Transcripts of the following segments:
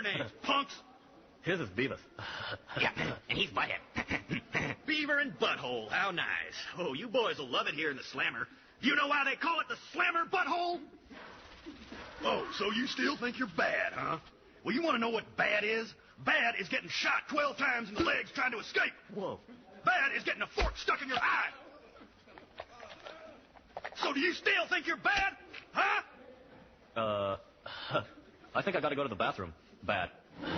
your names, punks? His is Beavis. Yeah, and he's Butthead. Beaver and Butthole, how nice. Oh, you boys will love it here in the Slammer. Do you know why they call it the Slammer Butthole? Oh, so you still think you're bad, huh? Well, you want to know what bad is? Bad is getting shot 12 times in the legs trying to escape. Whoa. Bad is getting a fork stuck in your eye. So do you still think you're bad? Huh? I think I gotta go to the bathroom. Bad. Hey,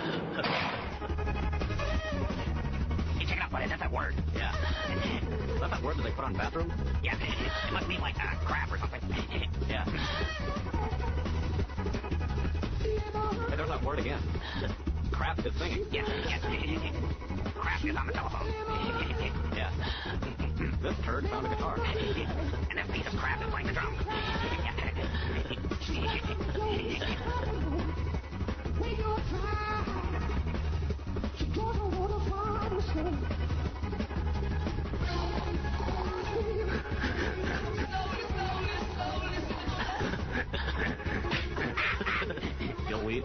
check it out, buddy. That's that word. Yeah. Is that word that they put on bathroom? Yeah, it must mean like crap or something. Yeah. Hey, there's that word again. Crap is singing. Yeah. Crap is on the telephone. Yeah. This turd found a guitar. And this piece of crap is playing the drums. Still weed.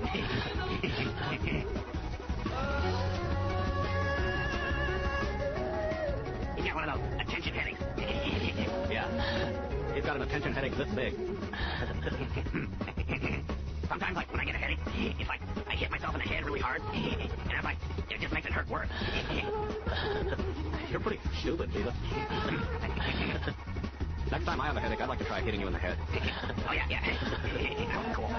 You got one of those attention headaches. Yeah. He's got an attention headache this big. Sometimes, like, when I get a headache, it's like I hit myself in the head really hard, and it's like, it just makes it hurt worse. You're pretty stupid, Beavis. Next time I have a headache, I'd like to try hitting you in the head. Oh, yeah. Cool.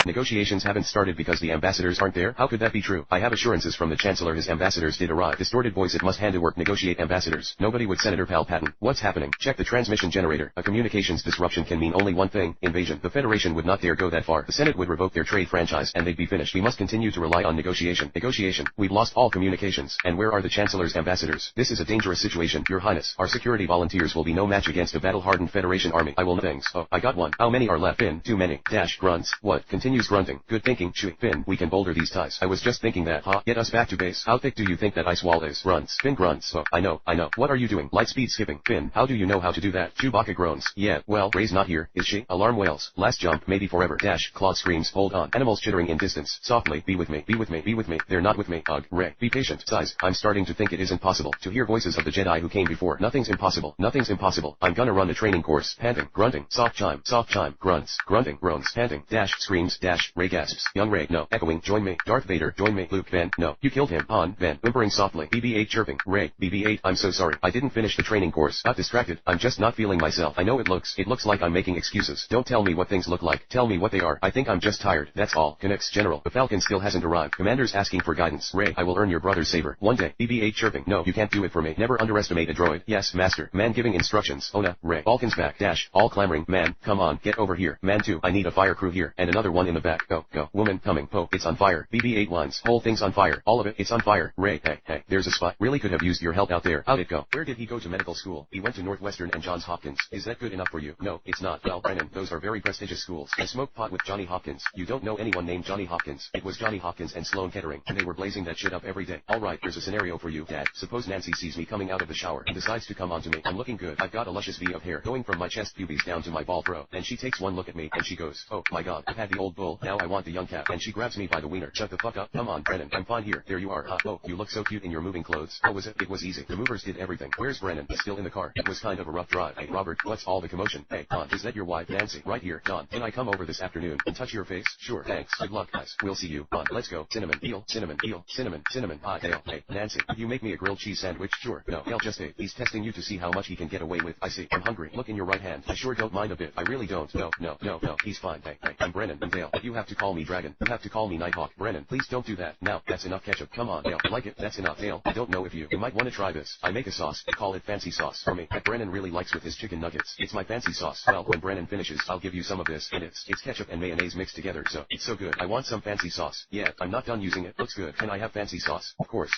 Negotiations haven't started because the ambassadors aren't there? How could that be true? I have assurances from the Chancellor his ambassadors did arrive. Distorted voice, it must handiwork negotiate ambassadors. Nobody with Senator Pal Patton. What's happening? Check the transmission generator. A communications disruption can mean only one thing, invasion. The Federation would not dare go that far. The Senate would revoke their trade franchise and they'd be finished. We must continue to rely on negotiation. Negotiation. We've lost all communications. And where are the Chancellor's ambassadors? This is a dangerous situation, Your Highness. Our security volunteers will be no match against a battle-hardened Federation army. I will know things. Oh, I got one. How many are left? Finn, too many. Dash, grunts. What? Continues grunting. Good thinking. Chewie. Finn, we can boulder these ties. I was just thinking that. Huh? Get us back to base. How thick do you think that ice wall is? Grunts. Finn grunts. Oh, I know. What are you doing? Light speed skipping. Finn, how do you know how to do that? Chewbacca groans. Yeah, well, Rey's not here, is she? Alarm wails. Last jump, maybe forever. Dash. Claude screams. Hold on. Animals chittering in distance. Softly. Be with me. Be with me. Be with me. They're not with me. Ugh. Rey. Be patient. Sighs. I'm starting to think it isn't possible to hear voices of the Jedi who came before. Nothing's impossible. Nothing's impossible. I'm gonna run a training course. Panting. Grunting. Soft chime. Soft chime. Grunts. Grunting. Groans. Panting. Dash. Screams. Dash. Rey gasps. Young Rey. No. Echoing. Join me. Darth Vader. Join me. Luke. Ben. No. You killed him. Han. Ben. Whimpering softly. BB-8 chirping. Rey. BB-8. I'm so sorry. I didn't finish the training course. Got distracted. I'm just not feeling myself. I know it looks like I'm making excuses. Don't tell me what things look like. Tell me what they are. I think I'm just tired. That's all. Connects. General. The Falcon still hasn't arrived. Commander's asking for guidance. Rey. I will earn your brother's saber. One day. BB-8 chirping. No. You can't do it for me. Never underestimate a droid. Yes, master. Man giving instructions. Ona. Rey. Falcon's back. Dash. All clamoring. Man. Come on. Get over here. Man 2. I need a fire crew here. And another one in the back. Go. Go. Woman. Coming. Poe. It's on fire. BB-8 whines. Whole thing's on fire. All of it. It's on fire. Rey. Hey. There's a spot. Really could have used your help out there. How'd it go? Where did he go to medical school? He went to Northwestern and Johns Hopkins. Is that good enough for you? No, it's not. Well, Brennan, those are very prestigious schools. I smoked pot with Johnny Hopkins. You don't know anyone named Johnny Hopkins. It was Johnny Hopkins and Sloan Kettering, and they were blazing that shit up every day. Alright, there's a scenario for you, Dad. Suppose Nancy sees me coming out of the shower and decides to come onto me. I'm looking good. I've got a luscious V of hair going from my chest pubes down to my ball throw. And she takes one look at me and she goes, oh my god, I've had the old bull, now I want the young cat. And she grabs me by the wiener. Shut the fuck up. Come on, Brennan. I'm fine here. There you are. Oh, you look so cute in your moving clothes. How was it? It was easy. The movers did everything. Where's Brennan? He's still in the car. It was kind of a rough drive. Hey, Robert, what's all the commotion? Hey, Don, is that your wife, Nancy? Right here, Don. Can I come over this afternoon and touch your face? Sure, thanks. Good luck, guys. We'll see you. Don, let's go. Cinnamon, eel, cinnamon, eel, cinnamon, cinnamon, pie, Dale. Hey, Nancy, could you make me a grilled cheese sandwich? Sure. No, Dale just ate. He's testing you to see how much he can get away with. I see. I'm hungry. Look in your right hand. I sure don't mind a bit. I really don't. No. He's fine. Hey, I'm Brennan and Dale. But you have to call me Dragon. You have to call me Nighthawk. Brennan, please don't do that. Now, that's enough ketchup. Come on, Dale. I like it. That's enough. Dale, I don't know if you might want to try this. I make a sauce. I call it fancy sauce for me. That Brennan really likes with his chicken nuggets. It's my fancy sauce. Well, when Brennan finishes, I'll give you some of this. And it's ketchup and mayonnaise mixed together. So, it's so good. I want some fancy sauce. Yeah, I'm not done using it. Looks good. Can I have fancy sauce? Of course.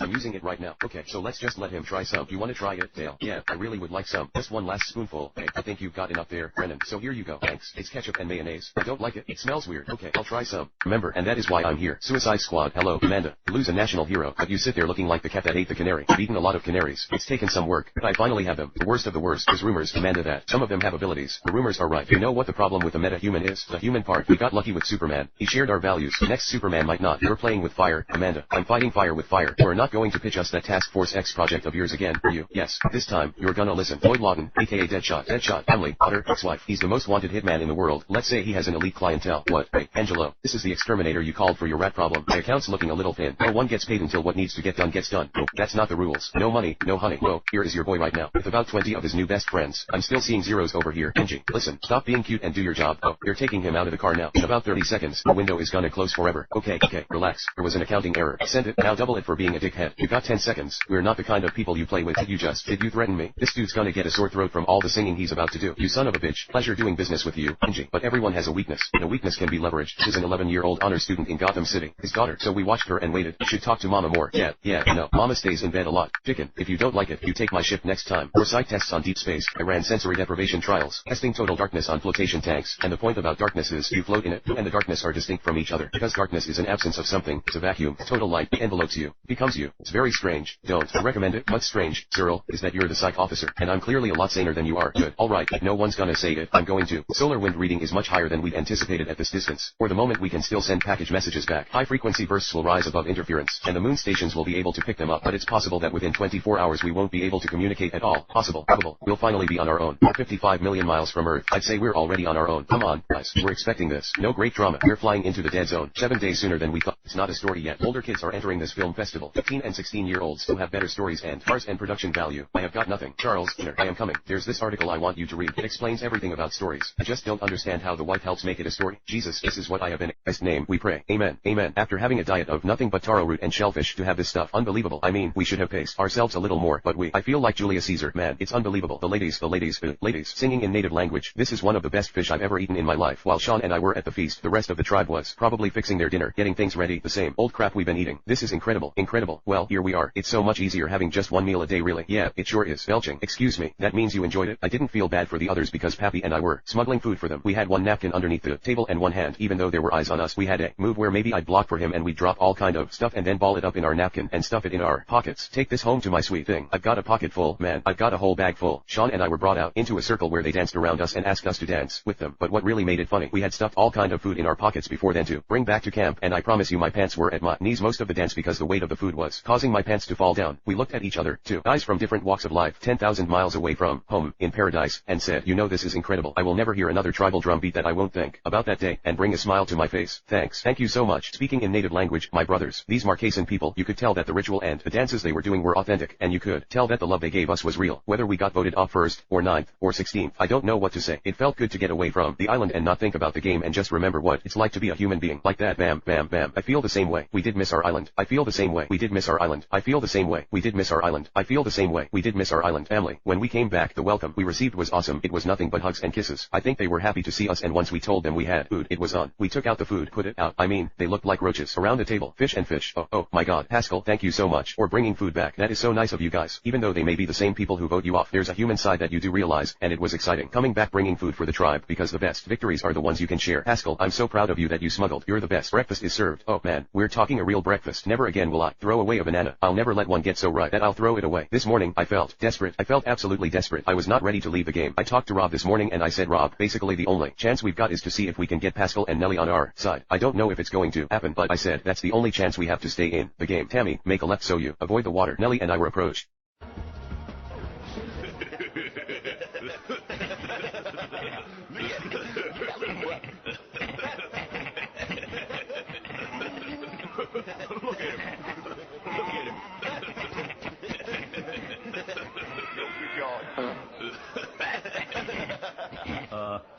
I'm using it right now. Okay, so let's just let him try some. You want to try it, Dale? Yeah, I really would like some. Just one last spoonful. Hey, I think you've got enough there, Brennan. So here you go. Thanks. It's ketchup and mayonnaise. I don't like it. It smells smells weird. Okay, I'll try some. Remember, and that is why I'm here. Suicide Squad, hello, Amanda. Lose a national hero, but you sit there looking like the cat that ate the canary. I've eaten a lot of canaries. It's taken some work, but I finally have them. The worst of the worst is rumors, Amanda, that some of them have abilities. The rumors are right. You know what the problem with the meta-human is? The human part. We got lucky with Superman. He shared our values. Next Superman might not. You're playing with fire, Amanda. I'm fighting fire with fire. You're not going to pitch us that Task Force X project of yours again, are you? Yes. This time, you're gonna listen. Lloyd Lawton, aka Deadshot. Deadshot, Emily, Potter, ex-wife. He's the most wanted hitman in the world. Let's say he has an elite clientele. What? Hey, Angelo. This is the exterminator you called for your rat problem. My account's looking a little thin. No one gets paid until what needs to get done gets done. No, that's not the rules. No money, no honey. Whoa, here is your boy right now, with about 20 of his new best friends. I'm still seeing zeros over here. Angie, listen, stop being cute and do your job. Oh, you're taking him out of the car now. In about 30 seconds, the window is gonna close forever. Okay, relax. There was an accounting error. Send it, now double it for being a dickhead. You got 10 seconds. We're not the kind of people you play with. Did you threaten me? This dude's gonna get a sore throat from all the singing he's about to do. You son of a bitch. Pleasure doing business with you, Angie. But everyone has a weakness, and a weakness can be leveraged. She's an 11-year-old honor student in Gotham City, his daughter. So we watched her and waited. You should talk to Mama more. Yeah, no. Mama stays in bed a lot. Chicken, if you don't like it, you take my ship next time. For psych tests on deep space, I ran sensory deprivation trials, testing total darkness on flotation tanks. And the point about darkness is, you float in it, and the darkness are distinct from each other. Because darkness is an absence of something, it's a vacuum. Total light envelopes you, becomes you. It's very strange. Don't recommend it. What's strange, Cyril, is that you're the psych officer, and I'm clearly a lot saner than you are. Good. Alright, no one's gonna say it. I'm going to. Solar wind reading is much higher than we'd anticipated at this distance. For the moment we can still send package messages back. High frequency bursts will rise above interference, and the moon stations will be able to pick them up, but it's possible that within 24 hours we won't be able to communicate at all. Possible. Probable. We'll finally be on our own. We're 55 million miles from Earth. I'd say we're already on our own. Come on, guys. We're expecting this. No great drama. We're flying into the dead zone. 7 days sooner than we thought. It's not a story yet. Older kids are entering this film festival. 15 and 16-year-olds who have better stories and cars and production value. I have got nothing. Charles, I am coming. There's this article I want you to read. It explains everything about stories. I just don't understand how the wife helps make it a story. Jesus, this is what I have in Christ's name we pray. Amen. Amen. After having a diet of nothing but taro root and shellfish to have this stuff. Unbelievable. I mean, we should have paced ourselves a little more, but I feel like Julius Caesar. Man, it's unbelievable. The ladies, singing in native language. This is one of the best fish I've ever eaten in my life. While Sean and I were at the feast, the rest of the tribe was probably fixing their dinner, getting things ready. The same old crap we've been eating. This is incredible. Incredible. Well, here we are. It's so much easier having just one meal a day, really. Yeah, it sure is. Belching. Excuse me. That means you enjoyed it? I didn't feel bad for the others because Pappy and I were smuggling food for them. We had one napkin underneath the table and one hand. Even though there were eyes on us, we had a move where maybe I'd block for him and we'd drop all kind of stuff and then ball it up in our napkin and stuff it in our pockets. Take this home to my sweet thing. I've got a pocket full, man. I've got a whole bag full. Sean and I were brought out into a circle where they danced around us and asked us to dance with them. But what really made it funny, we had stuffed all kind of food in our pockets before then to bring back to camp, and I promise you my pants were at my knees most of the dance because the weight of the food was causing my pants to fall down. We looked at each other, two guys from different walks of life, 10,000 miles away from home in paradise, and said, you know, this is incredible. I will never hear another tribal drum beat that I won't think about that day and bring a smile to my face. Thanks. Thank you so much. Speaking in native language, my brothers, these Marquesan people, you could tell that the ritual and the dances they were doing were authentic, and you could tell that the love they gave us was real. Whether we got voted off first, or 9th, or 16th, I don't know what to say. It felt good to get away from the island and not think about the game and just remember what it's like to be a human being. Like that. Bam, bam, bam. I feel the same way. We did miss our island. I feel the same way. We did miss our island. I feel the same way. We did miss our island. I feel the same way. We did miss our island. Family. When we came back, the welcome we received was awesome. It was nothing but hugs and kisses. I think they were happy to see us, and once we told them we had food, it was on. We took out the food, put it out. I mean, they looked like roaches around the table. Fish and fish. Oh my god. Haskell, thank you so much for bringing food back. That is so nice of you guys. Even though they may be the same people who vote you off, there's a human side that you do realize, and it was exciting. Coming back bringing food for the tribe, because the best victories are the ones you can share. Haskell, I'm so proud of you that you smuggled. You're the best. Breakfast is served. Oh man, we're talking a real breakfast. Never again will I throw away a banana. I'll never let one get so right that I'll throw it away. This morning, I felt desperate. I felt absolutely desperate. I was not ready to leave the game. I talked to Rob this morning and I said, Rob, basically the only chance we've got is to see if we can get Pascal and Nelly on our side. I don't know if it's going to happen, but I said that's the only chance we have to stay in the game. Tammy, make a left so you avoid the water. Nelly and I were approached. Look at him. Look at him.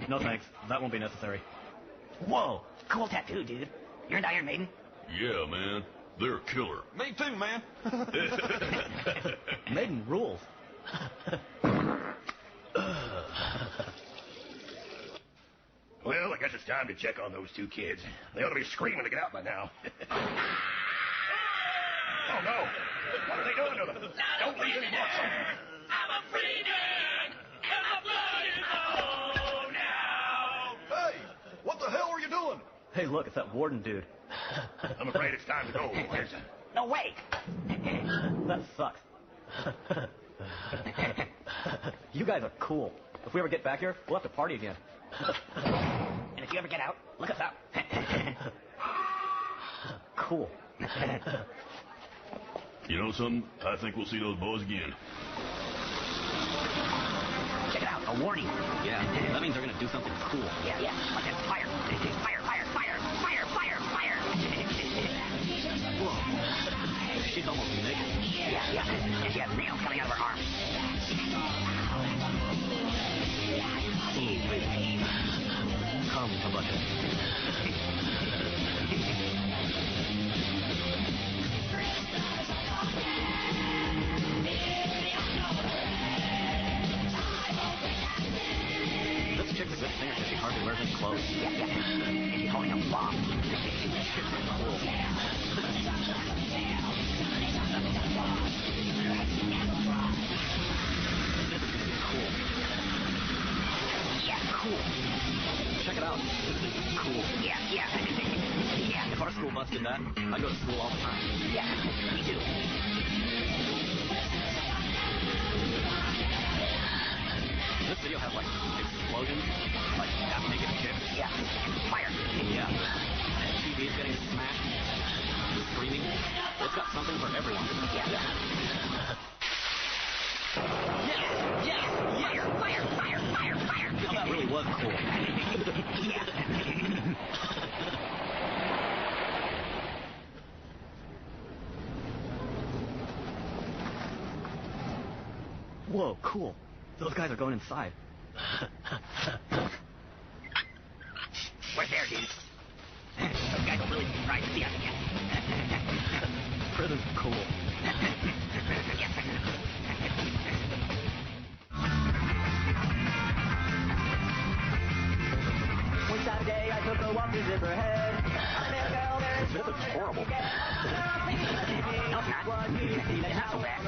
No thanks. That won't be necessary. Whoa, cool tattoo, dude. You're an Iron Maiden? Yeah, man. They're a killer. Me too, man. Maiden rules. Well, I guess it's time to check on those two kids. They ought to be screaming to get out by now. Oh, no. What are they doing to them? Don't leave any marks on them. I'm a free man, and my blood is cold now. Hey, what the hell are you doing? Hey, look, it's that warden dude. I'm afraid it's time to go. No way. That sucks. You guys are cool. If we ever get back here, we'll have to party again. And if you ever get out, look us up. Cool. You know something? I think we'll see those boys again. Check it out, a warning. Yeah, that means they're gonna do something cool. Yeah, like that fire. Fire, fire, fire, fire, fire, fire. Whoa. She's almost naked. Yeah. And she has nails coming out of her arms. Ooh, baby. Come, Tabata. This chick's a good singer because she hardly wears any clothes. Yeah. And she's holding a bomb. Cool. This is gonna be cool. Yeah, cool. Check it out. This is cool. Yeah. If our school bus did that, I'd go to school all the time. Yeah, me too. This video has like explosions, like half-naked chicks. Yeah, and fire. Yeah. TV's getting smashed. Screaming. It's got something for everyone. Yeah. Fire. Now that really was cool. Yeah. Whoa, cool. Those guys are going inside. We're there, dude. Those guys will really be surprised to see us again. Prison's cool. One Saturday I took a walk to Zipperhead. This is horrible. No, it's not. It's not so bad.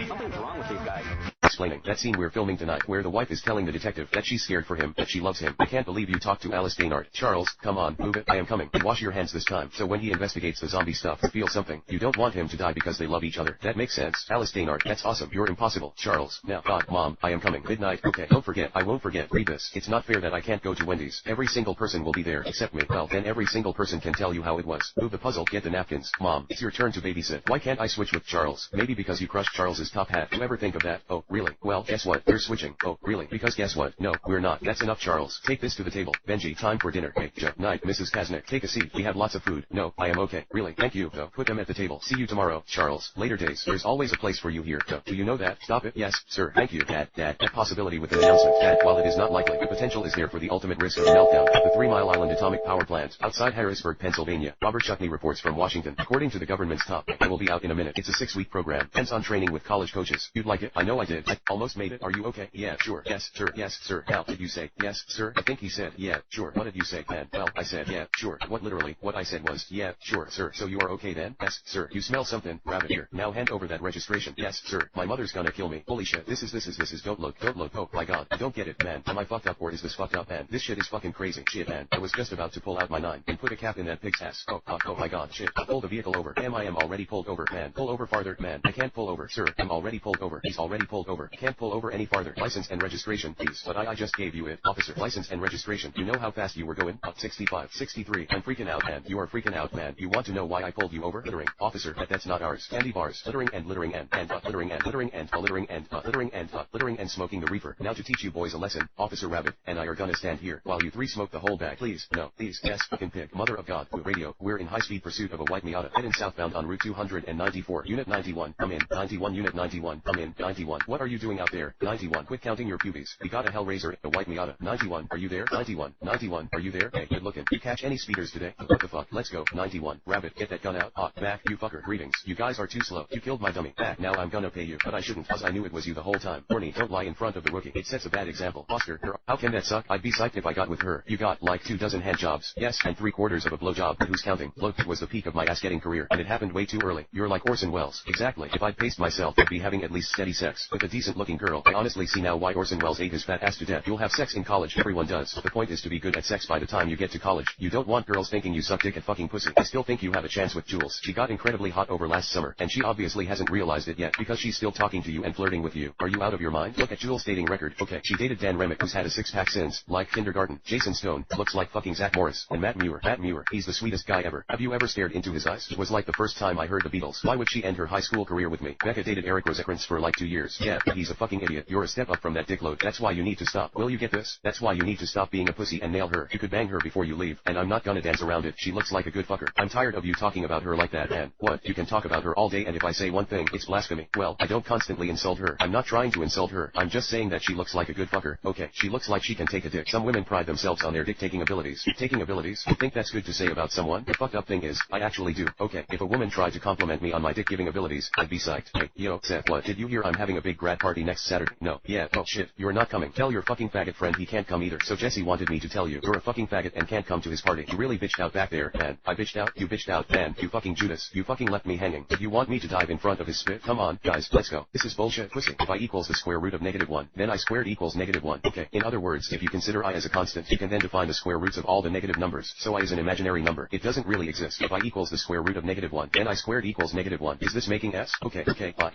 Something's wrong with these guys. Explaining that scene we're filming tonight where the wife is telling the detective that she's scared for him, that she loves him. I can't believe you talked to Alice Daynard. Charles, come on, move it. I am coming. And wash your hands this time. So when he investigates the zombie stuff, you feel something. You don't want him to die because they love each other. That makes sense. Alice Daynard, that's awesome. You're impossible. Charles, now, God, Mom, I am coming. Midnight. Okay, don't forget. I won't forget. Read this. It's not fair that I can't go to Wendy's. Every single person will be there except me. Well, then every single person can tell you how it was. Move the puzzle. Get the napkins. Mom, it's your turn to babysit. Why can't I switch with Charles? Maybe because you crushed Charles's top hat. You ever think of that? Oh, really? Well, guess what? You're switching. Oh, really? Because guess what? No, we're not. That's enough, Charles. Take this to the table. Benji, time for dinner. Hey, Joe. Night, Mrs. Kaznick. Take a seat. We have lots of food. No, I am okay. Really? Thank you, though. Put them at the table. See you tomorrow, Charles. Later days. There's always a place for you here, Joe. Do you know that? Stop it. Yes, sir. Thank you, Dad. That possibility with an announcement. Dad, while it is not likely, the potential is there for the ultimate risk of a meltdown at the 3 Mile Island Atomic Power Plant outside Harrisburg, Pennsylvania. Robert Chuckney reports from Washington. According to the government's top, I will be out in a minute. It's a 6-week program. Hands-on training with college coaches. You'd like it? I know I did. I almost made it. Are you okay? Yeah, sure. Yes, sir. Yes, sir. Now, did you say, yes, sir? I think he said, yeah, sure. What did you say, man? Well, I said, yeah, sure. What I said was, yeah, sure, sir. So you are okay then? Yes, sir. You smell something. Grab it here. Now hand over that registration. Yes, sir. My mother's gonna kill me. Holy shit. This is. Don't look. Oh my god. I don't get it, man. Am I fucked up or is this fucked up, man? This shit is fucking crazy. Shit, man. I was just about to pull out my 9 and put a cap in that pig's ass. Oh my god. Shit. Pull the vehicle over. I am already pulled over, man. Pull over farther, man. I can't pull over, sir. I'm already pulled over. He's already pulled over. Can't pull over any farther. License and registration, please. But I just gave you it, officer. License and registration. You know how fast you were going? 65, 63. I'm freaking out, man. You are freaking out, man. You want to know why I pulled you over? Littering. Officer, that's not ours. Candy bars. Littering and littering and littering and littering and littering and littering and littering and smoking the reefer. Now to teach you boys a lesson, Officer Rabbit and I are gonna stand here while you 3 smoke the whole bag. Please. No, please. Yes, fucking pig. Mother of God. Radio. We're in high-speed pursuit of a white Miata. Heading southbound on Route 294. Unit 91. Come in. 91. Unit 91. Come in. 91. What are you doing out there? 91. Quit counting your pubes. We got a Hellraiser, a white Miata. 91. Are you there? 91. 91. Are you there? Hey, good looking. You catch any speeders today? What the fuck? Let's go. 91. Rabbit, get that gun out. Back, you fucker. Greetings. You guys are too slow. You killed my dummy. Back, now I'm gonna pay you. But I shouldn't, cause I knew it was you the whole time. Horny, don't lie in front of the rookie. It sets a bad example. Oscar, how can that suck? I'd be psyched if I got with her. You got, like 2 dozen hand jobs. Yes, and 3/4 of a blowjob. But who's counting? Look, it was the peak of my ass-getting career. And it happened way too early. You're like Orson Welles. Exactly. If I'd paced myself, I'd be having at least steady sex. With a decent looking girl. I honestly see now why Orson Welles ate his fat ass to death. You'll have sex in college, everyone does. The point is to be good at sex by the time you get to college. You don't want girls thinking you suck dick at fucking pussy. I still think you have a chance with Jules. She got incredibly hot over last summer, and she obviously hasn't realized it yet, because she's still talking to you and flirting with you. Are you out of your mind? Look at Jules' dating record. Okay, she dated Dan Remick, who's had a six-pack since, like, kindergarten. Jason Stone, looks like fucking Zach Morris. And Matt Muir, he's the sweetest guy ever. Have you ever stared into his eyes? It was like the first time I heard the Beatles. Why would she end her high school career with me? Becca dated Eric Rosencrantz for like 2 years. Yeah, but he's a fucking idiot. You're a step up from that dickload. That's why you need to stop. Will you get this? That's why you need to stop being a pussy and nail her. You could bang her before you leave, and I'm not gonna dance around it. She looks like a good fucker. I'm tired of you talking about her like that, man. What? You can talk about her all day, and if I say one thing, it's blasphemy. Well, I don't constantly insult her. I'm not trying to insult her. I'm just saying that she looks like a good fucker. Okay, she looks like she can take a dick. Some women pride themselves on their dick-taking abilities. Taking abilities? You think that's good to say about someone? The fucked up thing is, I actually do. Okay, if a woman tried to compliment me on my dick-giving abilities, I'd be psyched. Hey, yo, Seth, what? Did you hear I'm having a big grad party next Saturday? No. Yeah, oh shit, you're not coming. Tell your fucking faggot friend he can't come either. So Jesse wanted me to tell you, you're a fucking faggot and can't come to his party. You really bitched out back there, man. I bitched out? You bitched out, man. You fucking Judas. You fucking left me hanging. You want me to dive in front of his spit? Come on, guys, let's go. This is bullshit, pussy. If I equals the square root of -1, then I squared equals -1. Okay, in other words, if you consider I as a constant, you can then define the square roots of all the negative numbers. So I is an imaginary number. It doesn't really exist. If I equals the square root of -1, then I squared equals -1. Is this making S? Okay,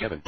Evan,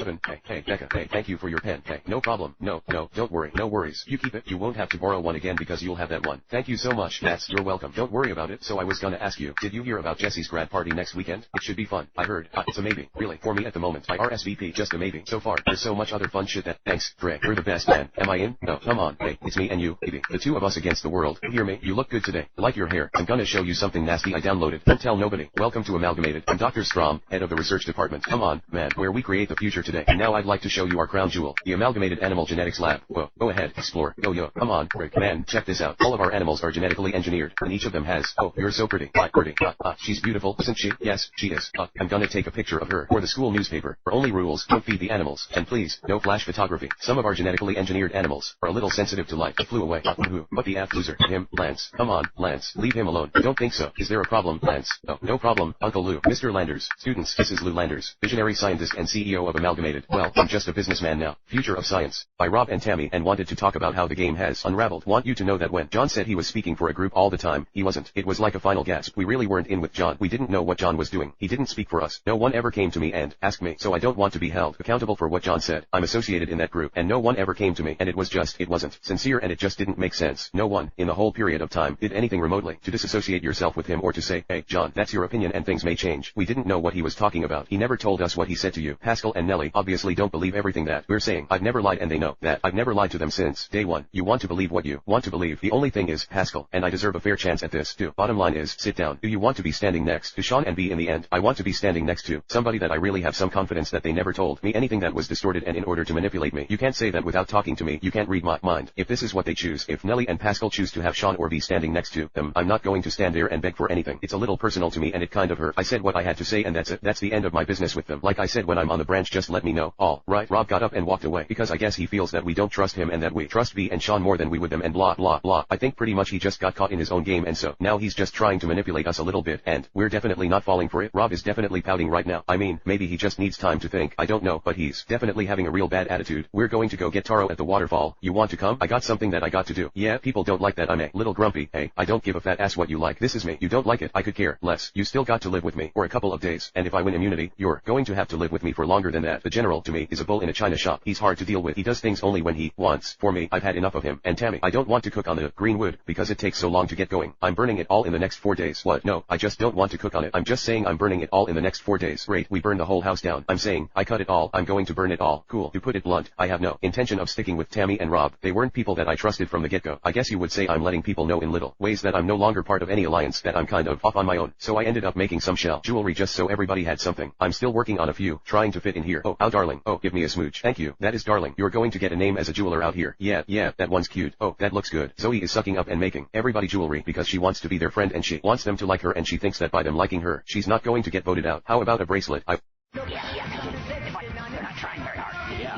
hey, Becca, hey, thank you for your pen. Hey, no problem. No, don't worry. No worries. You keep it. You won't have to borrow one again because you'll have that one. Thank you so much. You're welcome. Don't worry about it. So I was gonna ask you, did you hear about Jesse's grad party next weekend? It should be fun. I heard. It's a maybe. Really, for me at the moment. I RSVP, just a maybe. So far, there's so much other fun shit that, thanks, Greg. You're the best, man. Am I in? No, come on. Hey, it's me and you, baby. The two of us against the world. You hear me? You look good today. I like your hair. I'm gonna show you something nasty I downloaded. Don't tell nobody. Welcome to Amalgamated. I'm Dr. Strom, head of the research department. Come on, man, where we create the future today. And now I'd like to show you our crown jewel, the Amalgamated Animal Genetics Lab. Whoa, go ahead, explore. Yo, come on, Greg. Man, check this out. All of our animals are genetically engineered, and each of them has, oh, you're so pretty. Pretty. She's beautiful, isn't she? Yes, she is. I'm gonna take a picture of her for the school newspaper. Our only rules, don't feed the animals. And please, no flash photography. Some of our genetically engineered animals are a little sensitive to light. It flew away. Who? What the F loser? Him, Lance. Come on, Lance. Leave him alone. I don't think so. Is there a problem, Lance? Oh, no problem, Uncle Lou. Mr. Landers. Students, this is Lou Landers, visionary scientist and CEO of Amalgamated. Well, I'm just a businessman now. Future of Science. By Rob and Tammy, and wanted to talk about how the game has unraveled. Want you to know that when John said he was speaking for a group all the time, he wasn't. It was like a final gasp. We really weren't in with John. We didn't know what John was doing. He didn't speak for us. No one ever came to me and asked me, so I don't want to be held accountable for what John said. I'm associated in that group, and no one ever came to me, and it wasn't sincere, and it just didn't make sense. No one, in the whole period of time, did anything remotely to disassociate yourself with him or to say, hey, John, that's your opinion and things may change. We didn't know what he was talking about. He never told us what he said to you. Haskell and Nellie obviously don't believe everything that we're saying. I've never lied, and they know that. I've never lied to them since day one. You want to believe what you want to believe. The only thing is, Haskell, and I deserve a fair chance at this too. Bottom line is, sit down. Do you want to be standing next to Sean and B in the end? I want to be standing next to somebody that I really have some confidence that they never told me anything that was distorted and in order to manipulate me. You can't say that without talking to me. You can't read my mind. If this is what they choose, if Nellie and Pascal choose to have Sean or B standing next to them, I'm not going to stand there and beg for anything. It's a little personal to me and it kind of hurt. I said what I had to say and that's it. That's the end of my business with them. Like I said when I'm on the branch, just let me know. All right. Rob got up and walked away because I guess he feels that we don't trust him and that we trust B and Sean more than we would them and blah blah blah. I think pretty much he just got caught in his own game and so now he's just trying to manipulate us a little bit and we're definitely not falling for it. Rob is definitely pouting right now. I mean, maybe he just needs time to think. I don't know, but he's definitely having a real bad attitude. We're going to go get Taro at the waterfall. You want to come? I got something that I got to do. Yeah, people don't like that. I'm a little grumpy. Hey, I don't give a fat ass what you like. This is me. You don't like it. I could care less. You still got to live with me for a couple of days. And if I win immunity, you're going to have to live with me for longer than that. The general to me is a bull in a china shop. He's hard to deal with. He does things only when he wants. For me, I've had enough of him. And Tammy, I don't want to cook on the green wood because it takes so long to get going. I'm burning it all in the next 4 days. What? No, I just don't want to cook on it. I'm just saying I'm burning it all in the next 4 days. Great, we burn the whole house down. I'm saying, I cut it all. I'm going to burn it all. Cool. To put it blunt, I have no intention of sticking with Tammy and Rob. They weren't people that I trusted from the get-go. I guess you would say I'm letting people know in little ways that I'm no longer part of any alliance, that I'm kind of off on my own. So I ended up making some shell jewelry just so everybody had something. I'm still working on a few, trying to fit in here. Oh, darling. Oh, give me a smooch. Thank you. That is darling. You're going to get a name as a jeweler out here. Yeah, that one's cute. Oh, that looks good. Zoe is sucking up and making everybody jewelry because she wants to be their friend and she wants them to like her and she thinks that by them liking her, she's not going to get voted out. How about a bracelet? They're not trying very hard. Yeah.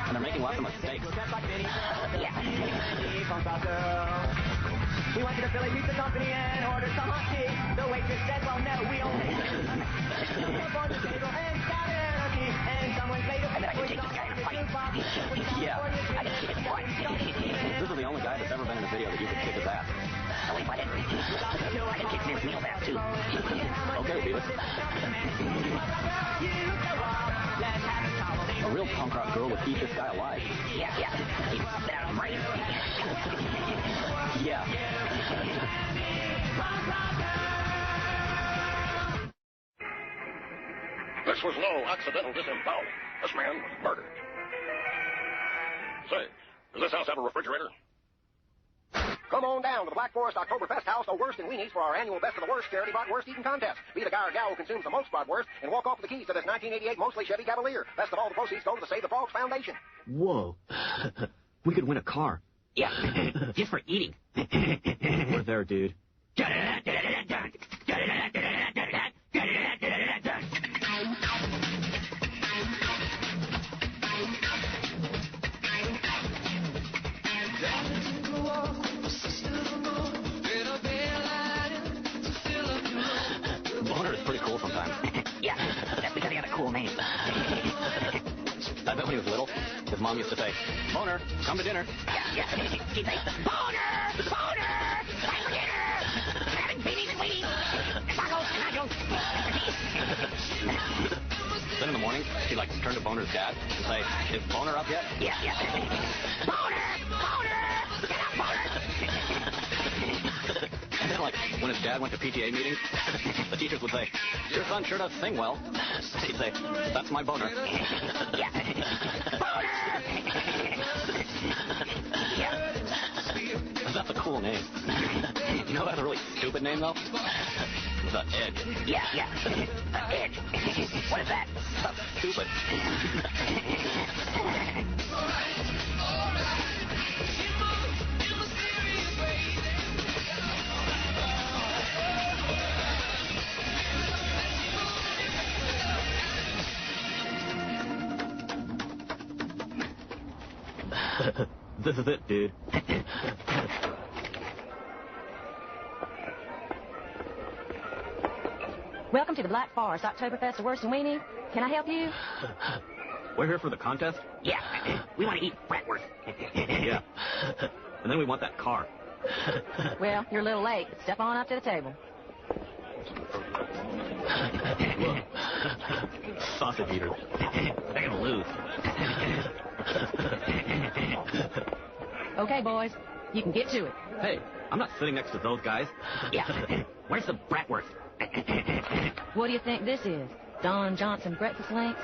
And they're making lots of mistakes. We went to the Philly Pizza Company and ordered some hot tea. The waitress said, well, no, we only up on the table and started a tea. And someone played a I bet I could take this guy in a fight. Yeah. I could kick his butt. This is the only guy that's ever been in a video that you could kick his ass. Oh, wait, what? I could kick Vince Neil's ass, too. Okay, Beavis. A real punk rock girl would eat this guy alive. Yeah. He'd spit out his brains. Yeah. This was no accidental disembowelment. This man was murdered. Say, does this house have a refrigerator? Come on down to the Black Forest Oktoberfest House of Worst and Weenies for our annual Best of the Worst charity bratwurst eating contest. Be the guy or gal who consumes the most bratwurst and walk off with the keys to this 1988 mostly Chevy Cavalier. Best of all, the proceeds go to the Save the Frogs Foundation. Whoa. We could win a car. Yeah, just for eating. We're there, dude. Boner is pretty cool sometimes. Yeah, that's because he had a cool name. I bet when he was little, his mom used to say, Boner, come to dinner. Yeah. She'd say, Boner! Time for dinner! We're having babies and weenies! Tacos and nachos! Then in the morning, she'd like turn to Boner's dad and say, is Boner up yet? Yeah. Boner! Get up, Boner! And then, like, when his dad went to PTA meetings, the teachers would say, your son sure does sing well. He'd say, that's my boner. Yeah. Boner! Yeah. That's a cool name. You know that's a really stupid name, though? The Edge. Yeah. Edge. What is that? That's stupid. This is it, dude. Welcome to the Black Forest Oktoberfest of Worst and Weenie. Can I help you? We're here for the contest? Yeah. We want to eat bratwurst. Yeah. And then we want that car. Well, you're a little late. Step on up to the table. Look. Sausage eaters. They're gonna lose. Okay, boys. You can get to it. Hey, I'm not sitting next to those guys. Yeah. Where's the bratwurst? What do you think this is? Don Johnson breakfast links?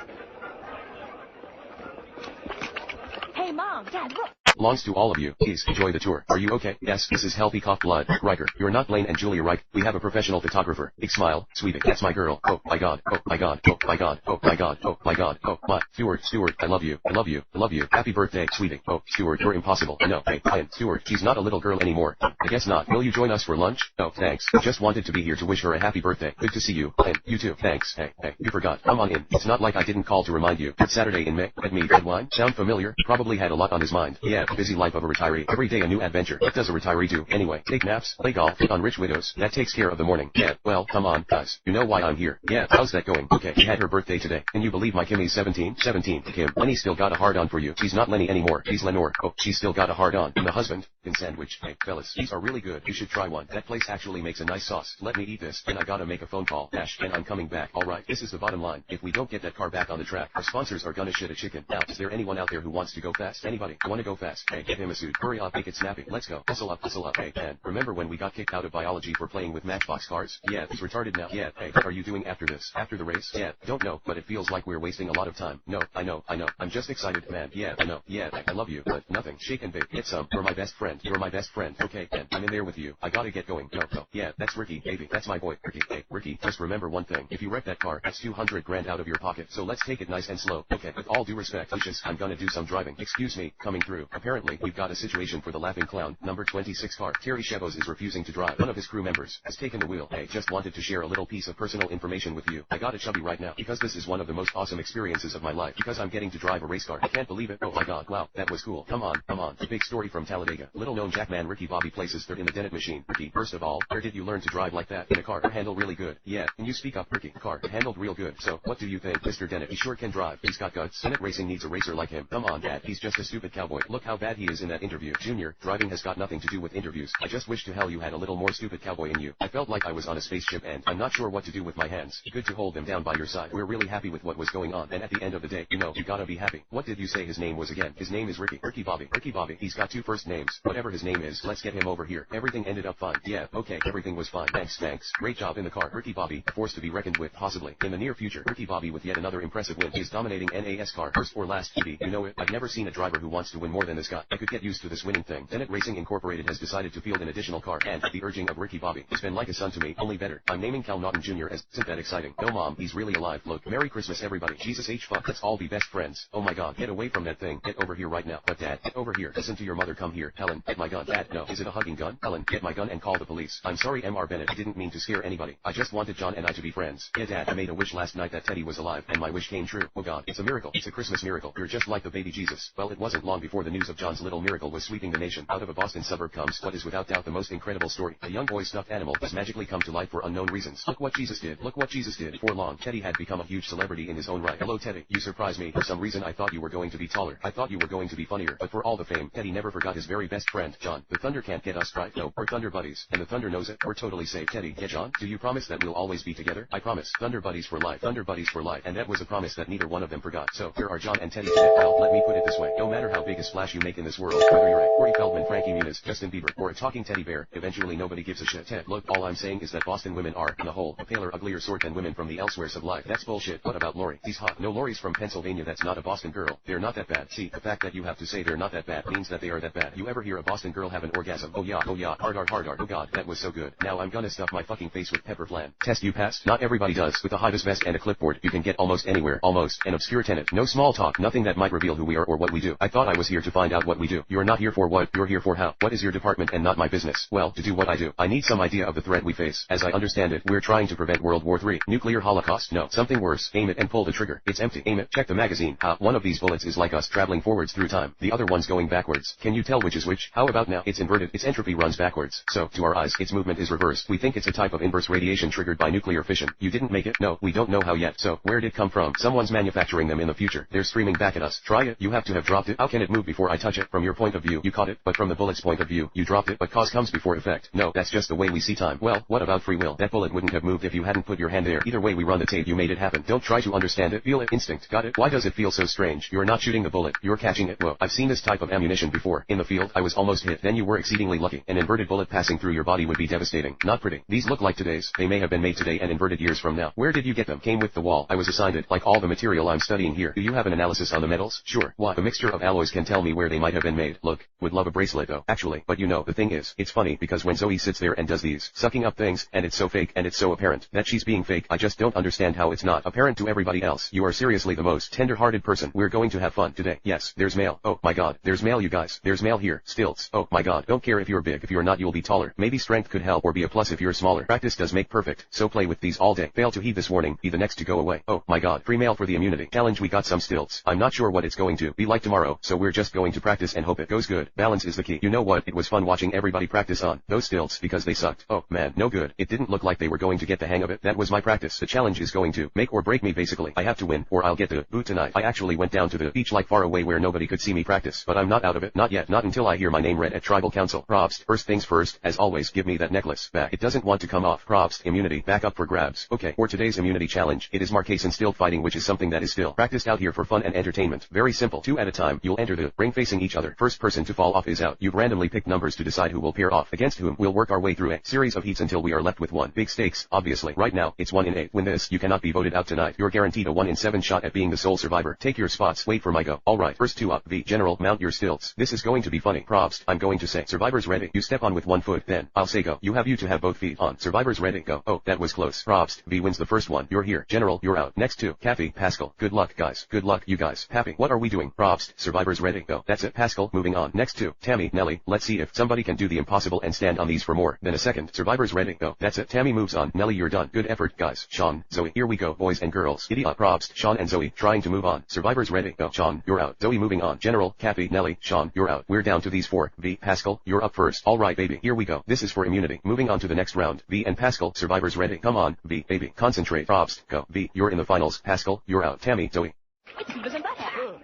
Hey, Mom, Dad, look. Longs to all of you. Please enjoy the tour. Are you okay? Yes, this is Healthy Cough Blood. Riker, you're not Blaine and Julia, right? We have a professional photographer. Big smile. Sweetie, that's my girl. Oh my god. Oh my god. Oh my god. Oh my god. Oh my god. Oh my. Stuart, I love you. I love you. I love you. Happy birthday, sweetie. Oh, Stuart, you're impossible. No, hey, Stuart, she's not a little girl anymore. I guess not. Will you join us for lunch? Oh, thanks. Just wanted to be here to wish her a happy birthday. Good to see you. And you too. Thanks. Hey, you forgot. Come on in. It's not like I didn't call to remind you. It's Saturday in May. Red meat, red wine. Sound familiar? Probably had a lot on his mind. Yeah, busy life of a retiree. Every day a new adventure. What does a retiree do? Anyway, take naps, play golf, hit on rich widows. That takes care of the morning. Yeah, well, come on, guys. You know why I'm here. Yeah, how's that going? Okay, she had her birthday today. Can you believe my Kimmy's 17? 17. Kim, Lenny still got a hard-on for you. She's not Lenny anymore. She's Lenore. Oh, she's still got a hard-on. And the husband? In sandwich. Hey, fellas, these are really good. You should try one. That place actually makes a nice sauce. Let me eat this. And I gotta make a phone call. Dash, and I'm coming back. Alright, this is the bottom line. If we don't get that car back on the track, our sponsors are gonna shit a chicken. Now, is there anyone out there who wants to go fast? Anybody? Wanna go fast? Hey, get him a suit. Hurry up, make it snappy. Let's go. Hustle up. Hey, man, remember when we got kicked out of biology for playing with Matchbox cars? Yeah, he's retarded now. Yeah, hey, what are you doing after this? After the race? Yeah, don't know, but it feels like we're wasting a lot of time. No, I know. I'm just excited, man. Yeah, I know. Yeah, I love you, but nothing. Shake and bake. Get some. You're my best friend. You're my best friend. Okay, man, I'm in there with you. I gotta get going. No. Yeah, that's Ricky, baby. That's my boy, Ricky. Hey, Ricky, just remember one thing. If you wreck that car, that's 200 grand out of your pocket. So let's take it nice and slow. Okay, with all due respect, Lucius, I'm gonna do some driving. Excuse me, coming through. Apparently, we've got a situation for the Laughing Clown, number 26 car. Terry Chevos is refusing to drive. One of his crew members has taken the wheel. Hey, just wanted to share a little piece of personal information with you. I got a chubby right now because this is one of the most awesome experiences of my life because I'm getting to drive a race car. I can't believe it. Oh my god, wow, that was cool. Come on. A big story from Talladega. little known Jackman Ricky Bobby places third in the Dennett machine. Ricky, first of all, where did you learn to drive like that? In a car. Handle really good. Yeah, can you speak up, Ricky? Car handled real good. So, what do you think, Mr. Dennett? He sure can drive. He's got guts. Dennett Racing needs a racer like him. Come on, Dad. He's just a stupid cowboy. Look how bad he is in that interview. Junior, driving has got nothing to do with interviews. I just wish to hell you had a little more stupid cowboy in you. I felt like I was on a spaceship and I'm not sure what to do with my hands. Good to hold them down by your side. We're really happy with what was going on, and at the end of the day, you know, you gotta be happy. What did you say his name was again? His name is Ricky. Ricky Bobby. Ricky Bobby. He's got two first names. Whatever his name is, let's get him over here. Everything ended up fine. Yeah, okay, everything was fine. Thanks. Great job in the car. Ricky Bobby, a force to be reckoned with, possibly. In the near future, Ricky Bobby with yet another impressive win. He's dominating NASCAR, first or last. You know it. I've never seen a driver who wants to win more than this guy. I could get used to this winning thing. Dennett Racing Incorporated has decided to field an additional car, and at the urging of Ricky Bobby, he's been like a son to me, only better. I'm naming Cal Naughton Jr. as, isn't that exciting? No mom, he's really alive. Look, Merry Christmas everybody. Jesus H fuck, let's all be best friends. Oh my god, get away from that thing. Get over here right now. But Dad, get over here. Listen to your mother. Come here. Helen, get my gun. Dad, no. Is it a hugging gun? Helen, get my gun and call the police. I'm sorry M.R. Bennett, I didn't mean to scare anybody. I just wanted John and I to be friends. Yeah Dad, I made a wish last night that Teddy was alive, and my wish came true. Oh god, it's a miracle. It's a Christmas miracle. You're just like the baby Jesus. Well, it wasn't long before the news of John's little miracle was sweeping the nation. Out of a Boston suburb comes what is without doubt the most incredible story. A young boy's stuffed animal has magically come to life for unknown reasons. Look what Jesus did. Look what Jesus did. Before long, Teddy had become a huge celebrity in his own right. Hello Teddy, you surprised me. For some reason I thought you were going to be taller. I thought you were going to be funnier. But for all the fame, Teddy never forgot his very best friend, John. The Thunder can't get us, right? No, we're Thunder buddies. And the Thunder knows it. We're totally safe. Teddy, yeah John, do you promise that we'll always be together? I promise. Thunder buddies for life. Thunder buddies for life. And that was a promise that neither one of them forgot. So, here are John and Teddy today. Well, let me put it this way. No matter how big a splash you make in this world, whether you're a Corey Feldman, Frankie Muniz, Justin Bieber, or a talking teddy bear, eventually nobody gives a shit. Ted, look, all I'm saying is that Boston women are, on the whole, a paler, uglier sort than women from the elsewheres of life. That's bullshit. What about Lori? He's hot. No, Lori's from Pennsylvania. That's not a Boston girl. They're not that bad. See, the fact that you have to say they're not that bad means that they are that bad. You ever hear a Boston girl have an orgasm? Oh yeah, hard, oh god, that was so good. Now I'm gonna stuff my fucking face with pepper flan. Test you passed? Not everybody does. With a high-vis vest and a clipboard, you can get almost anywhere. Almost. An obscure tenant. No small talk. Nothing that might reveal who we are or what we do. I thought I was here to find out what we do. You're not here for what? You're here for how. What is your department and not my business? Well, to do what I do, I need some idea of the threat we face. As I understand it, we're trying to prevent World War III. Nuclear holocaust? No. Something worse. Aim it and pull the trigger. It's empty. Aim it. Check the magazine. One of these bullets is like us traveling forwards through time. The other one's going backwards. Can you tell which is which? How about now? It's inverted. Its entropy runs backwards. So, to our eyes, its movement is reversed. We think it's a type of inverse radiation triggered by nuclear fission. You didn't make it? No, we don't know how yet. So, where'd it come from? Someone's manufacturing them in the future. They're streaming back at us. Try it. You have to have dropped it. How can it move before I touch it? From your point of view, you caught it, but from the bullet's point of view, you dropped it, but cause comes before effect. No, that's just the way we see time. Well, what about free will? That bullet wouldn't have moved if you hadn't put your hand there. Either way we run the tape, you made it happen. Don't try to understand it. Feel it. Instinct. Got it? Why does it feel so strange? You're not shooting the bullet. You're catching it. Whoa. I've seen this type of ammunition before. In the field, I was almost hit. Then you were exceedingly lucky. An inverted bullet passing through your body would be devastating. Not pretty. These look like today's. They may have been made today and inverted years from now. Where did you get them? Came with the wall. I was assigned it, like all the material I'm studying here. Do you have an analysis on the metals? Sure. What? A mixture of alloys can tell me where they might have been made. Look. Would love a bracelet though. Actually, but you know, the thing is, it's funny because when Zoe sits there and does these, sucking up things, and it's so fake and it's so apparent that she's being fake, I just don't understand how it's not apparent to everybody else. You are seriously the most tender-hearted person. We're going to have fun today. Yes, there's mail. Oh my god, there's mail you guys. There's mail here. Stilts. Oh my god, don't care if you're big. If you're not, you'll be taller. Maybe strength could help or be a plus if you're smaller. Practice does make perfect, so play with these all day. Fail to heed this warning, be the next to go away. Oh my god, free mail for the immunity challenge. We got some stilts. I'm not sure what it's going to be like tomorrow, so we're just going to practice and hope it goes good. Balance is the key. You know what? It was fun watching everybody practice on those stilts because they sucked. Oh man, no good. It didn't look like they were going to get the hang of it. That was my practice. The challenge is going to make or break me basically. I have to win or I'll get the boot tonight. I actually went down to the beach like far away where nobody could see me practice, but I'm not out of it. Not yet. Not until I hear my name read at tribal council. Probst. First things first, as always, give me that necklace back. It doesn't want to come off. Probst. Immunity. Back up for grabs. Okay, for today's immunity challenge, it is Marquise and stilt fighting, which is something that is still practiced out here for fun and entertainment. Very simple. 2 at a time. You'll enter the ring facing each other. First person to fall off is out. You've randomly picked numbers to decide who will pair off against whom. We'll work our way through a series of heats until we are left with one. Big stakes, obviously. Right now, it's 1 in 8. Win this, you cannot be voted out tonight. You're guaranteed a 1 in 7 shot at being the sole survivor. Take your spots. Wait for my go. Alright, first 2 up. V. General, mount your stilts. This is going to be funny. Probst. I'm going to say, survivors ready. You step on with 1 foot, then I'll say go. You have to have both feet on. Survivors ready. Go. Oh, that was close. Probst. V wins the first one. You're here. General, you're out. Next 2. Kathy, Pascal. Good luck, guys. Good luck, you guys. Happy. What are we doing? Probst. Survivors ready. Go. That's it. Pascal, moving on. Next 2. Tammy, Nelly. Let's see if somebody can do the impossible and stand on these for more than a second. Survivors ready. Go. That's it. Tammy moves on. Nelly, you're done. Good effort, guys. Sean, Zoe. Here we go, boys and girls. Giddy up. Probst. Sean and Zoe, trying to move on. Survivors ready. Go. Sean, you're out. Zoe moving on. General, Kathy, Nelly, Sean, you're out. We're down to these 4 10-4, V. Pascal, you're up first. Alright baby, here we go. This is for immunity. Moving on to the next round. V and Pascal, survivors ready. Come on, V, baby. Concentrate. Probst, go. V, you're in the finals. Pascal, you're out. Tammy, Zoe. It's Beavis and Butthead.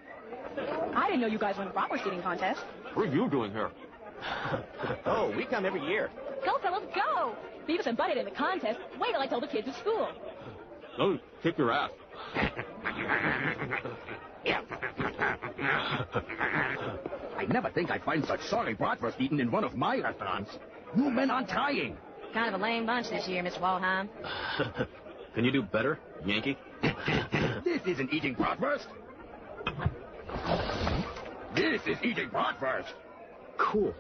I didn't know you guys won the bratwurst eating contest. What are you doing here? Oh, we come every year. Go, fellas, go! Beavis and Butthead in the contest. Wait till I tell the kids at school. Oh, kick your ass. I never think I'd find such sorry bratwurst eaten in one of my restaurants. You men aren't trying. Kind of a lame bunch this year, Mr. Waldheim. Can you do better, Yankee? This isn't eating bratwurst. This is eating bratwurst. Cool.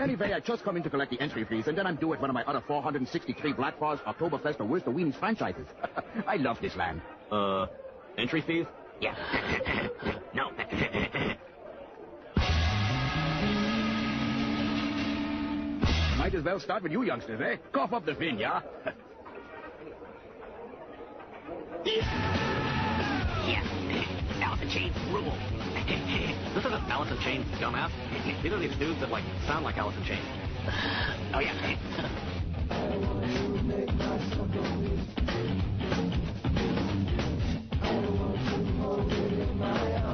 Anyway, I just come in to collect the entry fees, and then I'm due at one of my other 463 Black Bars, Oktoberfest, or Worst of Weenies franchises. I love this land. Entry fees? Yeah. No. Might as well start with you youngsters, eh? Cough up the fin, yeah? Yeah. Alice in Chains rule. This isn't Alice in Chains, dumbass. These are these dudes that, sound like Alice in Chains. Oh, yeah.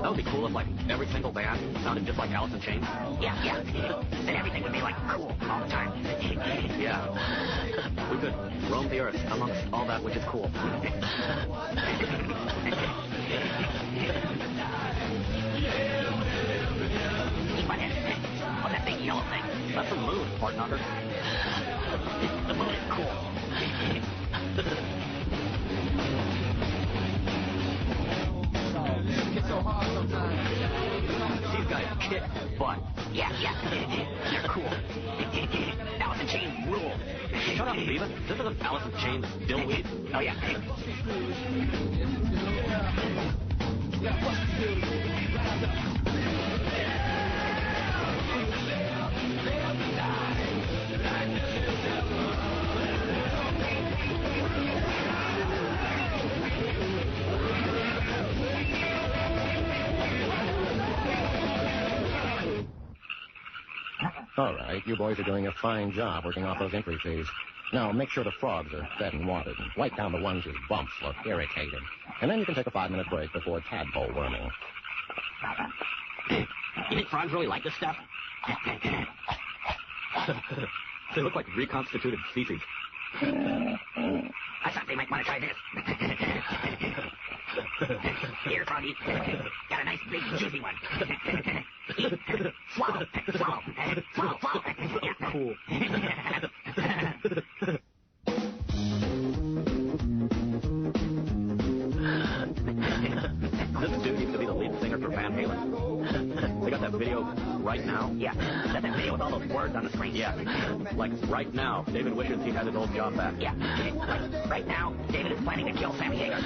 That would be cool if, every single band sounded just like Alice in Chains. Yeah. Then everything would be, cool all the time. Yeah. We could roam the earth amongst all that which is cool. What's that big yellow thing? That's the moon, part knocker. The moon is cool. These guys kick butt. Yeah. They're cool. Alice in Chains rule. Shut up, Beavis. This isn't Alice in Chains dillweed. Oh, yeah. All right, you boys are doing a fine job working off those entry fees. Now, make sure the frogs are fed and watered, and wipe down the ones whose bumps look irritated. And then you can take a 5-minute break before tadpole worming. You think frogs really like this stuff? They look like reconstituted feces. I thought they might want to try this. Here, Froggy. Got a nice big juicy one. Eat. Swallow. Swallow. Swallow. Swallow. Cool. This dude needs to be the lead singer for Van Halen. They got that video right now? Yeah, that's that video with all those words on the screen. Yeah, right now, David wishes he had his old job back. Yeah, right now, David is planning to kill Sammy Hagar.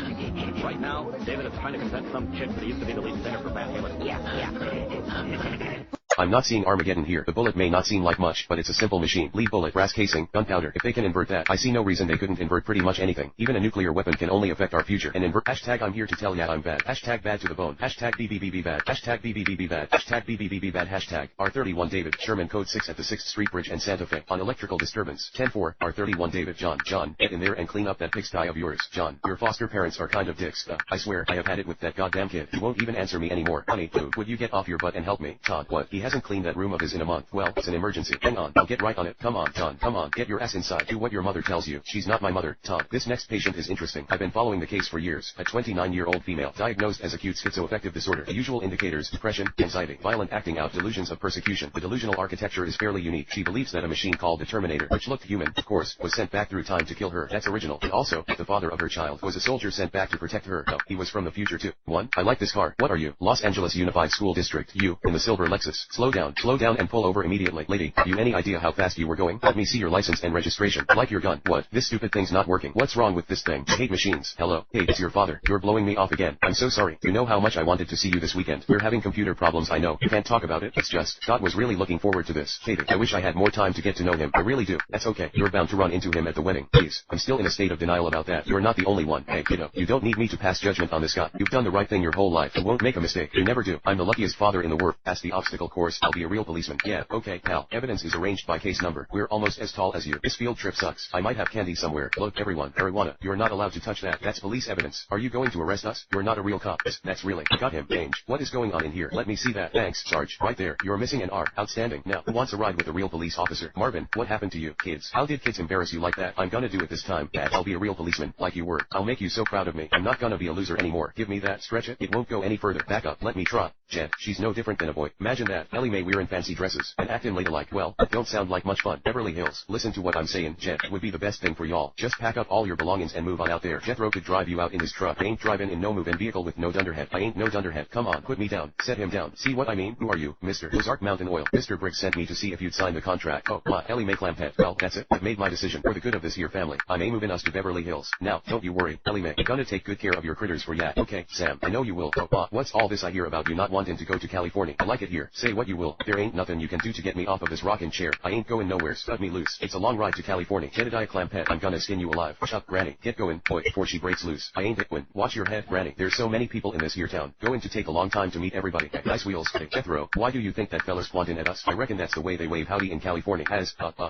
Right now, David is trying to convince some chick that he used to be the lead singer for Van Halen. Yeah. I'm not seeing Armageddon here. The bullet may not seem like much, but it's a simple machine. Lead bullet, brass casing, gunpowder. If they can invert that, I see no reason they couldn't invert pretty much anything. Even a nuclear weapon can only affect our future. And invert. Hashtag I'm here to tell ya I'm bad. Hashtag bad to the bone. Hashtag BBBB bad. Hashtag BBBB bad. Hashtag BBBB bad. Hashtag R31 David. Sherman Code 6 at the 6th Street Bridge and Santa Fe. On electrical disturbance. 10-4. R31 David. John, get in there and clean up that pigsty of yours. John, your foster parents are kind of dicks. I swear, I have had it with that goddamn kid. He won't even answer me anymore. Honey, dude, would you get off your butt and help me? Todd, what? He hasn't cleaned that room of his in a month. Well, it's an emergency. Hang on, I'll get right on it. Come on, John, come on, get your ass inside. Do what your mother tells you. She's not my mother. Todd, this next patient is interesting. I've been following the case for years. A 29-year-old female diagnosed as acute schizoaffective disorder. The usual indicators: depression, anxiety, violent acting out, delusions of persecution. The delusional architecture is fairly unique. She believes that a machine called the Terminator, which looked human, of course, was sent back through time to kill her. That's original. And also, the father of her child was a soldier sent back to protect her. No, he was from the future too. 1. I like this car. What are you? Los Angeles Unified School District. You, in the silver Lexus. Slow down and pull over immediately. Lady, have you any idea how fast you were going? Let me see your license and registration. Like your gun. What? This stupid thing's not working. What's wrong with this thing? I hate machines. Hello? Hey, it's your father. You're blowing me off again. I'm so sorry. You know how much I wanted to see you this weekend. We're having computer problems, I know. You can't talk about it. It's just, God was really looking forward to this. Katie, I wish I had more time to get to know him. I really do. That's okay. You're bound to run into him at the wedding. Please. I'm still in a state of denial about that. You're not the only one. Hey, kiddo. You don't need me to pass judgment on this guy. You've done the right thing your whole life. You won't make a mistake. You never do. I'm the luckiest father in the world. Pass the obstacle course. I'll be a real policeman. Yeah, okay, pal. Evidence is arranged by case number. We're almost as tall as you. This field trip sucks. I might have candy somewhere. Look, everyone. Marijuana. You're not allowed to touch that. That's police evidence. Are you going to arrest us? You're not a real cop. That's really. Got him. Change. What is going on in here? Let me see that. Thanks, Sarge. Right there. You're missing an R. Outstanding. Now, who wants a ride with a real police officer? Marvin, what happened to you? Kids. How did kids embarrass you like that? I'm gonna do it this time. Dad, I'll be a real policeman, like you were. I'll make you so proud of me. I'm not gonna be a loser anymore. Give me that. Stretch it. It won't go any further. Back up. Let me try. Jen, she's no different than a boy. Imagine that. Ellie Mae wearing fancy dresses and acting ladylike. Well, it don't sound like much fun. Beverly Hills. Listen to what I'm saying, Jen. It would be the best thing for y'all. Just pack up all your belongings and move on out there. Jethro could drive you out in his truck. I ain't driving in no moving vehicle with no dunderhead. I ain't no dunderhead. Come on, put me down. Set him down. See what I mean? Who are you, Mr. Ozark Mountain Oil? Mr. Briggs sent me to see if you'd sign the contract. Oh, what? Ellie Mae Clampett. Well, that's it. I've made my decision for the good of this here family. I'm moving us to Beverly Hills. Now, don't you worry, Ellie Mae. I'm gonna take good care of your critters for ya. Okay, Sam. I know you will. Oh, what's all this I hear about you not wanting to go to California? I like it here. Say what you will. There ain't nothing you can do to get me off of this rocking chair. I ain't going nowhere. Cut me loose. It's a long ride to California. Jedediah Clampett. I'm gonna skin you alive. Push up, Granny. Get going, boy, before she breaks loose. I ain't going. Watch your head, Granny. There's so many people in this here town. Going to take a long time to meet everybody. Nice wheels. Hey, Jethro, why do you think that fella's flaunting at us? I reckon that's the way they wave howdy in California.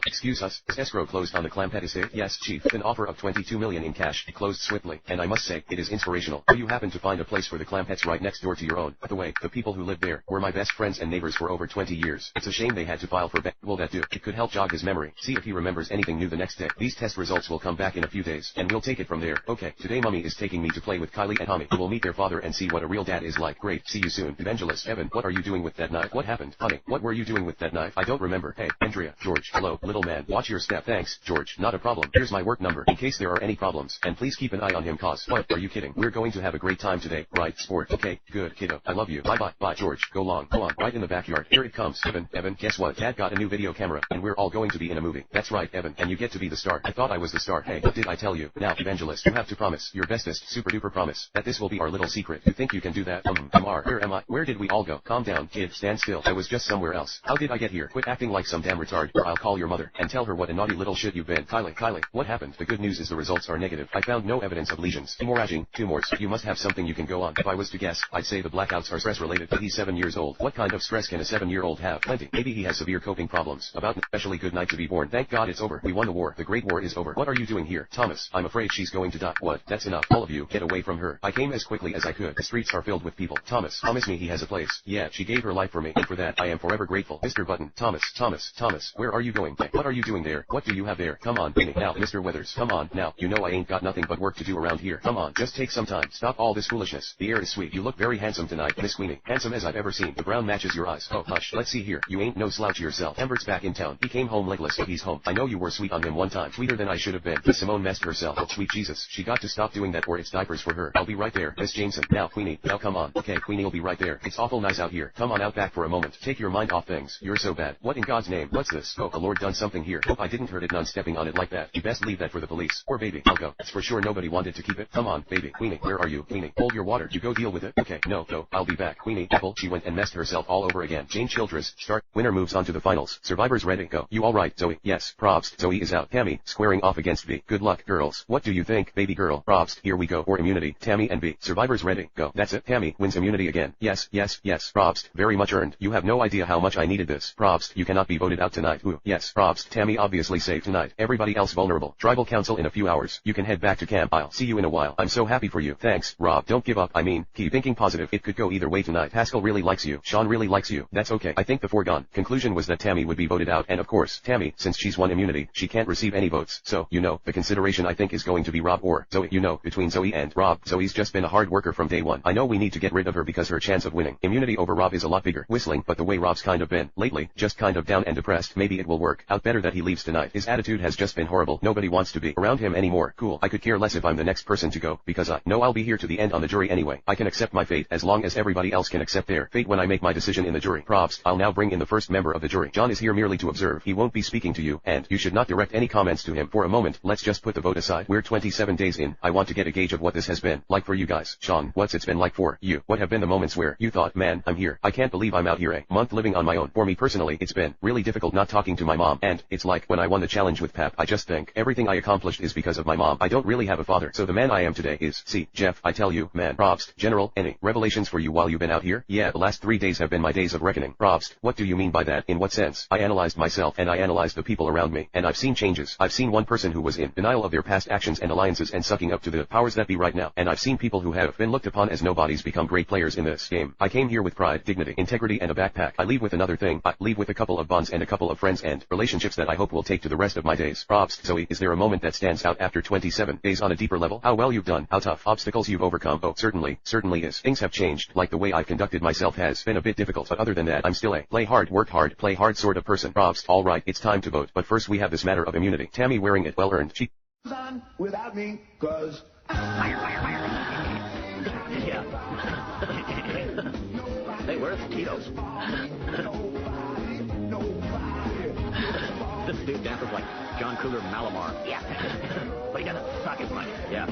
Excuse us. Is escrow closed on the Clampett estate? Yes, Chief. An offer of $22 million in cash. It closed swiftly. And I must say, it is inspirational. Do you happen to find a place for the Clampetts right next door to your own? By the way, the people who lived there were my best friends and neighbors for over 20 years. It's a shame they had to file for will that do? It could help jog his memory. See if he remembers anything new the next day. These test results will come back in a few days, and we'll take it from there. Okay, today Mommy is taking me to play with Kylie and Tommy. We will meet their father and see what a real dad is like. Great, see you soon. Evangelist, Evan, what are you doing with that knife? What happened? Honey, what were you doing with that knife? I don't remember. Hey, Andrea, George, hello, little man. Watch your step. Thanks, George. Not a problem. Here's my work number, in case there are any problems. And please keep an eye on him cause. What? Are you kidding? We're going to have a great time today. Right, sport. Okay, good, kiddo. I love you. Bye-bye. Bye, George. Go long. Go on. Right in the backyard. Here it comes. Evan, guess what? Dad got a new video camera, and we're all going to be in a movie. That's right, Evan, and you get to be the star. I thought I was the star. Hey, what did I tell you? Now, Evangelist, you have to promise, your bestest, super-duper promise, that this will be our little secret. You think you can do that? Where am I? Where did we all go? Calm down, kid. Stand still. I was just somewhere else. How did I get here? Quit acting like some damn retard, or I'll call your mother, and tell her what a naughty little shit you've been. Kylie, what happened? The good news is the results are negative. I found no evidence of lesions, hemorrhaging, tumors. You must have something you can go on. If I was to guess, I'd say the blackouts are stress-related, but he's 7 years old. What kind of stress can a 7-year-old have? Plenty. Maybe he has severe coping problems. About especially good night to be born. Thank God it's over. We won the war. The Great War is over. What are you doing here? Thomas, I'm afraid she's going to die. What? That's enough. All of you, get away from her. I came as quickly as I could. The streets are filled with people. Thomas, promise me he has a place. Yeah, she gave her life for me, and for that, I am forever grateful. Mr. Button, Thomas, where are you going? What are you doing there? What do you have there? Come on, Benny. Now, Mr. Weathers, come on, now, you know I ain't got nothing but work to do around here. Come on, just take some time. Stop all this foolishness. The air is sweet. You look very handsome tonight, Miss Queenie. Handsome as I've ever seen. The brown matches your eyes. Oh, hush. Let's see here. You ain't no slouch yourself. Ambert's back in town. He came home legless, but he's home. I know you were sweet on him one time. Sweeter than I should have been. But Simone messed herself. Oh, sweet Jesus. She got to stop doing that or it's diapers for her. I'll be right there. Miss Jameson. Now, Queenie. Now come on. Okay, Queenie'll be right there. It's awful nice out here. Come on out back for a moment. Take your mind off things. You're so bad. What in God's name? What's this? Oh, the Lord done something here. Hope I didn't hurt it none stepping on it like that. You best leave that for the police. Or baby. I'll go. It's for sure nobody wanted to keep it. Come on, baby. Queenie, where are you? Queenie, hold your water. You go deal with it. Okay, no, I'll be back. Queenie, Apple, she went and messed herself all over again. Jane Childress, start. Winner moves on to the finals. Survivors ready, go. You alright, Zoe? Yes, Probst. Zoe is out. Tammy, squaring off against B. Good luck, girls. What do you think, baby girl? Probst, here we go. For immunity, Tammy and B. Survivors ready, go. That's it. Tammy wins immunity again. Yes. Probst, very much earned. You have no idea how much I needed this. Probst, you cannot be voted out tonight. Ooh, yes, Probst. Tammy obviously safe tonight. Everybody else vulnerable. Tribal council in a few hours. You can head back to camp. I'll see you in a while. I'm so happy for you. Thanks, Rob. Don't give up. I mean, keep thinking positive. It could go either way tonight. Haskell really likes you. Sean really likes you. That's okay. I think the foregone conclusion was that Tammy would be voted out, and of course, Tammy, since she's won immunity, she can't receive any votes. So, the consideration I think is going to be Rob or Zoe. Between Zoe and Rob, Zoe's just been a hard worker from day one. I know we need to get rid of her because her chance of winning immunity over Rob is a lot bigger. Whistling, but the way Rob's kind of been lately, just kind of down and depressed, maybe it will work out better that he leaves tonight. His attitude has just been horrible. Nobody wants to be around him anymore. Cool. I could care less if I'm the next person to go, because I know I'll be here to the end on the jury anyway. I can accept my fate as long as everybody else else can accept their fate when I make my decision in the jury. Props, I'll now bring in the first member of the jury. John is here merely to observe. He won't be speaking to you, and you should not direct any comments to him. For a moment, let's just put the vote aside. We're 27 days in. I want to get a gauge of what this has been like for you guys. Sean, what's it's been like for you? What have been the moments where you thought, man, I'm here. I can't believe I'm out here a month living on my own. For me personally, it's been really difficult not talking to my mom, and it's like when I won the challenge with Pap, I just think everything I accomplished is because of my mom. I don't really have a father, so the man I am today is, see, Jeff, I tell you, man. Probst, General, any revelations for you while you've been out here? Yeah, the last 3 days have been my days of reckoning. Probst, what do you mean by that? In what sense? I analyzed myself and I analyzed the people around me, and I've seen changes. I've seen one person who was in denial of their past actions and alliances and sucking up to the powers that be right now, and I've seen people who have been looked upon as nobodies become great players in this game. I came here with pride, dignity, integrity, and a backpack. I leave with another thing. I leave with a couple of bonds and a couple of friends and relationships that I hope will take to the rest of my days. Probst, Zoe, is there a moment that stands out after 27 days on a deeper level? How well you've done, how tough obstacles you've overcome? Oh, certainly is. Things have changed, like the way I've conducted myself has been a bit difficult, but other than that, I'm still a play hard, work hard, play hard sort of person. Probst, alright, it's time to vote, but first we have this matter of immunity. Tammy wearing it, well earned. She on without me, cause Yeah. Hey, where's Tito's? This dude dances like John Cougar Malamar. Yeah. But he doesn't suck as much. Yeah.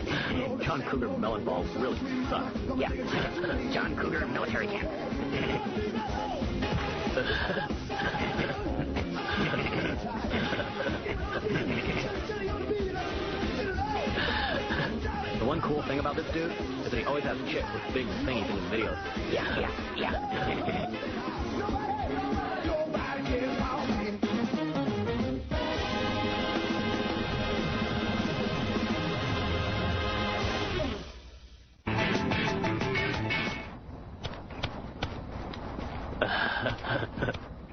John Cougar melon balls really suck. Yeah. John Cougar military camp. The one cool thing about this dude is that he always has chicks with big thingies in his videos. Yeah.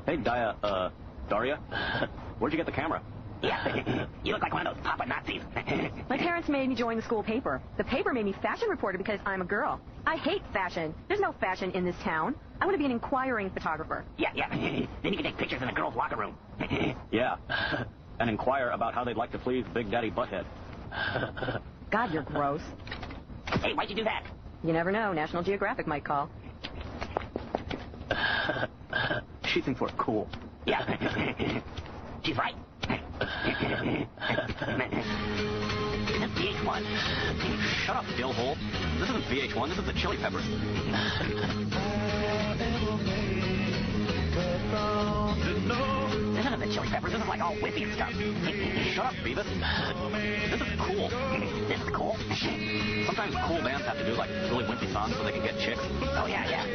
Hey, Daria, where'd you get the camera? Yeah, you look like one of those Papa Nazis. My parents made me join the school paper. The paper made me fashion reporter because I'm a girl. I hate fashion. There's no fashion in this town. I want to be an inquiring photographer. Yeah. Then you can take pictures in a girl's locker room. Yeah, and inquire about how they'd like to please Big Daddy Butthead. God, you're gross. Hey, why'd you do that? You never know. National Geographic might call. She thinks we're cool. Yeah. She's right. Is this VH1? Shut up, dillhole. This isn't VH1, this is the Chili Peppers. This isn't the Chili Peppers, this is like all whippy stuff. Shut up, Beavis. This is cool. This is cool? Sometimes cool bands have to do like really wimpy songs so they can get chicks. Oh, yeah.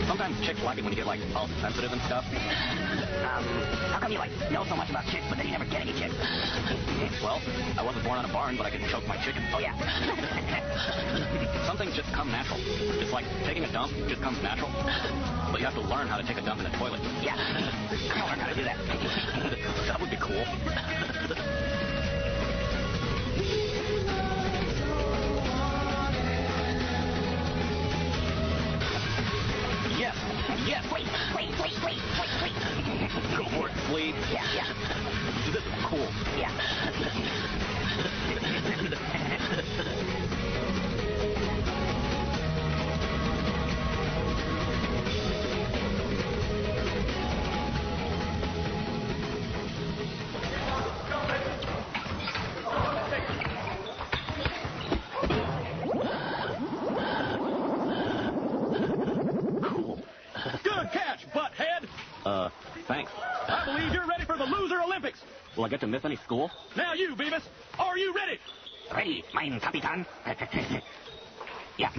Sometimes chicks like it when you get like all sensitive and stuff. How come you know so much about chicks, but then you never get any chicks? Well, I wasn't born on a barn, but I could choke my chicken. Oh, yeah. Some things just come natural. It's like taking a dump just comes natural. But you have to learn how to take a dump in a toilet. Yeah. I don't learn how to do that. That would be cool. Yes. Wait. Go for it, flea. Yeah. This is cool. Yeah. Thanks. I believe you're ready for the Loser Olympics. Will I get to miss any school? Now you, Beavis, are you ready? Ready, mein Kapitan. Yeah.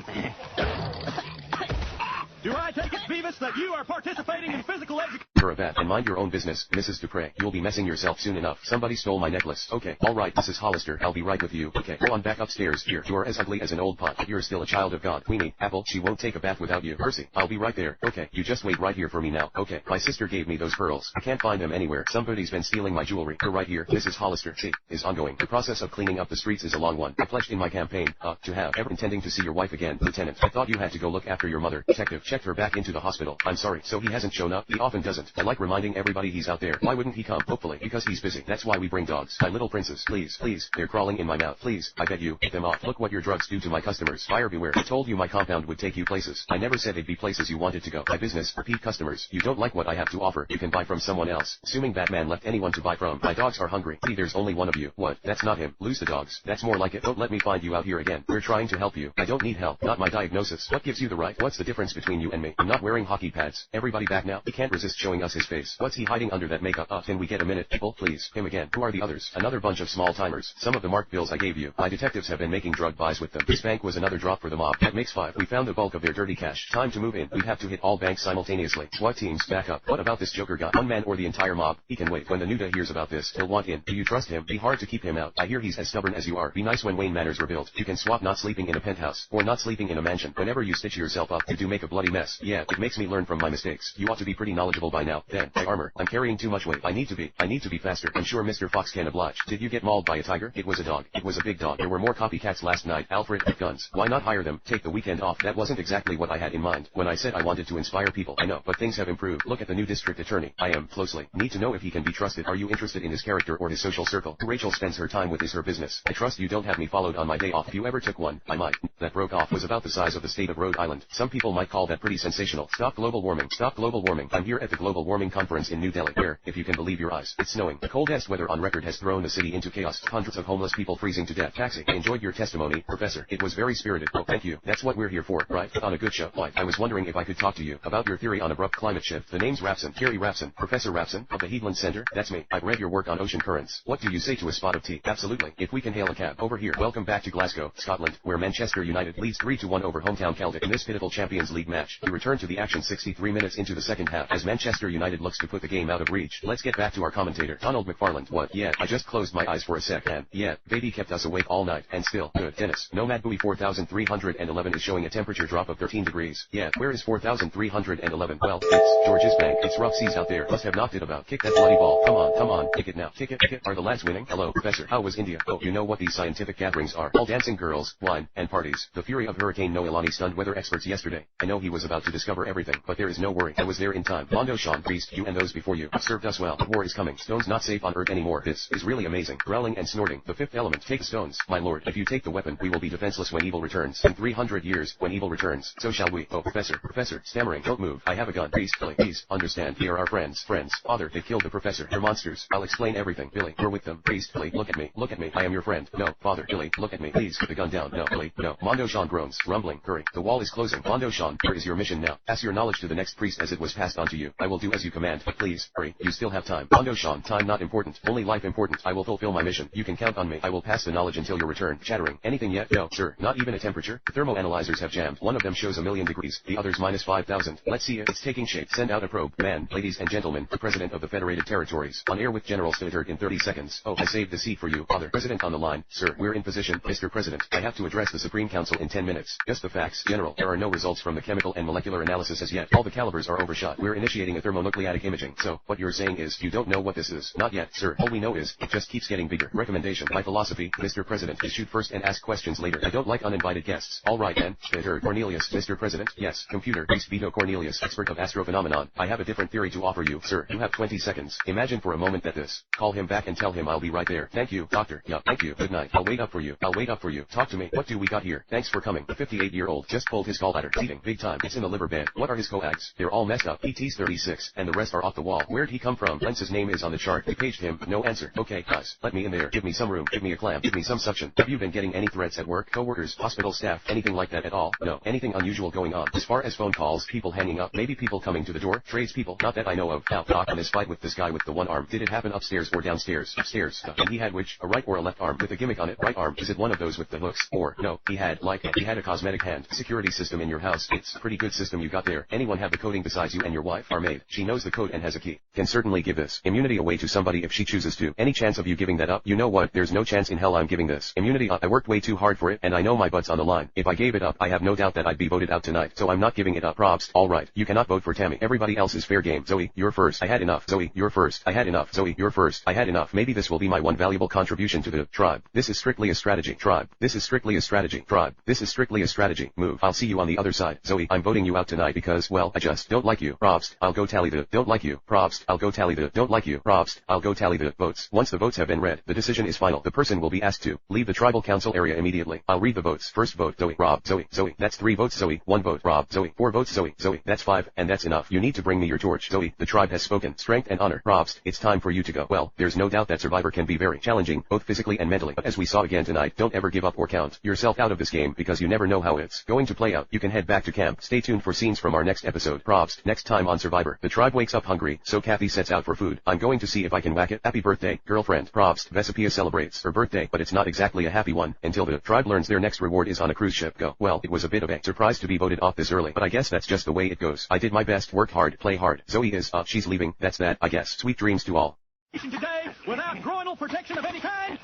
Do I take it, Beavis, that you are participating in physical education? For a bat, and mind your own business, Mrs. Dupre. You'll be messing yourself soon enough. Somebody stole my necklace. Okay, alright, this is Hollister. I'll be right with you. Okay, go on back upstairs. Here, you're as ugly as an old pot, but you're still a child of God. Queenie, Apple, she won't take a bath without you. Percy, I'll be right there. Okay, you just wait right here for me now. Okay, my sister gave me those pearls. I can't find them anywhere. Somebody's been stealing my jewelry. They're right here. Mrs. Hollister, she is ongoing. The process of cleaning up the streets is a long one. I pledged in my campaign, to have ever intending to see your wife again, Lieutenant. I thought you had to go look after your mother. Detective, check checked her back into the hospital. I'm sorry, so he hasn't shown up? He often doesn't. I like reminding everybody he's out there. Why wouldn't he come? Hopefully, because he's busy. That's why we bring dogs. My little princess, please, please. They're crawling in my mouth. Please, I beg you, get them off. Look what your drugs do to my customers. Buyer beware. I told you my compound would take you places. I never said they'd be places you wanted to go. My business, repeat customers. You don't like what I have to offer. You can buy from someone else. Assuming Batman left anyone to buy from. My dogs are hungry. See, there's only one of you. What? That's not him. Lose the dogs. That's more like it. Don't let me find you out here again. We're trying to help you. I don't need help. Not my diagnosis. What gives you the right? What's the difference between you and me? I'm not wearing hockey pads. Everybody back now. He can't resist showing us his face. What's he hiding under that makeup? Can we get a minute? People, please. Him again. Who are the others? Another bunch of small timers. Some of the marked bills I gave you. My detectives have been making drug buys with them. This bank was another drop for the mob. That makes 5. We found the bulk of their dirty cash. Time to move in. We have to hit all banks simultaneously. SWAT teams, back up. What about this Joker guy? One man or the entire mob? He can wait. When the Nuda hears about this, he'll want in. Do you trust him? Be hard to keep him out. I hear he's as stubborn as you are. Be nice when Wayne Manors were built. You can swap not sleeping in a penthouse, or not sleeping in a mansion. Whenever you stitch yourself up, you do make a bloody mess. Yeah, it makes me learn from my mistakes. You ought to be pretty knowledgeable by now. Then, my armor. I'm carrying too much weight. I need to be faster. I'm sure Mr. Fox can oblige. Did you get mauled by a tiger? It was a dog. It was a big dog. There were more copycats last night. Alfred, with guns. Why not hire them? Take the weekend off. That wasn't exactly what I had in mind when I said I wanted to inspire people. I know, but things have improved. Look at the new district attorney. I am closely. Need to know if he can be trusted. Are you interested in his character or his social circle? Who Rachel spends her time with is her business. I trust you don't have me followed on my day off. If you ever took one, I might. That broke off was about the size of the state of Rhode Island. Some people might call that pretty sensational. Stop global warming. Stop global warming. I'm here at the global warming conference in New Delhi, where, if you can believe your eyes, it's snowing. The coldest weather on record has thrown the city into chaos. Hundreds of homeless people freezing to death. Taxi. I enjoyed your testimony, Professor. It was very spirited. Oh, thank you. That's what we're here for, right? On a good show. Why? I was wondering if I could talk to you about your theory on abrupt climate shift. The name's Rapson. Kerry Rapson. Professor Rapson, of the Heedland Center. That's me. I've read your work on ocean currents. What do you say to a spot of tea? Absolutely. If we can hail a cab. Over here. Welcome back to Glasgow, Scotland, where Manchester United leads 3-1 over hometown Celtic in this pitiful Champions League match. We return to the action 63 minutes into the second half as Manchester United looks to put the game out of reach. Let's get back to our commentator, Donald McFarland. What? Yeah, I just closed my eyes for a sec and, yeah, baby kept us awake all night. And still, good. Dennis, Nomad Buoy 4311 is showing a temperature drop of 13 degrees. Yeah, where is 4311? Well, it's George's Bank. It's rough seas out there. Must have knocked it about. Kick that bloody ball. Come on. Kick it now. Kick it. Are the lads winning? Hello, Professor. How was India? Oh, you know what these scientific gatherings are. All dancing girls, wine, and parties. The fury of Hurricane Noelani stunned weather experts yesterday. I know he was about to discover everything, but there is no worry. I was there in time. Mondo Sean Priest, you and those before you served us well. The war is coming. Stone's not safe on Earth anymore. This is really amazing. Growling and snorting. The fifth element. Take the stones. My lord, if you take the weapon, we will be defenseless when evil returns. In 300 years, when evil returns. So shall we. Oh, Professor, stammering. Don't move. I have a gun. Priest, Billy, please, understand. They are our friends. Father, they killed the professor. They're monsters. I'll explain everything. Billy, we're with them. Priest, Billy, look at me. I am your friend. No, Father, Billy, look at me. Please, put the gun down. No, Billy, no. Mondo Sean groans. Rumbling. Hurry. The wall is closing. Mondo Sean, where is your mission now? Pass your knowledge to the next priest as it was passed on to you. I will do as you command. But please, hurry. You still have time. Mondo Sean, time not important. Only life important. I will fulfill my mission. You can count on me. I will pass the knowledge until your return. Chattering. Anything yet? No, sir. Not even a temperature. The thermoanalyzers have jammed. One of them shows 1,000,000 degrees. The other's minus 5,000. Let's see it. It's taking shape. Send out a probe. Man, ladies and gentlemen, the President of the Federated Territories. On air with General Stoddard in 30 seconds. Oh, I saved the seat for you. Father, President on the line. Sir, we're in position. Mr. President, I have to address the Supreme Council in 10 minutes. Just the facts. General, there are no results from the chemical and molecular analysis as yet. All the calibers are overshot. We're initiating a thermonucleatic imaging. So, what you're saying is, you don't know what this is. Not yet, sir. All we know is, it just keeps getting bigger. Recommendation. My philosophy, Mr. President, is shoot first and ask questions later. I don't like uninvited guests. All right then. Stoddard. Cornelius. Mr. President. Yes. Computer. Priest Vito Cornelius, expert of astrophenomenon. I have a different theory to offer you, sir. You have 20 seconds. Imagine for a moment that this. Call him back and tell him I'll be right there. Thank you, doctor. Yeah, thank you. Good night. I'll wait up for you. Talk to me. What do we got here? Thanks for coming. The 58-year-old just pulled his gallbladder. Eating. Big time. It's in the liver bed. What are his coags? They're all messed up. ET's 36, and the rest are off the wall. Where'd he come from? Lence's name is on the chart. We paged him. No answer. Okay, guys. Let me in there. Give me some room. Give me a clamp. Give me some suction. Have you been getting any threats at work? Coworkers, hospital staff, anything like that at all? No. Anything unusual going on? As far as phone calls, people hanging up, maybe people coming to the door, tradespeople, not that I know of. Now, Doc, on this fight with this guy with the one arm, did it happen upstairs or downstairs? Upstairs. And he had which? A right or a left arm with a gimmick on it? Right arm. Is it one of those with the hooks? Or, no, he had a cosmetic hand. Security system in your house. It's a pretty good system you got there. Anyone have the coding besides you and your wife? Our maid. She knows the code and has a key. Can certainly give this immunity away to somebody if she chooses to. Any chance of you giving that up? You know what? There's no chance in hell I'm giving this immunity up. I worked way too hard for it, and I know my butt's on the line. If I gave it up, I have no doubt that I'd be voted out tonight. So I'm not giving it up. Probst. Alright. You cannot vote for Tammy. Everybody else is fair game. Zoe, you're first. I had enough. Zoe, you're first. I had enough. Zoe, you're first. I had enough. Maybe this will be my one valuable contribution to the tribe. This is strictly a strategy. Tribe. This is strictly a strategy. Tribe. This is strictly a strategy. Move. I'll see you on the other side. Zoe, I'm voting you out tonight because, well, I just don't like you. Probst, I'll go tally the don't like you. Probst, I'll go tally the don't like you. Probst, I'll go tally the votes. Once the votes have been read, the decision is final. The person will be asked to leave the tribal council area immediately. I'll read the votes. First vote, Zoe, Rob, Zoe, Zoe. That's 3 votes, Zoe. 1 vote, Rob, Zoe. 4 votes, Zoe, Zoe. That's 5, and that's enough. You need to bring me your torch, Zoe. The tribe has spoken. Strength and honor. Probst, it's time for you to go. Well, there's no doubt that Survivor can be very challenging, both physically and mentally. But as we saw again tonight, don't ever give up or count yourself out of this game because you never know how it's going to play out. You can head back to camp. Stay tuned for scenes from our next episode. Probst, next time on Survivor. The tribe wakes up hungry, so Kathy sets out for food. I'm going to see if I can whack it. Happy birthday, girlfriend. Probst, Vesipia celebrates her birthday, but it's not exactly a happy one until the tribe learns their next reward is on a cruise ship. Go. Well, it was a bit of a surprise to be voted off this early, but I guess that's just the way it goes. I did my best, worked hard, play hard. Zoe is, she's leaving. That's that, I guess. Sweet dreams to all. Today, without groinal protection of any kind?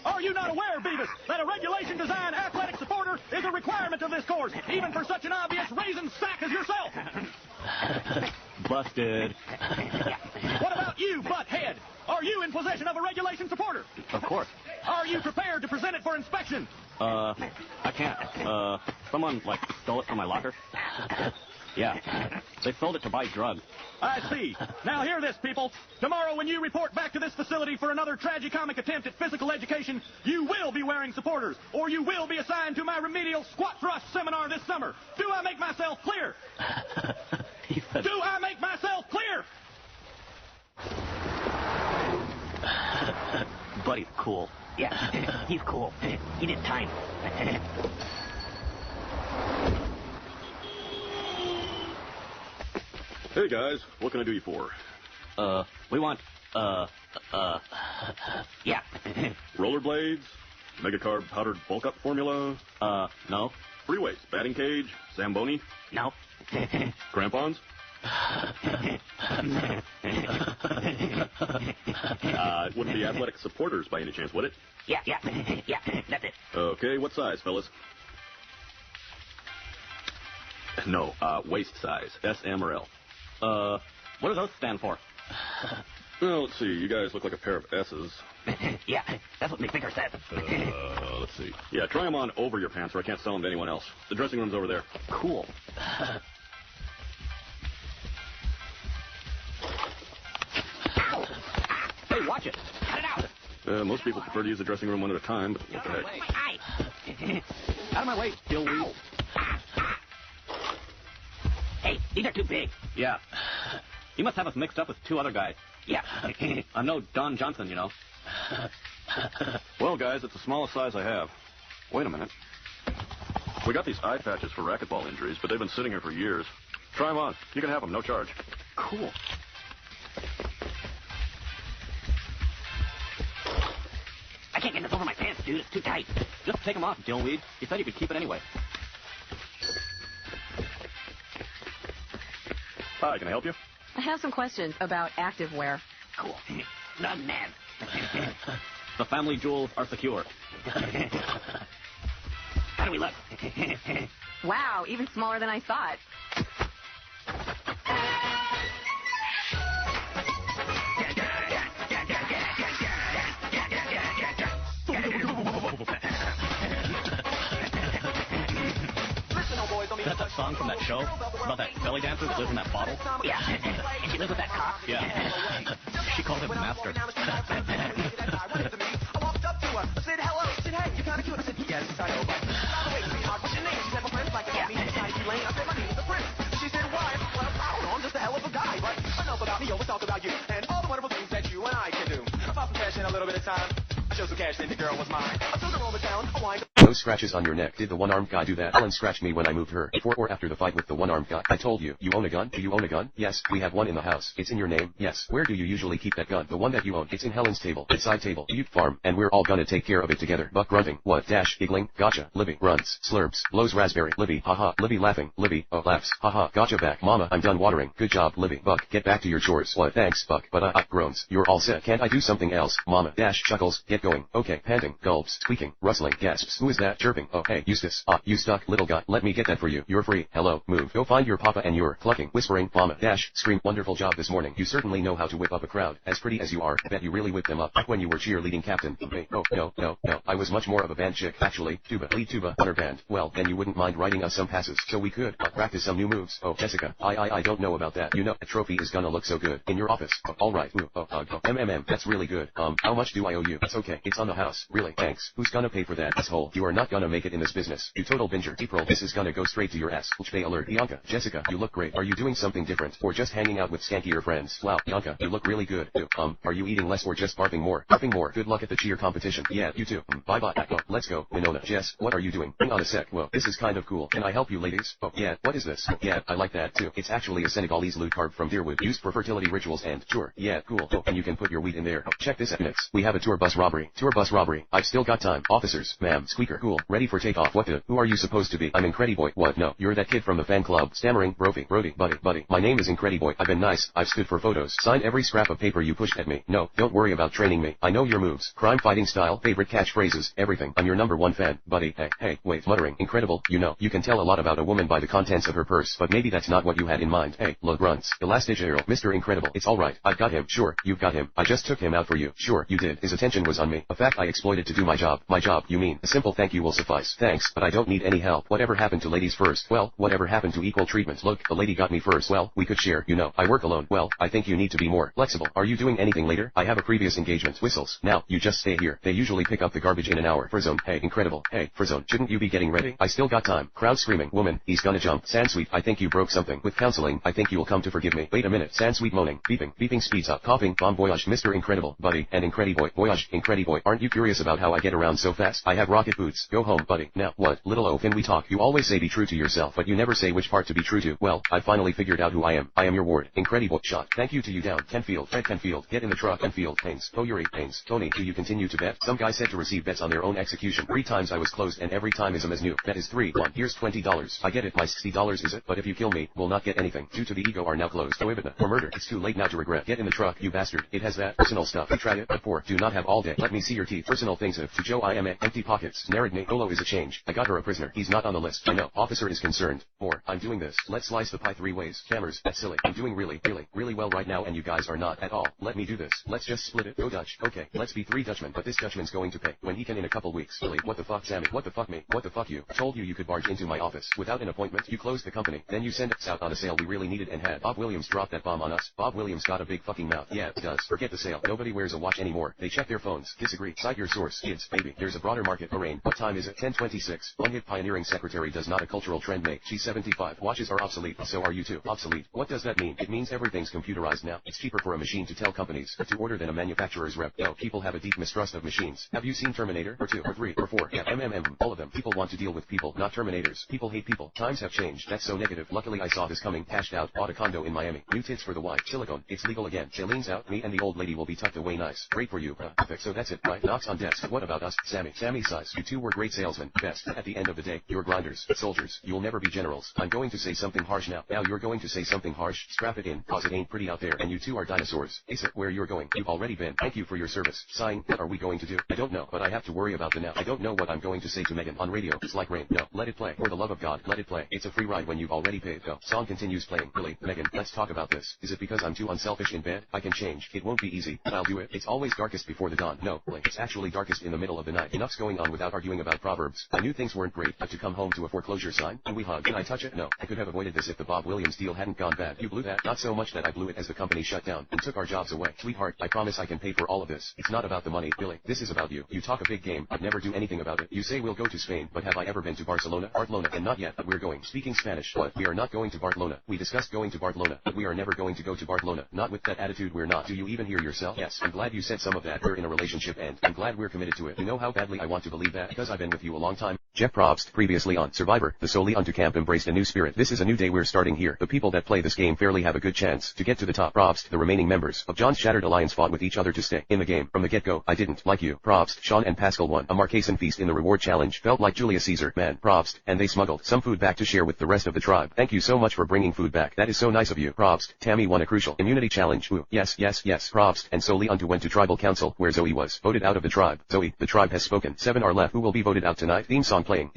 Are you not aware, Beavis, that a regulation-designed athletic supporter is a requirement of this course, even for such an obvious raisin sack as yourself? Busted. What about you, butthead? Are you in possession of a regulation supporter? Of course. Are you prepared to present it for inspection? I can't. Someone, stole it from my locker. Yeah. They sold it to buy drugs. I see. Now hear this, people. Tomorrow when you report back to this facility for another tragicomic attempt at physical education, you will be wearing supporters, or you will be assigned to my remedial squat thrust seminar this summer. Do I make myself clear? Do I make myself clear? Buddy's cool. Yeah, he's cool. He did time. Hey, guys. What can I do you for? We want, Yeah. Rollerblades? Megacarb powdered bulk up formula? No. Free weights, batting cage, Zamboni? No. Crampons? It wouldn't be athletic supporters by any chance, would it? Yeah, that's it. Okay, what size, fellas? No, waist size. S, M, or L. What do those stand for? Well, let's see. You guys look like a pair of S's. Yeah, that's what McVicker said. Let's see. Yeah, try them on over your pants or I can't sell them to anyone else. The dressing room's over there. Cool. Hey, watch it. Cut it out. Most people prefer to use the dressing room one at a time, but what the heck? Out of my way, Dillweed. Hey, these are too big. Yeah. You must have us mixed up with 2 other guys. Yeah. I'm no Don Johnson, you know. Well, guys, it's the smallest size I have. Wait a minute. We got these eye patches for racquetball injuries, but they've been sitting here for years. Try them on. You can have them, no charge. Cool. I can't get this over my pants, dude. It's too tight. Just take them off, Dillweed. You said you could keep it anyway. Hi, can I help you? I have some questions about activewear. Cool. Not mad. The family jewels are secure. How do we look? Wow, even smaller than I thought. That's that song from that show about that belly dancer that lives in that bottle? Yeah. And she lives with that cop? Yeah. She called him master. I walked up to her. I said, hello. She said, hey, you're kind of cute. I said, yes, I know. But by the way, sweetheart, what's your name? She said, my friend's like, me, Lane. I said, my name is the Prince. She said, why? Well, I don't know. I'm just a hell of a guy. But enough about me. Let's talk about you and all the wonderful things that you and I can do. About some cash in a little bit of time. I showed some cash, then the girl was mine. I took her over town. I wind up. No scratches on your neck. Did the one-armed guy do that? Ellen scratched me when I moved her. Before or after the fight with the one-armed guy? I told you. You own a gun? Do you own a gun? Yes, we have one in the house. It's in your name? Yes. Where do you usually keep that gun? The one that you own. It's in Helen's table. Bedside table. You farm. And we're all gonna take care of it together. Buck grunting. What? Dash. Giggling. Gotcha. Libby. Runs. Slurps. Blows raspberry. Libby. Haha. Libby laughing. Libby. Oh, laughs. Haha. Gotcha back. Mama, I'm done watering. Good job, Libby. Buck. Get back to your chores. What? Thanks, Buck. But groans. You're all set. Can't I do something else? Mama. Dash. Chuckles. Get going. Okay. Panting. Gulps. Squeaking. Rustling. Gasps. Who is is that chirping? Oh, hey, Eustace. Ah, you stuck, little guy. Let me get that for you. You're free. Hello, move. Go find your papa and your clucking, whispering, vomit, dash, scream. Wonderful job this morning. You certainly know how to whip up a crowd. As pretty as you are, bet you really whipped them up. Back when you were cheerleading captain. Hey, oh, no. I was much more of a band chick, actually. Tuba, lead tuba, honor band. Well, then you wouldn't mind writing us some passes, so we could practice some new moves. Oh, Jessica, I don't know about that. You know, a trophy is gonna look so good in your office. Oh, all right. Ooh, that's really good. How much do I owe you? It's okay. It's on the house. Really? Thanks. Who's gonna pay for that, asshole? You are not gonna make it in this business. You total binger. April, this is gonna go straight to your ass. Pay alert. Bianca, Jessica, you look great. Are you doing something different, or just hanging out with skankier friends? Wow, Bianca, you look really good. Are you eating less or just barfing more? Barfing more. Good luck at the cheer competition. Yeah, you too. Bye-bye. Oh, let's go. Winona. Jess, what are you doing? Hang on a sec. Whoa, this is kind of cool. Can I help you, ladies? Oh, yeah. What is this? Oh, yeah, I like that too. It's actually a Senegalese lute carved from deerwood, used for fertility rituals and, sure, yeah, cool. Oh, and you can put your wheat in there. Oh, check this out. Minutes. We have a tour bus robbery. Tour bus robbery. I've still got time. Officers, ma'am, squeaker, cool. Ready for takeoff. What the? Who are you supposed to be? I'm Incrediboy. What? No, you're that kid from the fan club. Stammering, Brody, buddy. My name is Incrediboy. I've been nice. I've stood for photos. Signed every scrap of paper you pushed at me. No, don't worry about training me. I know your moves. Crime fighting style, favorite catchphrases, everything. I'm your #1 fan, buddy. Hey, wait, muttering. Incredible. You know, you can tell a lot about a woman by the contents of her purse, but maybe that's not what you had in mind. Hey, look, grunts. Elastigirl. Mr. Incredible. It's alright. I've got him. Sure, you've got him. I just took him out for you. Sure, you did. His attention was on me. A fact I exploited to do my job. My job, you mean. A simple thank you will suffice. Thanks, but I don't need any help. Whatever happened to ladies first? Well, whatever happened to equal treatment? Look, the lady got me first. Well, we could share, you know. I work alone. Well, I think you need to be more flexible. Are you doing anything later? I have a previous engagement. Whistles. Now, you just stay here. They usually pick up the garbage in an hour. Frizone. Hey, Incredible. Hey, Frizone. Shouldn't you be getting ready? I still got time. Crowd screaming. Woman, he's gonna jump. Sansweet, I think you broke something. With counseling, I think you will come to forgive me. Wait a minute. Sansweet moaning. Beeping speeds up. Coughing. Bon voyage. Mr. Incredible. Buddy. And Incrediboy. Voyage. Incrediboy. Aren't you curious about how I get around so fast? I have rocket boots. Go home, buddy. Now, what? Little O, can we talk? You always say be true to yourself, but you never say which part to be true to. Well, I finally figured out who I am. I am your ward. Incredible. Shot. Thank you to you down. Kenfield. Fred Kenfield. Get in the truck. Kenfield. Haynes. Yuri. Haynes. Tony. Do you continue to bet? Some guy said to receive bets on their own execution. 3 times I was closed and every time is as new. Bet is 3-1. Here's $20. I get it. My $60 is it? But if you kill me, will not get anything. Due to the ego are now closed. Prohibita. For murder. It's too late now to regret. Get in the truck, you bastard. It has that. Personal stuff. You tried it before. Do not have all day. Let me see your teeth. Personal things of. To Joe I am at. Empty pockets. Narrate Olo is a change. I got her a prisoner. He's not on the list. I know. Officer is concerned. More. I'm doing this. Let's slice the pie 3 ways. Cameras. That's silly. I'm doing really well right now and you guys are not at all. Let me do this. Let's just split it. Go Dutch. Okay. Let's be 3 Dutchmen. But this Dutchman's going to pay. When he can in a couple weeks. Really? What the fuck, Sammy? What the fuck me? What the fuck you? I told you could barge into my office without an appointment. You closed the company. Then you send us out on a sale we really needed and had. Bob Williams dropped that bomb on us. Bob Williams got a big fucking mouth. Yeah, it does. Forget the sale. Nobody wears a watch anymore. They check their phones. Disagree. Cite your source. Kids, baby. There's a broader market. Lorraine. What time is it? 10:26. One hit pioneering secretary does not a cultural trend make. She's 75. Watches are obsolete. So are you too. Obsolete. What does that mean? It means everything's computerized now. It's cheaper for a machine to tell companies to order than a manufacturer's rep. No, people have a deep mistrust of machines. Have you seen Terminator? Or 2, or 3, or 4? Yeah, all of them. People want to deal with people, not Terminators. People hate people. Times have changed. That's so negative. Luckily I saw this coming. Cashed out. Bought a condo in Miami. New tits for the wife. Silicone. It's legal again. Shalene's out. Me and the old lady will be tucked away nice. Great for you. Perfect. So that's it, right? Knocks on desk. What about us? Sammy size. You two were great salesmen. Best. At the end of the day, you're grinders. Soldiers. You'll never be generals. I'm going to say something harsh now. Now you're going to say something harsh. Strap it in, cause it ain't pretty out there and you two are dinosaurs. Ace it, where you're going. You've already been. Thank you for your service. Sighing. What are we going to do? I don't know, but I have to worry about the now. I don't know what I'm going to say to Megan on radio. It's like rain. No, let it play. For the love of God, let it play. It's a free ride when you've already paid. Go. Song continues playing. Really, Megan, let's talk about this. Is it because I'm too unselfish in bed? I can change. It won't be easy, but I'll do it. It's always darkest before the dawn. No, Blake, it's actually darkest in the middle of the night. Enough's going on without arguing about proverbs. I knew things weren't great, but to come home to a foreclosure sign, and we hug. Can I touch it? No. I could have avoided this if the Bob Williams deal hadn't gone bad. You blew that? Not so much that I blew it as the company shut down and took our jobs away. Sweetheart, I promise I can pay for all of this. It's not about the money, Billy. This is about you. You talk a big game, but never do anything about it. You say we'll go to Spain, but have I ever been to Barcelona? And not yet, but we're going. Speaking Spanish. What? We are not going to Barcelona. We discussed going to Barcelona, but we are never going to go to Barcelona. Not with that attitude, we're not. Do you even hear yourself? Yes, I'm glad you said some of that. We're in a relationship and I'm glad we're committed to it. You know how badly I want to believe that because I've been with you a long time. Jeff Probst, previously on Survivor, the Solely Unto camp embraced a new spirit. This is a new day we're starting here. The people that play this game fairly have a good chance to get to the top. Probst, the remaining members of John's Shattered Alliance fought with each other to stay in the game. From the get-go, I didn't like you. Probst, Sean and Pascal won a Marquesan feast in the reward challenge. Felt like Julius Caesar, man. Probst, and they smuggled some food back to share with the rest of the tribe. Thank you so much for bringing food back. That is so nice of you. Probst, Tammy won a crucial immunity challenge. Ooh, yes. Probst and Solely Unto went to tribal council, where Zoe was voted out of the tribe. Zoe, the tribe has spoken. 7 are left. Who will be voted out tonight? Theme song playing.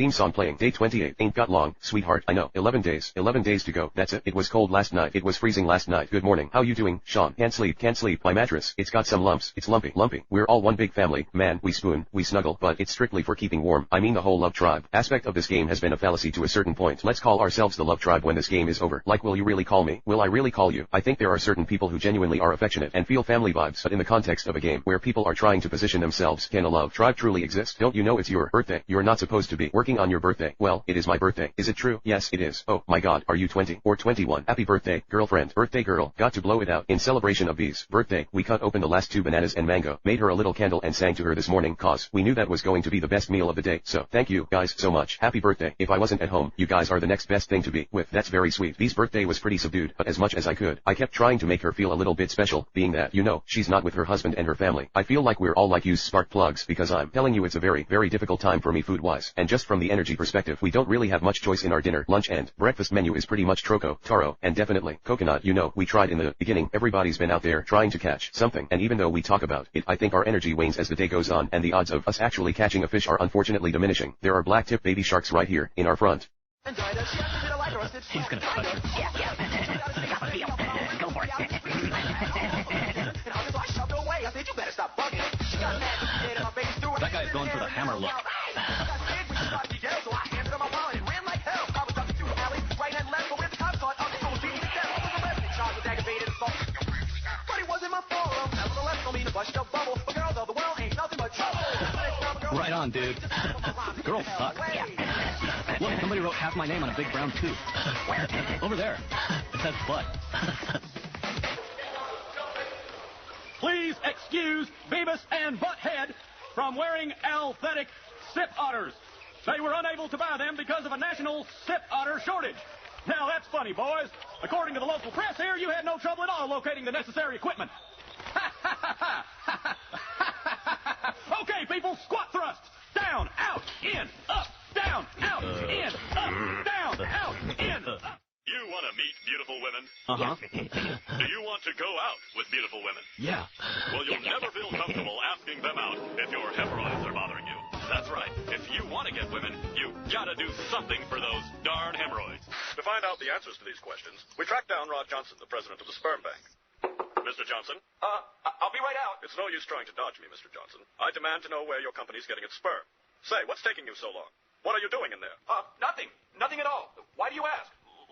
Day 28. Ain't got long, sweetheart. I know. 11 days. 11 days to go. That's it. It was cold last night. It was freezing last night. Good morning. How you doing, Sean? Can't sleep. My mattress. It's got some lumps. It's lumpy. We're all one big family. Man, we spoon, we snuggle, but it's strictly for keeping warm. I mean the whole love tribe aspect of this game has been a fallacy to a certain point. Let's call ourselves the love tribe when this game is over. Like, will you really call me? Will I really call you? I think there are certain people who genuinely are affectionate and feel family vibes, but in the context of a game where people are trying to position themselves, can a love tribe truly exist? Don't you know it's your birthday? You're not supposed to be working on your birthday. Well, it is my birthday. Is it true? Yes, it is. Oh my god, are you 20 or 21? Happy birthday, girlfriend. Birthday girl. Got to blow it out. In celebration of B's birthday, we cut open the last 2 bananas and mango, made her a little candle and sang to her this morning cause we knew that was going to be the best meal of the day. So, thank you guys so much. Happy birthday. If I wasn't at home, you guys are the next best thing to be with. That's very sweet. B's birthday was pretty subdued, but as much as I could, I kept trying to make her feel a little bit special, being that, you know, she's not with her husband and her family. I feel like we're all like used spark plugs because I'm telling you it's a very, very difficult time for me food-wise. And just from the energy perspective, we don't really have much choice in our dinner, lunch and breakfast menu is pretty much troco, taro, and definitely coconut. You know, we tried in the beginning. Everybody's been out there trying to catch something, and even though we talk about it, I think our energy wanes as the day goes on, and the odds of us actually catching a fish are unfortunately diminishing. There are black-tip baby sharks right here in our front. He's gonna touch her. Go for it. That guy's going for the hammer look. Right on, dude. Girls suck. Look, somebody wrote half my name on a big brown tooth. Over there. It says butt. Please excuse Beavis and Butthead from wearing Althetic sip otters. They were unable to buy them because of a national sip otter shortage. Now that's funny, boys. According to the local press here, you had no trouble at all locating the necessary equipment. Okay, people, squat thrusts. Down, out, in, up, down, out, in, up, down, out, in, up. You want to meet beautiful women? Uh-huh. Do you want to go out with beautiful women? Yeah. Well, you'll never feel comfortable asking them out if your hemorrhoids are bothering you. That's right. If you want to get women, you gotta do something for those darn hemorrhoids. To find out the answers to these questions, we tracked down Rod Johnson, the president of the Sperm Bank. Mr. Johnson? I'll be right out. It's no use trying to dodge me, Mr. Johnson. I demand to know where your company's getting its sperm. Say, what's taking you so long? What are you doing in there? Nothing. Nothing at all. Why do you ask?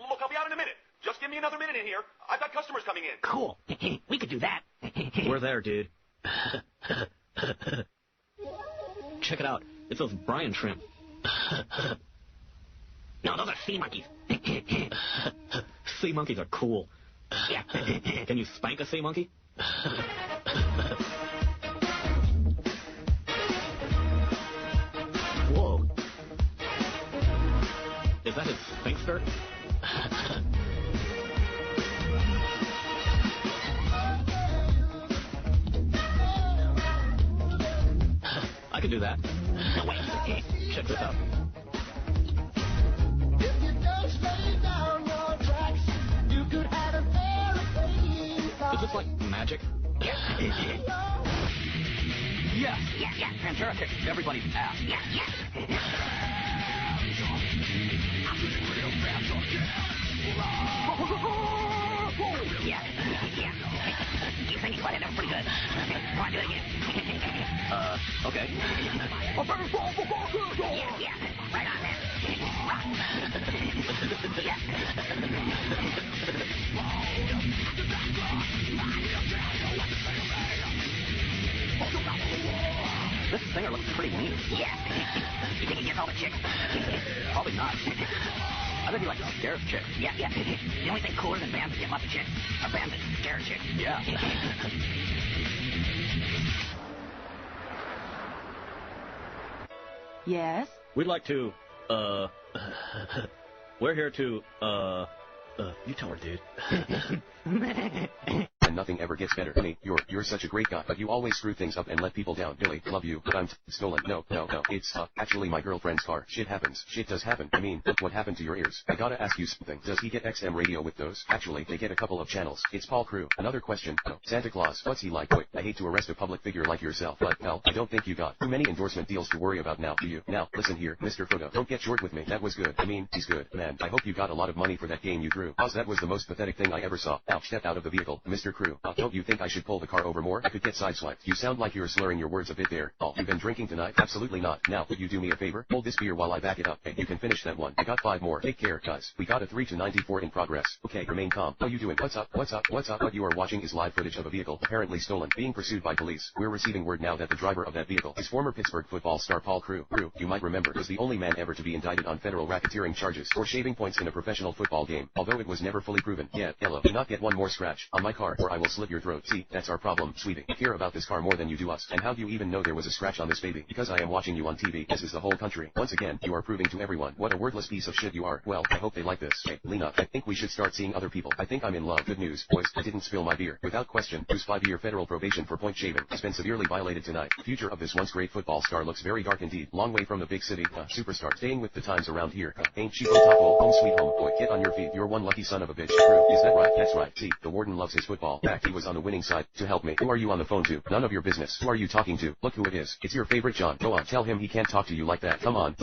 Look, I'll be out in a minute. Just give me another minute in here. I've got customers coming in. Cool. We could do that. We're there, dude. Check it out. It's those Brian shrimp. No, those are sea monkeys. Sea monkeys are cool. Yeah. Can you spank a sea monkey? Whoa. Is that his sphincter? I could do that. No way. Check this out. Is this like magic? Yes. Yes. Yeah. Sure, kick everybody's ass. Yeah. You think you that was pretty good. Come on, do it again. Okay. Yeah. Right on there. Rock. Yeah. This singer looks pretty neat. Yeah. You think he gets all the chicks? Probably not. I bet he like scares chicks. Yeah. The only thing cooler than bands that get lots of chicks are bands that scare chicks. Yeah. Yes? we'd like to, we're here to, you tell her, dude. And nothing ever gets better. Honey, you're such a great guy, but you always screw things up and let people down. Billy, love you, but I'm stolen. No. It's, actually my girlfriend's car. Shit happens. Shit does happen. I mean, look what happened to your ears. I gotta ask you something. Does he get XM radio with those? Actually, they get a couple of channels. It's Paul Crew. Another question. No. Santa Claus, what's he like? Boy, I hate to arrest a public figure like yourself, but, well, I don't think you got too many endorsement deals to worry about now, do you? Now, listen here, Mr. Photo. Don't get short with me. That was good. I mean, he's good. Man, I hope you got a lot of money for that game you threw. That was the most pathetic thing I ever saw. Ouch, step out of the vehicle, Mr. Crew. Don't you think I should pull the car over more? I could get sideswiped. You sound like you're slurring your words a bit there. Oh, you've been drinking tonight? Absolutely not. Now, would you do me a favor? Hold this beer while I back it up. Hey, you can finish that one. I got 5 more. Take care, guys. We got a 3-94 in progress. Okay, remain calm. How you doing? What's up? What you are watching is live footage of a vehicle apparently stolen, being pursued by police. We're receiving word now that the driver of that vehicle is former Pittsburgh football star Paul Crew. Crew, you might remember, was the only man ever to be indicted on federal racketeering charges for shaving points in a professional football game, although it was never fully proven. Yeah, hello. Do not get one more scratch on my car or I will slit your throat. See, that's our problem, sweetie. I care about this car more than you do us. And how do you even know there was a scratch on this baby? Because I am watching you on TV. This is the whole country. Once again, you are proving to everyone what a worthless piece of shit you are. Well, I hope they like this. Hey, Lena, I think we should start seeing other people. I think I'm in love. Good news, boys. I didn't spill my beer. Without question, whose 5-year federal probation for point shaving has been severely violated tonight. The future of this once great football star looks very dark indeed. Long way from the big city. Superstar. Staying with the times around here. Ain't she top hole? Home sweet home. Boy, get on your feet. You're one lucky son of a bitch. Crew. Is that right? That's right. See, the warden loves his football. Back, he was on the winning side. To help me. Who are you on the phone to? None of your business. Who are you talking to? Look who it is. It's your favorite John. Go on. Tell him he can't talk to you like that. Come on.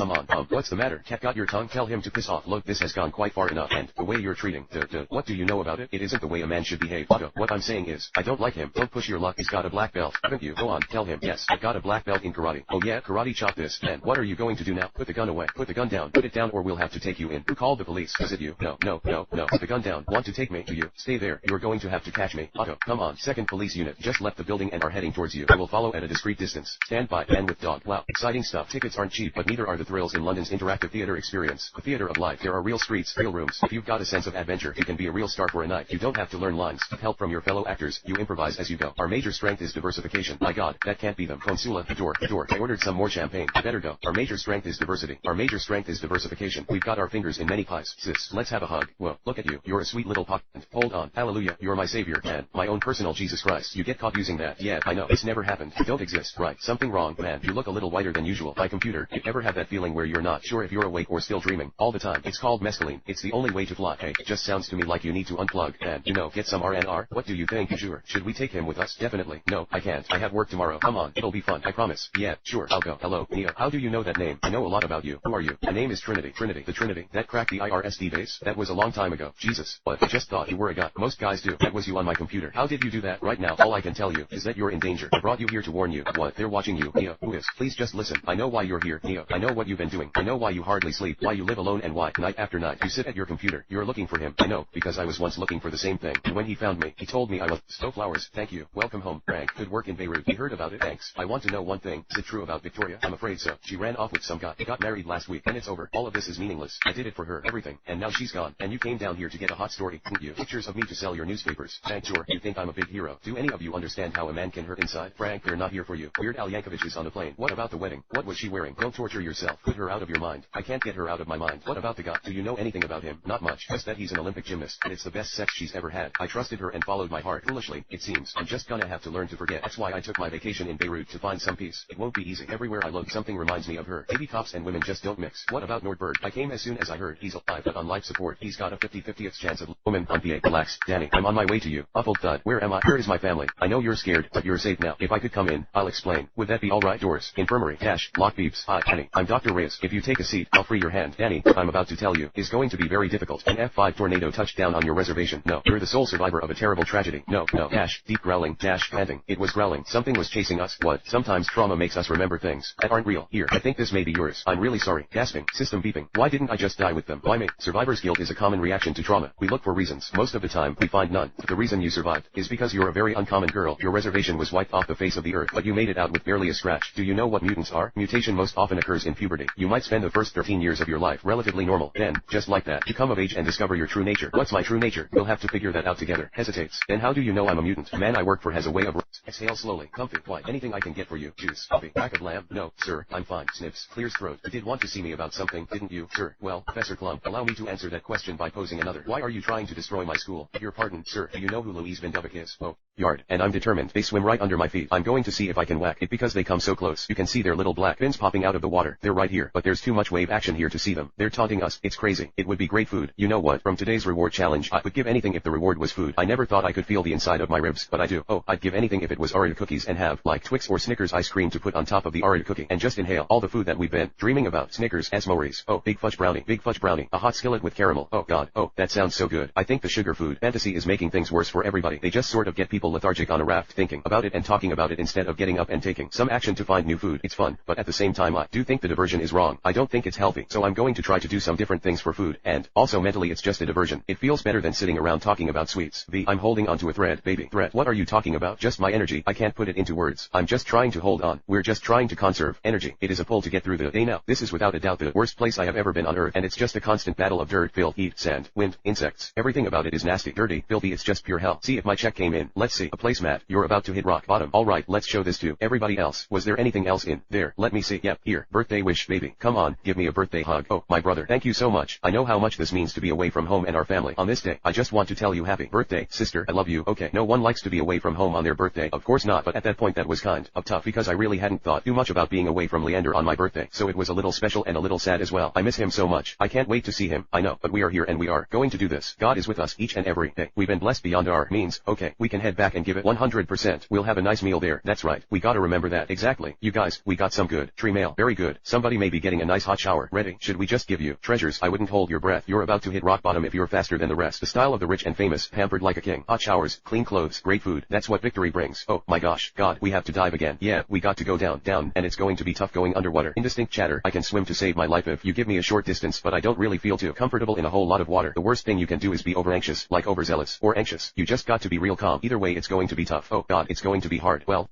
What's the matter? Cat got your tongue? Tell him to piss off. Look, this has gone quite far enough. And the way you're treating, what do you know about it? It isn't the way a man should behave. Otto, what I'm saying is, I don't like him. Don't push your luck. He's got a black belt. Haven't you? Go on. Tell him. Yes, I got a black belt in karate. Oh yeah, karate chop this. And what are you going to do now? Put the gun away. Put the gun down. Put it down or we'll have to take you in. Who called the police? Was it you? No. Put the gun down. Want to take me? Do you? Stay there. You're going to have to catch me. Otto, come on. Second police unit just left the building and are heading towards you. I will follow at a discreet distance. Stand by. Man with dog. Wow, exciting stuff. Tickets aren't cheap, but neither are the thrills in London's interactive theater experience. The theater of life. There are real streets, real rooms. If you've got a sense of adventure, you can be a real star for a night. You don't have to learn lines. Help from your fellow actors. You improvise as you go. Our major strength is diversification. My God, that can't be them. Consula, the door. I ordered some more champagne. I better go. Our major strength is diversity. Our major strength is diversification. We've got our fingers in many pies. Sis, let's have a hug. Whoa, look at you. You're a sweet little pot. Hold on. Hallelujah. You're my savior, man. My own personal Jesus Christ. You get caught using that. Yeah, I know. It's never happened. You don't exist. Right. Something wrong, man. You look a little whiter than usual. My computer. You ever have that feeling where you're not sure if you're awake or still dreaming? All the time. It's called mescaline. It's the only way to fly. Hey, it just sounds to me like you need to unplug and, get some RNR. What do you think? Sure. Should we take him with us? Definitely. No, I can't. I have work tomorrow. Come on. It'll be fun. I promise. Yeah, sure. I'll go. Hello, Nia. How do you know that name? I know a lot about you. Who are you? My name is Trinity. Trinity. The Trinity. That cracked the IRSD days? That was a long time ago. Jesus. But I just thought you were a guy. Most guys do. That was you on my computer. How did you do that? Right now, all I can tell you is that you're in danger. I brought you here to warn you. What? They're watching you. Nia, who is? Please just listen. I know why you're here. Nia, I know what you've been doing. I know why you hardly sleep. Why you live alone and why, night after night, you sit at your computer. You're looking for him. I know, because I was once looking for the same thing. And when he found me, he told me I was. Stowe Flowers. Thank you. Welcome home. Frank. Good work in Beirut. We heard about it. Thanks. I want to know one thing. Is it true about Victoria? I'm afraid so. She ran off with some guy. He got married last week. And it's over. All of this is meaningless. I did it for her. Everything. And now she's gone. And you came down here to get a hot story. Didn't you? Pictures of me to sell your newspapers. Thanks. Sure. You think I'm a big hero. Do any of you understand how a man can hurt inside? Frank, they're not here for you. Weird Al Yankovic is on the plane. What about the wedding? What was she wearing? Don't torture yourself. Put her out of your mind. I can't get her out of my mind. What about the guy? Do you know anything about him? Not much. Just that he's an Olympic gymnast. And it's the best sex she's ever had. I trusted her and followed my heart. Foolishly, it seems. I'm just gonna have to learn to forget. That's why I took my vacation in Beirut to find some peace. It won't be easy. Everywhere I look, something reminds me of her. Maybe cops and women just don't mix. What about Nordberg? I came as soon as I heard he's alive, but on life support. He's got a 50/50th chance of woman on PA. Relax, Danny. I'm on my way to you. Awful thud. Where am I? Where is my family? I know you're scared, but you're safe now. If I could come in, I'll explain. Would that be alright? Doors. Infirmary. Dash. Lock beeps. Hi, Danny. I'm Dr. Reyes. If you take a seat, I'll free your hand. Danny, what I'm about to tell you is going to be very difficult. An F5 tornado touched down on your reservation. No. You're the sole survivor of a terrible tragedy. No. Dash. Deep growling. Dash. Panting. It was growling. Something was chasing us. What? Sometimes trauma makes us remember things that aren't real. Here. I think this may be yours. I'm really sorry. Gasping. System beeping. Why didn't I just die with them? Why me? Survivor's guilt is a common reaction to trauma. We look for reasons. Most of the time, we find none. The reason reason you survived is because you're a very uncommon girl. Your reservation was wiped off the face of the earth, but you made it out with barely a scratch. Do you know what mutants are? Mutation most often occurs in puberty. You might spend the first 13 years of your life relatively normal. Then, just like that, you come of age and discover your true nature. What's my true nature? We'll have to figure that out together. Hesitates. Then how do you know I'm a mutant? Man I work for has a way of... Exhale slowly. Comfy. Why? Anything I can get for you. Juice. Coffee. Back of lamb. No, sir, I'm fine. Snips. Clears throat. You did want to see me about something, didn't you, sir? Well, Professor Klump, allow me to answer that question by posing another. Why are you trying to destroy my school? Your pardon, sir. Do you know who Louise Van Dubbeck is? Oh, yard. And I'm determined. They swim right under my feet. I'm going to see if I can whack it because they come so close. You can see their little black fins popping out of the water. They're right here, but there's too much wave action here to see them. They're taunting us. It's crazy. It would be great food. You know what? From today's reward challenge, I would give anything if the reward was food. I never thought I could feel the inside of my ribs, but I do. Oh, I'd give anything if it was Oreo cookies and have, like Twix or Snickers ice cream to put on top of the Oreo cookie and just inhale all the food that we've been dreaming about. Snickers, Asmories. Oh, big fudge brownie, a hot skillet with caramel. Oh god. Oh, that sounds so good. I think the sugar food fantasy is making things worse for everybody. They just sort of get people lethargic on a raft thinking about it and talking about it instead of getting up and taking some action to find new food. It's fun, but at the same time I do think the diversion is wrong. I don't think it's healthy, so I'm going to try to do some different things for food, and also mentally it's just a diversion. It feels better than sitting around talking about sweets. I'm holding onto a thread, baby. Thread? What are you talking about? Just my energy. I can't put it into words. I'm just trying to hold on. We're just trying to conserve energy. It is a pull to get through the day now. This is without a doubt the worst place I have ever been on Earth, and it's just a constant battle of dirt, filth, heat, sand, wind, insects. Everything about it is nasty, dirty, filthy. It's just pure hell. See if my check came in. Let's see. A placemat. You're about to hit rock bottom. Alright, let's show this to everybody else. Was there anything else in there? Let me see. Yep, here. Birthday wish, baby. Come on, give me a birthday hug. Oh, my brother. Thank you so much. I know how much this means to be away from home and our family. On this day, I just want to tell you happy birthday, sister. I love you. Okay, no one likes to be away from home on their birthday. Of course not, but at that point that was kind of tough because I really hadn't thought too much about being away from Leander on my birthday. So it was a little special and a little sad as well. I miss him so much. I can't wait to see him. I know, but we are here and we are going to do this. God is with us each and every day. We've been blessed beyond our means. Okay, we can head back and give it 100%. We'll have a nice meal there. That's right. We gotta remember that. Exactly. You guys, we got some good tree mail. Very good. Somebody may be getting a nice hot shower. Ready? Should we just give you treasures? I wouldn't hold your breath. You're about to hit rock bottom if you're faster than the rest. The style of the rich and famous, pampered like a king. Hot showers, clean clothes, great food. That's what victory brings. Oh my gosh. God, we have to dive again. Yeah, we got to go down, and it's going to be tough going underwater. Indistinct chatter. I can swim to save my life if you give me a short distance, but I don't really feel too comfortable in a whole lot of water. The worst thing you can do is be overanxious, like overzealous, or anxious. You just got to be real calm. Either way it's going to be tough. Oh god, it's going to be hard. Well.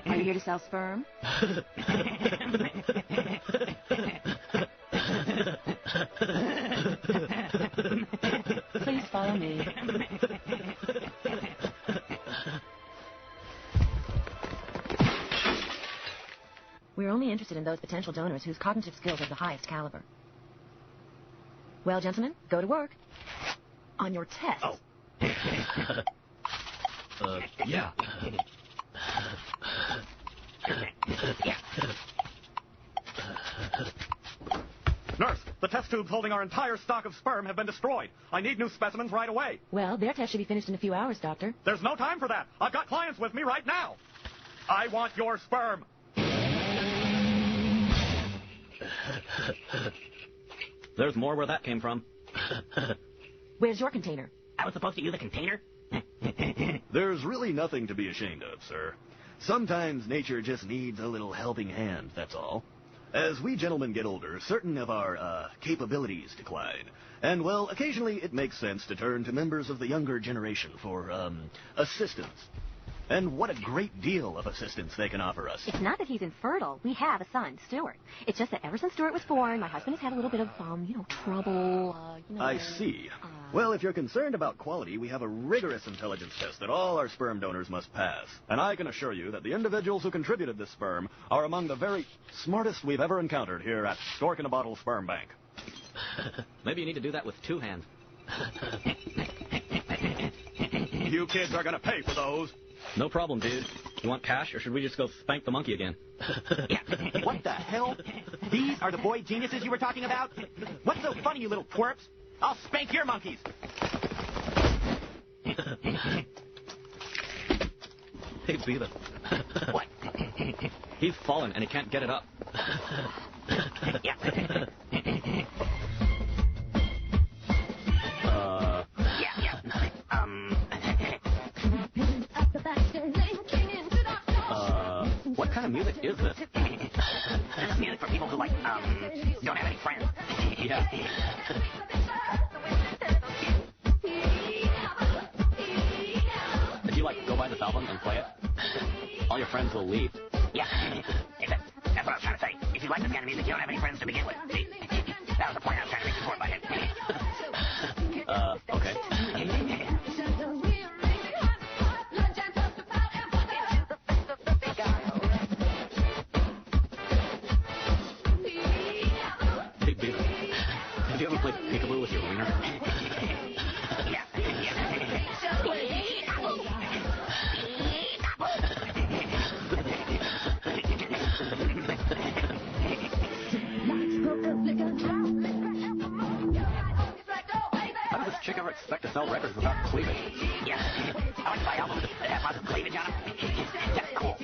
Are you here to sell sperm? Please follow me. We're only interested in those potential donors whose cognitive skills are the highest caliber. Well, gentlemen, go to work. On your test. Oh. Yeah. Nurse, the test tubes holding our entire stock of sperm have been destroyed. I need new specimens right away. Well, their test should be finished in a few hours, Doctor. There's no time for that. I've got clients with me right now. I want your sperm. There's more where that came from. Where's your container? I was supposed to use a container? There's really nothing to be ashamed of, sir. Sometimes nature just needs a little helping hand, that's all. As we gentlemen get older, certain of our, capabilities decline. And, well, occasionally it makes sense to turn to members of the younger generation for, assistance. And what a great deal of assistance they can offer us. It's not that he's infertile. We have a son, Stuart. It's just that ever since Stuart was born, my husband has had a little bit of, trouble, I see. Well, if you're concerned about quality, we have a rigorous intelligence test that all our sperm donors must pass. And I can assure you that the individuals who contributed this sperm are among the very smartest we've ever encountered here at Stork in a Bottle Sperm Bank. Maybe you need to do that with two hands. You kids are going to pay for those. No problem, dude. You want cash, or should we just go spank the monkey again? Yeah. What the hell? These are the boy geniuses you were talking about? What's so funny, you little twerps? I'll spank your monkeys. Hey, Beaver. What? He's fallen, and he can't get it up. Yeah. What kind of music is this? This is music for people who, don't have any friends. Yeah. this album and play it, all your friends will leave. Yeah, that's what I was trying to say. If you like this kind of music, you don't have any friends to begin with. See? That was the point I was trying to make before, Butthead. Okay. Hey, Beaver, have you ever played peekaboo with your wiener? How did this chick ever expect to sell records without cleavage? Yeah, I want to buy albums that have lots of cleavage on them. That's cool.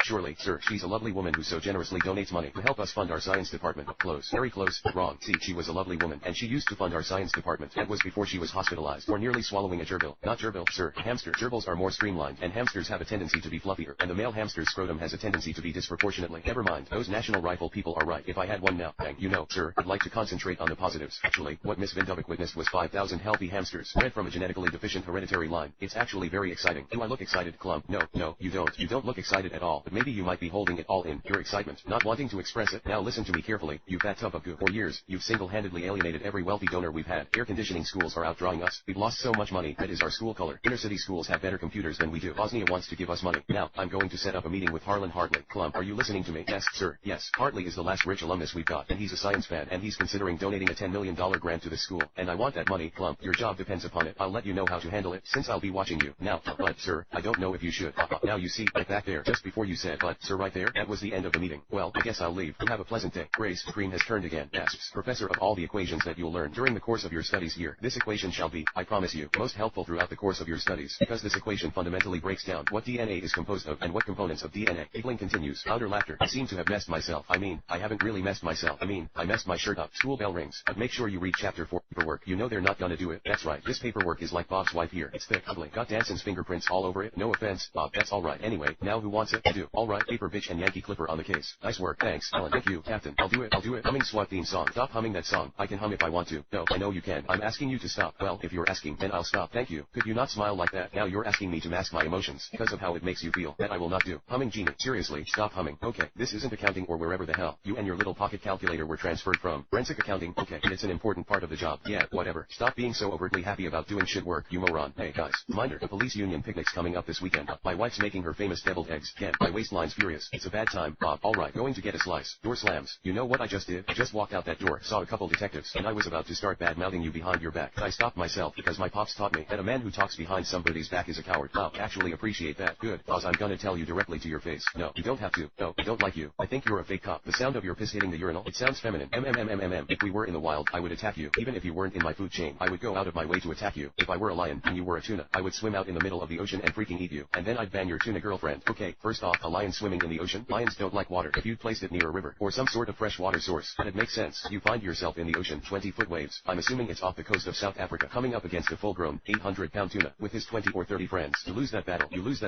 Surely, sir, she's a lovely woman who so generously donates money to help us fund our science department. Close. Very close. Wrong. See, she was a lovely woman, and she used to fund our science department. That was before she was hospitalized for nearly swallowing a gerbil. Not gerbil, sir, a hamster. Gerbils are more streamlined, and hamsters have a tendency to be fluffier, and the male hamster's scrotum has a tendency to be disproportionately. Never mind, those National Rifle people are right. If I had one now, bang, you know, sir, I'd like to concentrate on the positives. Actually, what Miss Vindovic witnessed was 5,000 healthy hamsters, bred from a genetically deficient hereditary line. It's actually very exciting. Do I look excited, Clump? No, you don't. You don't look excited at all, but maybe you might be holding it all in, your excitement, not wanting to express it. Now listen to me carefully, you fat tub of goo. For years, you've single-handedly alienated every wealthy donor we've had. Air conditioning schools are outdrawing us. We've lost so much money. Red is our school color. Inner city schools have better computers than we do. Bosnia wants to give us money. Now, I'm going to set up a meeting with Harlan Hartley. Clump, are you listening to me? Yes, sir, yes. Hartley is the last rich alumnus we've got, and he's a science fan, and he's considering donating a $10 million grant to the school. And I want that money, Clump. Your job depends upon it. I'll let you know how to handle it, since I'll be watching you. Now, but, sir, I don't know if you should. Now you see, right back there, just before you said, but, sir, right there, that was the end of the meeting. Well, I guess I'll leave. You have a pleasant day. Grace, Green has turned again. Asks, Professor, of all the equations that you'll learn during the course of your studies here, this equation shall be, I promise you, most helpful throughout the course of your studies, because this equation fundamentally breaks down what DNA is composed of and what components of DNA. Giggling continues. Louder laughter. I seem to have messed myself. I mean, I haven't really messed myself. I messed my shirt up. School bell rings. But make sure you read chapter 4. Paperwork. You know they're not gonna do it. That's right. This paperwork is like Bob's wife here. It's thick, ugly. Got Danson's fingerprints all over it. No offense, Bob. That's alright. Anyway, now who wants it? I do. Alright, paper bitch and Yankee Clipper on the case. Nice work. Thanks, Alan. Thank you, Captain. I'll do it. Humming SWAT theme song. Stop humming that song. I can hum if I want to. No, I know you can. I'm asking you to stop. Well, if you're asking, then I'll stop. Thank you. Could you not smile like that? Now you're asking me to mask my emotions because of how it makes you feel. That I will not do. Humming Genie. Seriously, stop humming. Okay, this isn't accounting or wherever the hell you and your little pocket calculator were transferred from. Forensic accounting. Okay, it's an important part of the job. Yeah, whatever. Stop being so overtly happy about doing shit work, you moron. Hey guys, reminder, the police union picnic's coming up this weekend. My wife's making her famous deviled eggs. Again, my waistline's furious. It's a bad time. Bob, alright, going to get a slice. Door slams. You know what I just did? I just walked out that door, saw a couple detectives, and I was about to start bad-mouthing you behind your back. I stopped myself because my pops taught me that a man who talks behind somebody's back is a coward. Wow, actually appreciate that. Good, cause I'm gonna tell you directly to your face. No, you don't have to. No, I don't like you. I think you're a fake cop. The sound of your piss hitting the urinal, it sounds feminine. If we were in the wild, I would attack you. Even if you weren't in my food chain, I would go out of my way to attack you. If I were a lion and you were a tuna, I would swim out in the middle of the ocean and freaking eat you. And then I'd ban your tuna girlfriend. Okay, first off, a lion swimming in the ocean? Lions don't like water. If you'd placed it near a river or some sort of fresh water source, that'd make sense. You find yourself in the ocean, 20-foot waves. I'm assuming it's off the coast of South Africa, coming up against a full-grown, 800-pound tuna with his 20 or 30 friends. You lose that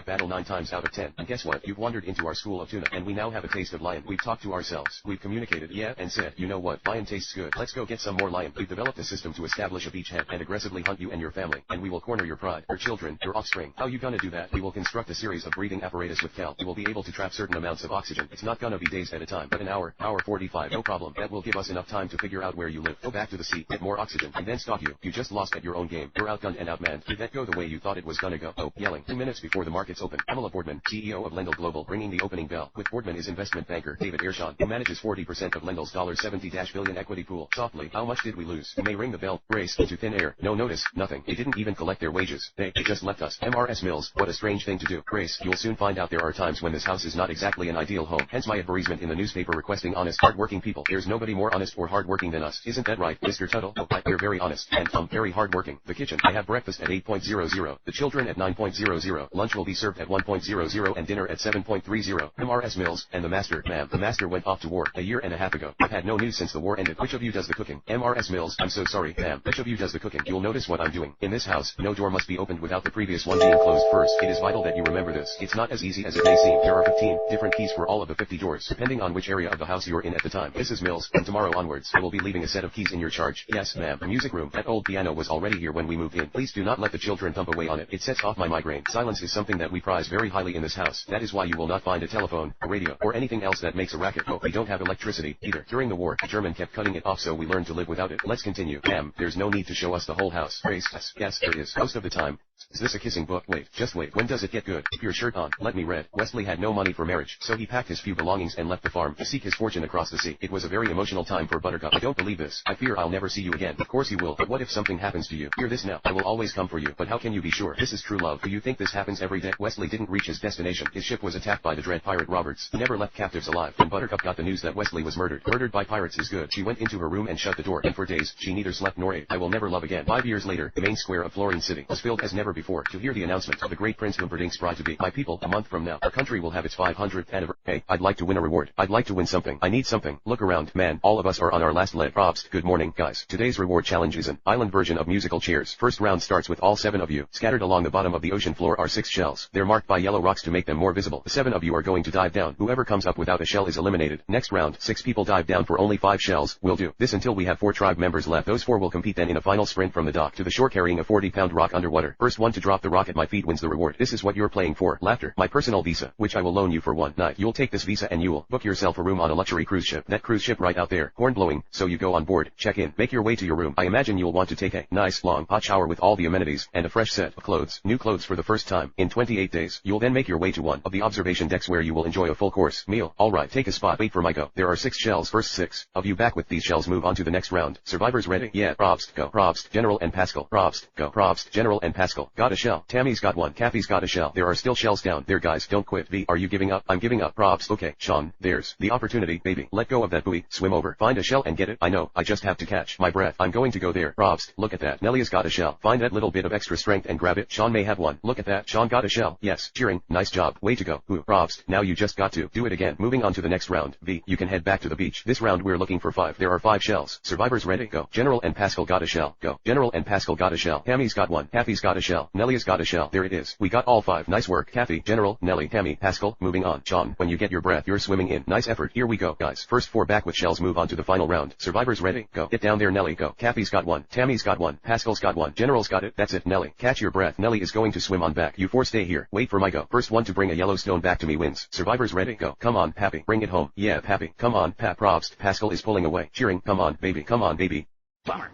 battle 9 times out of 10. And guess what? You've wandered into our school of tuna, and we now have a taste of lion. We've talked to ourselves. We've communicated, yeah, and said, you know what? Lion tastes good. Let's go get some more lion. We've developed a system to establish a beachhead and aggressively hunt you and your family, and we will corner your pride, your children, your offspring. How you gonna do that? We will construct a series of breathing apparatus with Cal. You will be able to trap certain amounts of oxygen. It's not gonna be days at a time, but an hour 45. No problem. That will give us enough time to figure out where you live. Go back to the sea, get more oxygen, and then stalk you. You just lost at your own game. You're outgunned and outmanned. Did that go the way you thought it was gonna go? Oh, yelling. 2 minutes before the markets open. Pamela Boardman, CEO of Lendl Global, ringing the opening bell. With Boardman is investment banker David Ershaw, who manages 40% of Lendl's $70 billion equity pool. Softly, how much did we lose? You may ring the bell. Race into thin air. No notice. Nothing. They didn't even collect their wages. They just left us. MRS Mills. What a strange thing to do. Grace, you'll soon find out there are times when this house is not exactly an ideal home. Hence my advertisement in the newspaper requesting honest, hardworking people. There's nobody more honest or hardworking than us. Isn't that right, Mr. Tuttle? Oh, we're very honest. And very hardworking. The kitchen. I have breakfast at 8.00. The children at 9.00. Lunch will be served at 1.00 and dinner at 7.30. MRS Mills. And the master, ma'am. The master went off to war a year and a half ago. I've had no news since the war ended. Which of you does the cooking? MRS Mills. I'm so sorry, ma'am. Which of you does the cooking? You'll notice what I'm doing. In this house, no door must be opened without the previous one being closed first. It is vital that you remember this. It's not as easy as it may seem. There are 15 different keys for all of the 50 doors, depending on which area of the house you're in at the time. Mrs. Mills, from tomorrow onwards, I will be leaving a set of keys in your charge. Yes, ma'am. The music room. That old piano was already here when we moved in. Please do not let the children thump away on it. It sets off my migraine. Silence is something that we prize very highly in this house. That is why you will not find a telephone, a radio, or anything else that makes a racket. Oh, we don't have electricity either. During the war, the German kept cutting it off, so we learned to live without it. Let's continue. Ma'am, there's no need to show us the whole house. Grace, yes, there is. Most of the time. Is this a kissing book? Wait, just wait. When does it get good? Keep your shirt on. Let me read. Wesley had no money for marriage, so he packed his few belongings and left the farm to seek his fortune across the sea. It was a very emotional time for Buttercup. I don't believe this. I fear I'll never see you again. Of course you will, but what if something happens to you? Hear this now. I will always come for you, but how can you be sure? This is true love. Do you think this happens every day? Wesley didn't reach his destination. His ship was attacked by the dread pirate Roberts, who never left captives alive. When Buttercup got the news that Wesley was murdered by pirates is good. She went into her room and shut the door, and for days, she neither slept nor ate. I will never love again. 5 years later, the main square of Florine City was filled as never before to hear the announcement of the great Prince Humperdinck's bride to be. My people, a month from now, our country will have its 500th anniversary. Hey, I'd like to win a reward. I'd like to win something. I need something. Look around, man. All of us are on our last leg. Probst. Good morning, guys. Today's reward challenge is an island version of musical chairs. First round starts with all 7 of you. Scattered along the bottom of the ocean floor are 6 shells. They're marked by yellow rocks to make them more visible. The 7 of you are going to dive down. Whoever comes up without a shell is eliminated. Next round, 6 people dive down for only 5 shells. We'll do this until we have 4 tribe members left. Those 4 will compete then in a final sprint from the dock to the shore carrying a 40-pound rock underwater. First one to drop the rock at my feet wins the reward. This is what you're playing for. Laughter. My personal visa, which I will loan you for one night. You'll take this visa and you'll book yourself a room on a luxury cruise ship. That cruise ship right out there. Horn blowing. So you go on board, check in, make your way to your room. I imagine you'll want to take a nice long hot shower with all the amenities and a fresh set of clothes. New clothes for the first time in 28 days. You'll then make your way to one of the observation decks where you will enjoy a full course meal. Alright, take a spot. Wait for my go. There are 6 shells. First 6 of you back with these shells move on to the next round. Survivors ready? Yeah. Probst. Go. Probst. General and Pascal. Probst. Go. Probst. General and Pascal. Got a shell. Tammy's got one. Kathy's got a shell. There are still shells down there, guys. Don't quit. V, are you giving up? I'm giving up. Probst. Okay, Sean, there's the opportunity, baby. Let go of that buoy. Swim over. Find a shell and get it. I know. I just have to catch my breath. I'm going to go there. Probst. Look at that. Nelly has got a shell. Find that little bit of extra strength and grab it. Sean may have one. Look at that. Sean got a shell. Yes. Cheering. Nice job. Way to go. Ooh. Probst. Now you just got to do it again. Moving on to the next round. V, you can head back to the beach. This round we're looking for 5. There are 5 shells. Survivors ready? Go. General and Pascal got a shell. Go. General and Pascal got a shell. Tammy's got one. Kathy's got a shell. Nelly has got a shell. There it is. We got all 5. Nice work. Kathy, General, Nelly, Tammy, Pascal. Moving on. Sean, when you get your breath, you're swimming in. Nice effort. Here we go, guys. First 4 back with shells move on to the final round. Survivors ready? Go. Get down there, Nelly. Go. Kathy's got one. Tammy's got one. Pascal's got one. General's got it. That's it, Nelly. Catch your breath. Nelly is going to swim on back. You 4 stay here. Wait for my go. First one to bring a yellow stone back to me wins. Survivors ready? Go. Come on, Pappy. Bring it home. Yeah, Pappy. Come on, Pap. Probst. Pascal is pulling away. Cheering. Come on, baby. Come on, baby. Bummer.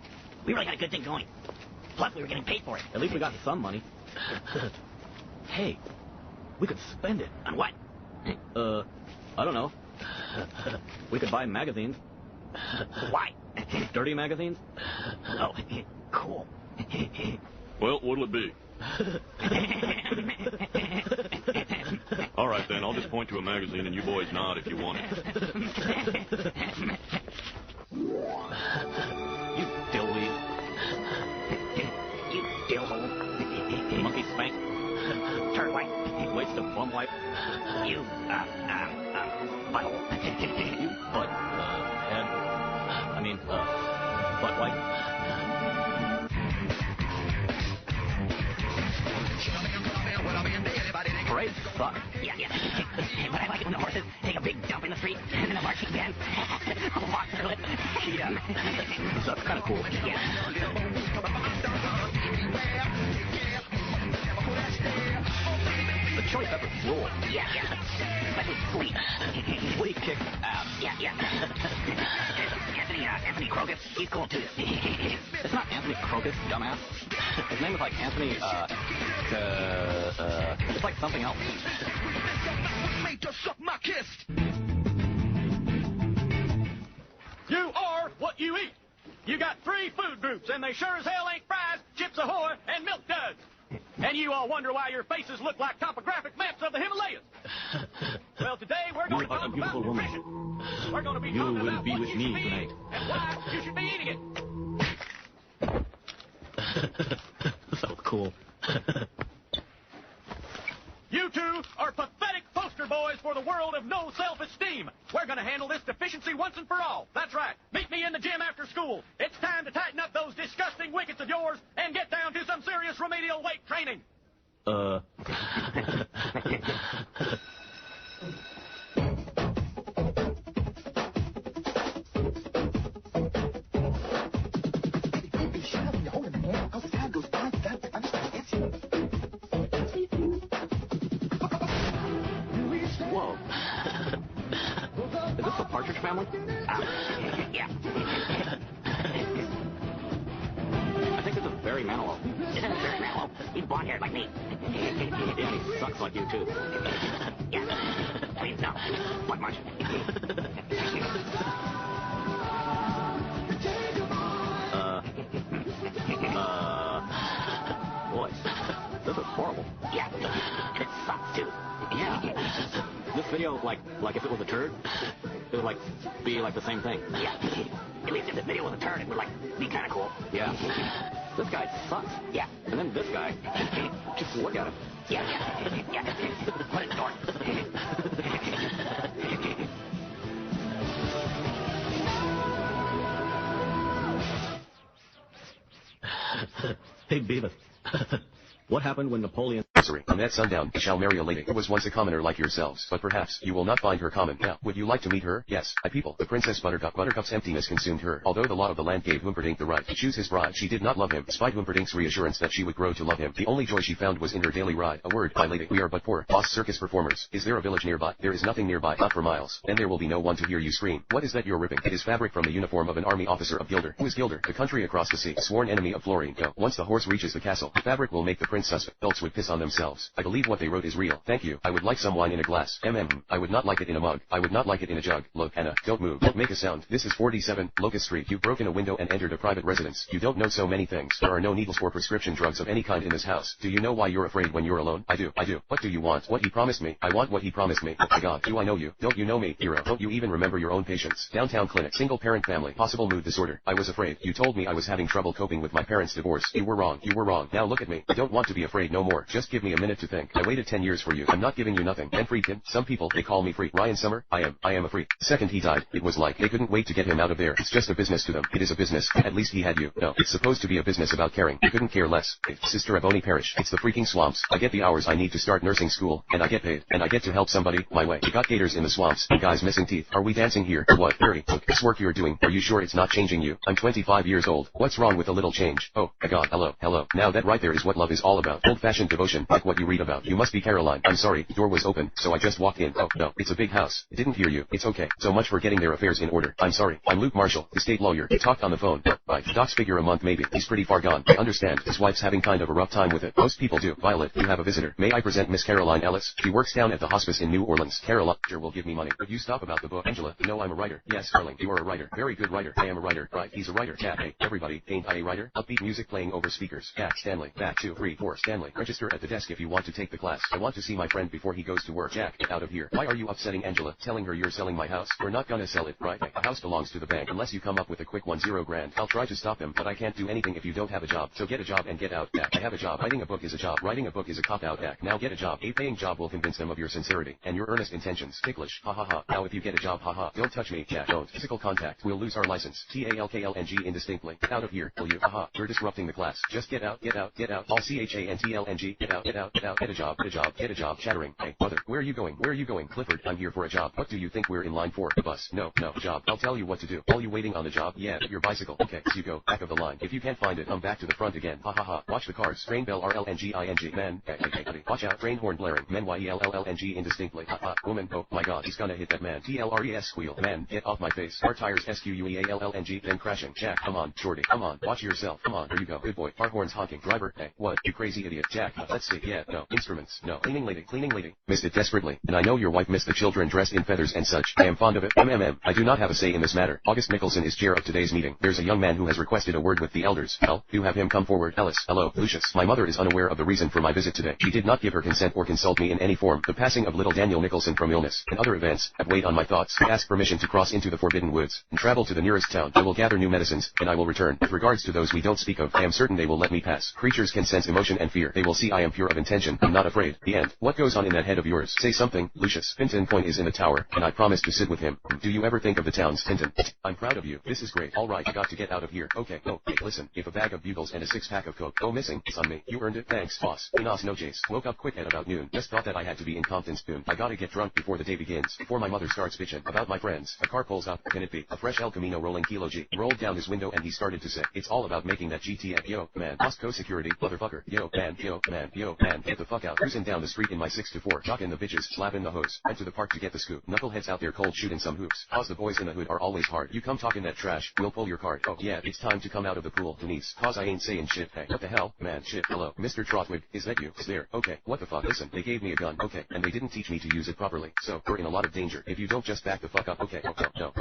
We really got a good thing going. Plus, we were getting paid for it. At least we got some money. Hey, we could spend it. On what? I don't know. We could buy magazines. Why? Dirty magazines? Oh, cool. Well, what'll it be? All right, then. I'll just point to a magazine and you boys nod if you want it. You dillweed. You dillhole. Monkey spank. Turd wipe. Waste of plum wipe. You, butthole. You butt, head. I mean, butt wipe. Parades suck. Yeah. But I like it when the horses take a big dump in the street and then the marching band walks through it. Yeah. That's kind of cool. Yeah. The chili peppers rule. Yeah. Especially sweet. Sweet kicks ass. Yeah. Anthony Crocus, he's cool too. It's not Anthony Crocus, dumbass. His name is like Anthony, it's like something else. You are what you eat. You got 3 food groups, and they sure as hell ain't fries, chips ahoy, and milk duds. And you all wonder why your faces look like topographic maps of the Himalayas. Well, today we're going to talk about nutrition. We're going to be talking about what you should be eating and why you should be eating it. So cool. You two are pathetic poster boys for the world of no self-esteem. We're going to handle this deficiency once and for all. That's right. Meet me in the gym after school. It's time to tighten up those disgusting wickets of yours and get down to some serious remedial weight training. Is this the Partridge Family? Yeah. I think this is Barry Manilow. This isn't Barry Manilow. He's blonde-haired like me. Yeah, and he sucks like you, too. Yeah. I mean, no. Not much. Boy, this is horrible. Yeah. And it sucks, too. Yeah. This video, like if it was a turd, it would, be like the same thing. Yeah. At least if the video was a turd, it would, be kind of cool. Yeah. This guy sucks. Yeah. And then this guy, just look at him. Yeah. What a dork. Hey, Beavis. What happened when Napoleon... On that sundown, you shall marry a lady who was once a commoner like yourselves, but perhaps you will not find her common. Now, would you like to meet her? Yes, I people. The Princess Buttercup. Buttercup's emptiness consumed her. Although the law of the land gave Humperdinck the right to choose his bride, she did not love him, despite Humperdinck's reassurance that she would grow to love him. The only joy she found was in her daily ride. A word, my lady. We are but poor, lost circus performers. Is there a village nearby? There is nothing nearby, not for miles. Then there will be no one to hear you scream. What is that you're ripping? It is fabric from the uniform of an army officer of Gilder. Who is Gilder? The country across the sea. A sworn enemy of Florine. Go. Once the horse reaches the castle, the fabric will make the prince suspect. Adults would piss on themselves. I believe what they wrote is real. Thank you. I would like some wine in a glass. I would not like it in a mug. I would not like it in a jug. Look, Anna, don't move. Don't make a sound. This is 47, Locust Street. You've broken a window and entered a private residence. You don't know so many things. There are no needles or prescription drugs of any kind in this house. Do you know why you're afraid when you're alone? I do. What do you want? What he promised me. I want what he promised me. Oh my God. Do I know you? Don't you know me? Hero. Don't you even remember your own patients? Downtown clinic. Single parent family. Possible mood disorder. I was afraid. You told me I was having trouble coping with my parents' divorce. You were wrong. You were wrong. Now look at me. I don't want to be afraid no more. Just give me a minute to think. I waited 10 years for you. I'm not giving you nothing. And freakin'. Some people, they call me freak. Ryan Summer, I am a freak. The second he died, it was like they couldn't wait to get him out of there. It's just a business to them. It is a business. At least he had you. No, it's supposed to be a business about caring. You couldn't care less. Sister Ebony Parish. It's the freaking swamps. I get the hours I need to start nursing school, and I get paid, and I get to help somebody my way. You got gators in the swamps, and guys missing teeth. Are we dancing here? Or what? Harry, look, this work you're doing, are you sure it's not changing you? I'm 25 years old. What's wrong with a little change? Oh, my God. Hello. Now that right there is what love is all about. Old-fashioned devotion, like what you read about. You must be Caroline. I'm sorry, the door was open, so I just walked in. Oh, no, it's a big house. I didn't hear you. It's okay. So much for getting their affairs in order. I'm sorry. I'm Luke Marshall, the state lawyer. He talked on the phone. Right. Doc's figure a month maybe. He's pretty far gone. I understand. His wife's having kind of a rough time with it. Most people do. Violet, you have a visitor. May I present Miss Caroline Ellis? She works down at the hospice in New Orleans. Caroline will give me money. Would you stop about the book? Angela, you know I'm a writer. Yes, darling, you are a writer. Very good writer. I am a writer. Right, he's a writer. Yeah, hey, everybody, ain't I a writer? Upbeat music playing over speakers. Jack, Stanley. Back 2, 3, 4. Stanley, register at the desk if you want to take the class. I want to see my friend before he goes to work. Jack, get out of here. Why are you upsetting Angela? Telling her you're selling my house? We're not gonna sell it, right? The house belongs to the bank unless you come up with a quick 10 grand. I'll try to stop them, but I can't do anything if you don't have a job. So get a job and get out. Jack, I have a job. Writing a book is a job. Writing a book is a cop-out. Jack, now get a job. A paying job will convince them of your sincerity and your earnest intentions. Ticklish. Ha ha ha. Now if you get a job, ha ha. Don't touch me. Jack, don't. Physical contact. We'll lose our license. TALKLNG indistinctly. Get out of here, will you? Ha ha. You're disrupting the class. Just get out. Get out. Get out. All CHANTLNG. Get out. Get out. Get out. Get a job. Get a job. Get a job. Chattering. Hey, mother. Where are you going? Where are you going? Clifford, I'm here for a job. What do you think we're in line for? The bus. No, job. I'll tell you what to do. All you waiting on the job? Yeah, your bicycle. Okay, so you go back of the line. If you can't find it, come back to the front again. Ha ha ha. Watch the cars. Train bell RLNGING. Man. Hey, buddy. Watch out. Train horn blaring. Men YELLLNG indistinctly. Ha ha. Woman. Oh my God. He's gonna hit that man. TLRES squeal. Man, get off my face. Car tires SQUEALLNG. Then crashing. Jack, come on. Shorty. Come on. Watch yourself. Come on. There you go. Good boy. Car horns honking. Driver. Hey, what? You crazy idiot. Jack. Let's see. Yeah, no. Instruments. No. Cleaning lady. Cleaning lady. Missed it desperately. And I know your wife missed the children dressed in feathers and such. I am fond of it. I do not have a say in this matter. August Nicholson is chair of today's meeting. There's a young man who has requested a word with the elders. Hell, do have him come forward. Ellis. Hello, Lucius. My mother is unaware of the reason for my visit today. She did not give her consent or consult me in any form. The passing of little Daniel Nicholson from illness and other events have weighed on my thoughts. I ask permission to cross into the forbidden woods and travel to the nearest town. I will gather new medicines, and I will return. With regards to those we don't speak of, I am certain they will let me pass. Creatures can sense emotion and fear. They will see I am pure of intention. I'm not afraid. The end. What goes on in that head of yours? Say something, Lucius. Finton Point is in the tower, and I promise to sit with him. Do you ever think of the towns, Finton? I'm proud of you. This is great. All right, I got to get out of here. Okay. Oh, hey, listen. If a bag of bugles and a 6-pack of Coke go missing, it's on me. You earned it. Thanks, boss. Enos no chase. Woke up quick at about noon. Just thought that I had to be in Compton soon. I gotta get drunk before the day begins. Before my mother starts bitching about my friends. A car pulls up. Can it be? A fresh El Camino rolling Kilo G. Rolled down his window and he started to say, it's all about making that GTA. Yo, man. Costco security. Motherfucker. Yo, man. Yo, man. Yo, Oh, man, get the fuck out. Cruising down the street in my 6-4, jocking the bitches, slapping the hose. Went to the park to get the scoop. Knuckleheads out there cold shooting some hoops. Cause the boys in the hood are always hard. You come talking that trash, we'll pull your card. Oh, yeah, it's time to come out of the pool, Denise. Cause I ain't saying shit. Hey, what the hell? Man, shit. Hello, Mr. Trotwig, is that you? Is there? Okay, what the fuck? Listen, they gave me a gun. Okay, and they didn't teach me to use it properly. So, we're in a lot of danger. If you don't just back the fuck up. Okay, no,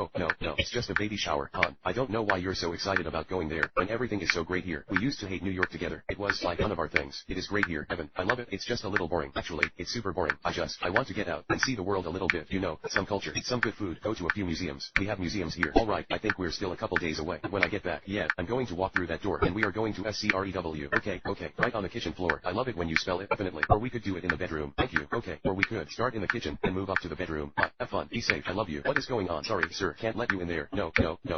it's just a baby shower. Hon, I don't know why you're so excited about going there, when everything is so great here. We used to hate New York together. It was like one of our things. It is great here, Evan. I love it. It's just a little boring. Actually, it's super boring. I want to get out and see the world a little bit. You know, some culture, eat some good food, go to a few museums. We have museums here. Alright, I think we're still a couple days away. When I get back, yeah, I'm going to walk through that door, and we are going to SCREW. Okay, right on the kitchen floor. I love it when you spell it, definitely. Or we could do it in the bedroom. Thank you. Okay, or we could start in the kitchen, and move up to the bedroom. Have fun. Be safe. I love you. What is going on? Sorry, sir, can't let you in there. No,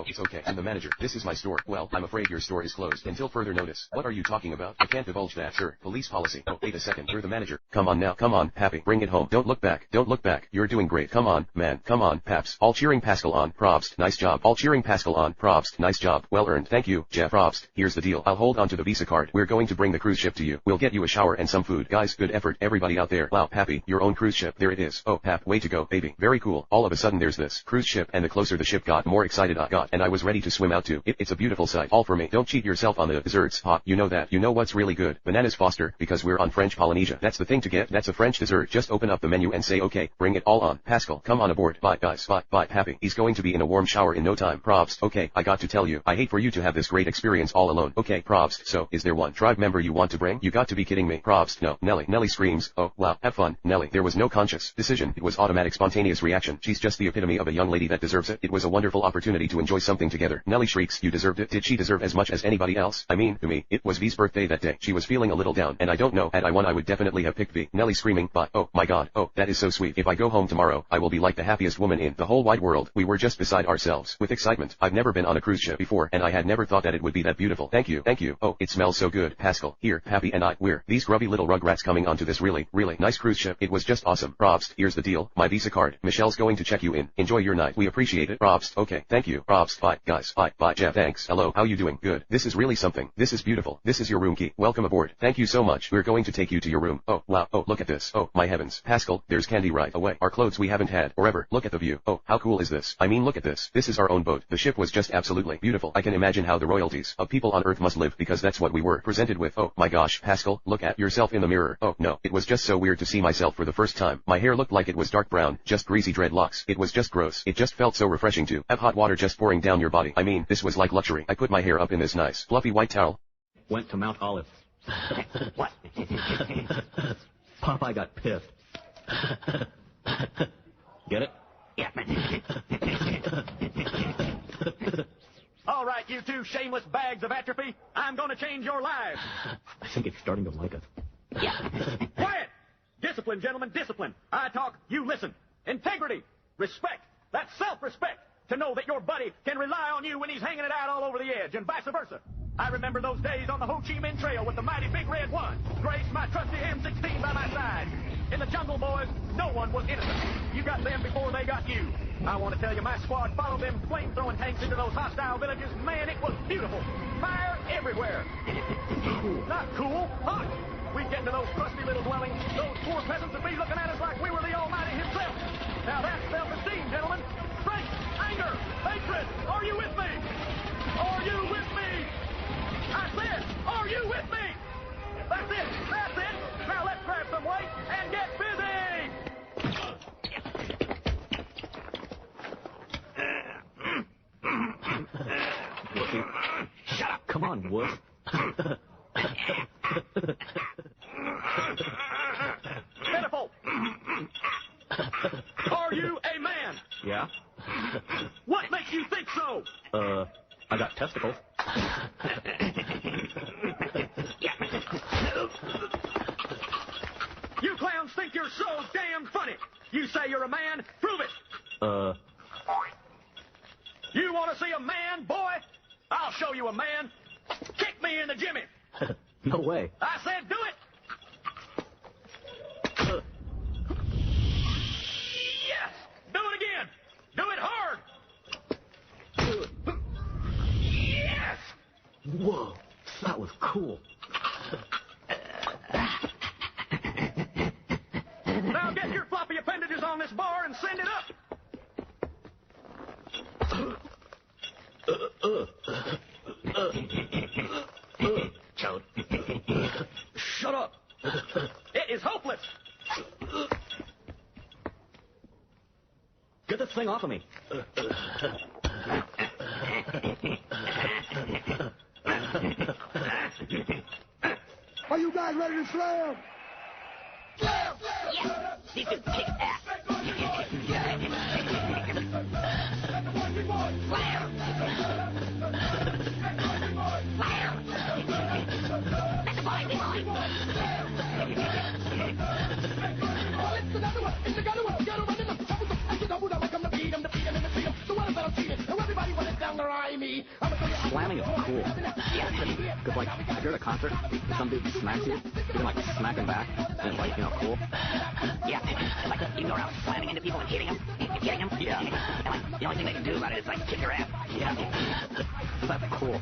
it's okay. I'm the manager. This is my store. Well, I'm afraid your store is closed until further notice. What are you talking about? I can't divulge that, sir. Police policy. Oh, wait a second. You're the manager. Come on now. Come on, Pappy. Bring it home. Don't look back. Don't look back. You're doing great. Come on, man. Come on, Paps. All cheering Pascal on. Probst. Nice job. All cheering Pascal on. Probst. Nice job. Well earned. Thank you, Jeff. Probst. Here's the deal. I'll hold on to the Visa card. We're going to bring the cruise ship to you. We'll get you a shower and some food. Guys, good effort. Everybody out there. Wow, Pappy. Your own cruise ship. There it is. Oh, Pap. Way to go, baby. Very cool. All of a sudden there's this cruise ship, and the closer the ship got, more excited I got, and I was ready to swim out too. It's a beautiful sight. All for me. Don't cheat yourself on the desserts. Hot. You know that. You know what's really good? Bananas Foster, because we're on French Polynesia. That's the thing to get. That's a French dessert. Just open up the menu and say, okay, bring it all on. Pascal, come on aboard. Bye, guys. Bye, Pappy. He's going to be in a warm shower in no time. Probst. Okay, I got to tell you, I hate for you to have this great experience all alone. Okay, Probst. So, is there one tribe member you want to bring? You got to be kidding me. Probst. No. Nellie screams. Oh, wow. Have fun, Nellie. There was no conscious decision. It was automatic, spontaneous reaction. She's just the epitome of a young lady that deserves it. It was a wonderful opportunity to enjoy something together. Nellie shrieks. You deserved it. Did she deserve as much as anybody else? I mean, to me, it was V's birthday that day. She was feeling a little down, and I don't know, had I won I would definitely have picked V. Nellie screaming. But, oh my god. Oh, that is so sweet. If I go home tomorrow, I will be like the happiest woman in the whole wide world. We were just beside ourselves with excitement. I've never been on a cruise ship before, and I had never thought that it would be that beautiful. Thank you. Oh, it smells so good. Pascal, here, Pappy and we're these grubby little rugrats coming onto this really nice cruise ship. It was just awesome. Probst, here's the deal. My Visa card. Michelle's going to check you in. Enjoy your night. We appreciate it. Probst, okay, thank you. Probst, bye, guys. Bye, Jeff. Thanks. Hello, how you doing? Good. This is really something. This is beautiful. This is your room key. Welcome aboard. Thank you so much. We're going to take you to your room. Oh, wow. Oh, look at this. Oh, my heavens. Pascal, there's candy right away. Our clothes we haven't had forever. Look at the view. Oh, how cool is this? I mean, look at this. This is our own boat. The ship was just absolutely beautiful. I can imagine how the royalties of people on Earth must live, because that's what we were presented with. Oh, my gosh, Pascal, look at yourself in the mirror. Oh, no. It was just so weird to see myself for the first time. My hair looked like it was dark brown, just greasy dreadlocks. It was just gross. It just felt so refreshing to have hot water just pouring down your body. I mean, this was like luxury. I put my hair up in this nice, fluffy white towel. Went to Mount Olive. What? Popeye got pissed. Get it? Yeah. All right, you two shameless bags of atrophy. I'm going to change your lives. I think it's starting to like us. Yeah. Quiet! Discipline, gentlemen, discipline. I talk, you listen. Integrity, respect, that's self-respect. To know that your buddy can rely on you when he's hanging it out all over the edge, and vice versa. I remember those days on the Ho Chi Minh Trail with the mighty Big Red One. Grace, my trusty M16 by my side. In the jungle, boys, no one was innocent. You got them before they got you. I want to tell you, my squad followed them flame-throwing tanks into those hostile villages. Man, it was beautiful. Fire everywhere. Not cool, hot. We'd get into those crusty little dwellings. Those poor peasants would be looking at us like we were the Almighty himself. Now that's self-esteem, gentlemen. Strength, anger, hatred. Are you with me? Are you with me? I said, are you with me? That's it. That's it. Now let's grab some weight and get busy. Shut up. Come on, Wolf. Pitiful. Are you a man? Yeah? What makes you think so? I got testicles. You clowns think you're so damn funny. You say you're a man, prove it. You want to see a man, boy? I'll show you a man. Kick me in the jimmy. No way. I said do it. Yes. Do it again. Do it hard. Yes. Whoa, that was cool. Get this thing off of me. Are you guys ready to slam? Yeah, these two kick ass. Slam! That's a boy, big boy. Slamming is cool. Because, like, if you're at a concert, some dude smacks you, you can, like, smack him back, and it's, like, you know, cool. Yeah, like, you go around slamming into people and hitting them. Yeah. And, like, the only thing they can do about it is, like, kick your ass. Yeah. That's cool.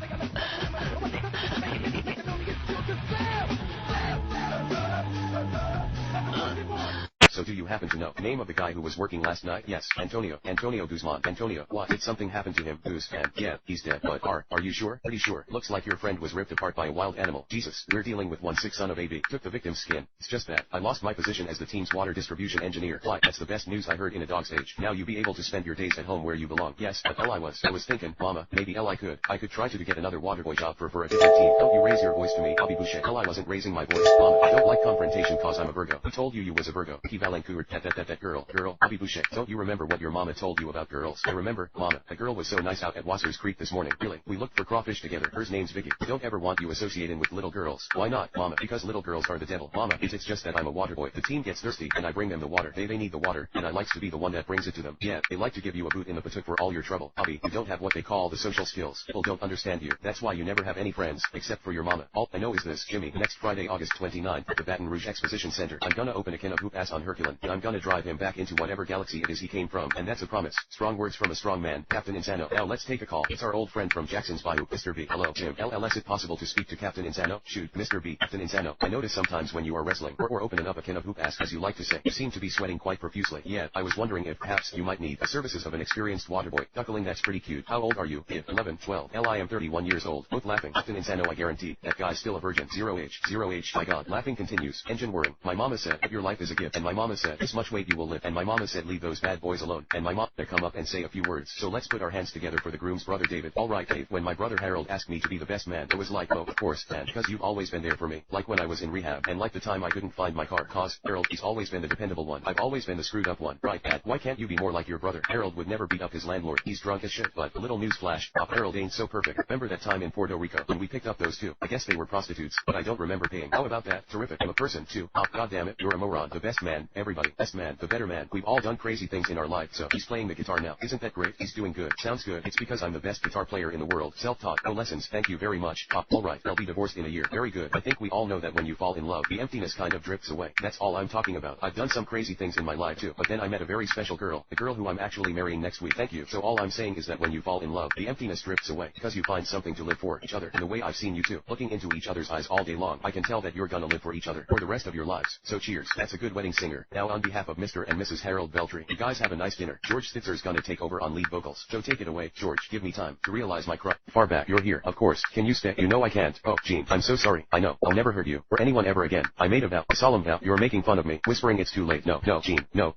So do you happen to know the name of the guy who was working last night? Yes, Antonio Guzman. Antonio, what? Did something happen to him? Guz, and yeah, he's dead. But are you sure? Pretty sure. Looks like your friend was ripped apart by a wild animal. Jesus, we're dealing with 1/6 son of AB. Took the victim's skin. It's just that I lost my position as the team's water distribution engineer. Why, that's the best news I heard in a dog's age. Now you be able to spend your days at home where you belong. Yes, but I was thinking, Mama, maybe I could try to get another water boy job for a different team. Don't you raise your voice to me, Abby Boucher. I wasn't raising my voice. Mama, I don't like confrontation cause I'm a Virgo. Who told you was a Virgo? Vicky Valancourt, that girl, Abby Boucher. Don't you remember what your mama told you about girls? I remember, Mama, a girl was so nice out at Wassers Creek this morning. Really, we looked for crawfish together. Her name's Vicky. I don't ever want you associating with little girls. Why not, Mama? Because little girls are the devil. Mama, it's just that I'm a water boy. The team gets thirsty, and I bring them the water. They need the water, and I likes to be the one that brings it to them. Yeah, they like to give you a boot in the patoot for all your trouble. Abby, you don't have what they call the social skills. People don't understand you. That's why you never have any friends, except for your mama. All I know is this, Jimmy, next Friday, August 29th, at the Baton Rouge Exposition Center, I'm gonna open a can of hoop ass on Herculan, and I'm gonna drive him back into whatever galaxy it is he came from, and that's a promise. Strong words from a strong man, Captain Insano. Now let's take a call. It's our old friend from Jackson's Bayou, Mr. B. Hello, Jim. LL, is it possible to speak to Captain Insano? Shoot, Mr. B. Captain Insano. I notice sometimes when you are wrestling, or opening up a can of hoop ass, as you like to say, you seem to be sweating quite profusely. Yeah, I was wondering if perhaps you might need the services of an experienced water boy. Duckling, that's pretty cute. How old are you? If 11, 12. I am 31 years old. Both laughing. Captain Insano, I guarantee. That guy's still a virgin. 0H. My God. Laughing continues. Engine whirring. My mama said, your life is a gift. And my mama said, this much weight you will live. And my mama said, leave those bad boys alone. And my mom to come up and say a few words. So let's put our hands together for the groom's brother David. Alright Dave, when my brother Harold asked me to be the best man, I was like, oh, of course, man, because you've always been there for me. Like when I was in rehab, and like the time I couldn't find my car, cause, Harold, he's always been the dependable one. I've always been the screwed up one. Right, Dad, why can't you be more like your brother? Harold would never beat up his landlord. He's drunk as shit, but, little news flash, Harold ain't so perfect. Remember that time in Puerto Rico, when we picked up those two? I guess they were prostitutes, but I don't remember paying. How about that? Terrific. I'm a person, too. Oh, goddammit, you're a moron. The best man, everybody. Best man, the better man. We've all done crazy things in our life, so he's playing the guitar now. Isn't that great? He's doing good. Sounds good. It's because I'm the best guitar player in the world. Self-taught. No lessons. Thank you very much. Alright, I'll be divorced in a year. Very good. I think we all know that when you fall in love, the emptiness kind of drifts away. That's all I'm talking about. I've done some crazy things in my life too, but then I met a very special girl. The girl who I'm actually marrying next week. Thank you. So all I'm saying is that when you fall in love, the emptiness drifts away, because you find something to live for each other. And the way I've seen you two, looking into each other's eyes all day long, I can tell that you're gonna live for each other for the rest of your lives. So cheers. That's a good wedding singer. Now on behalf of Mr. and Mrs. Harold Beltry, you guys have a nice dinner. George Stitzer's gonna take over on lead vocals. So take it away, George. Give me time to realize my crush. Far back, you're here. Of course. Can you stay? You know I can't. Oh, Gene, I'm so sorry. I know. I'll never hurt you or anyone ever again. I made a vow, a solemn vow. You're making fun of me. Whispering it's too late. No, Gene. No,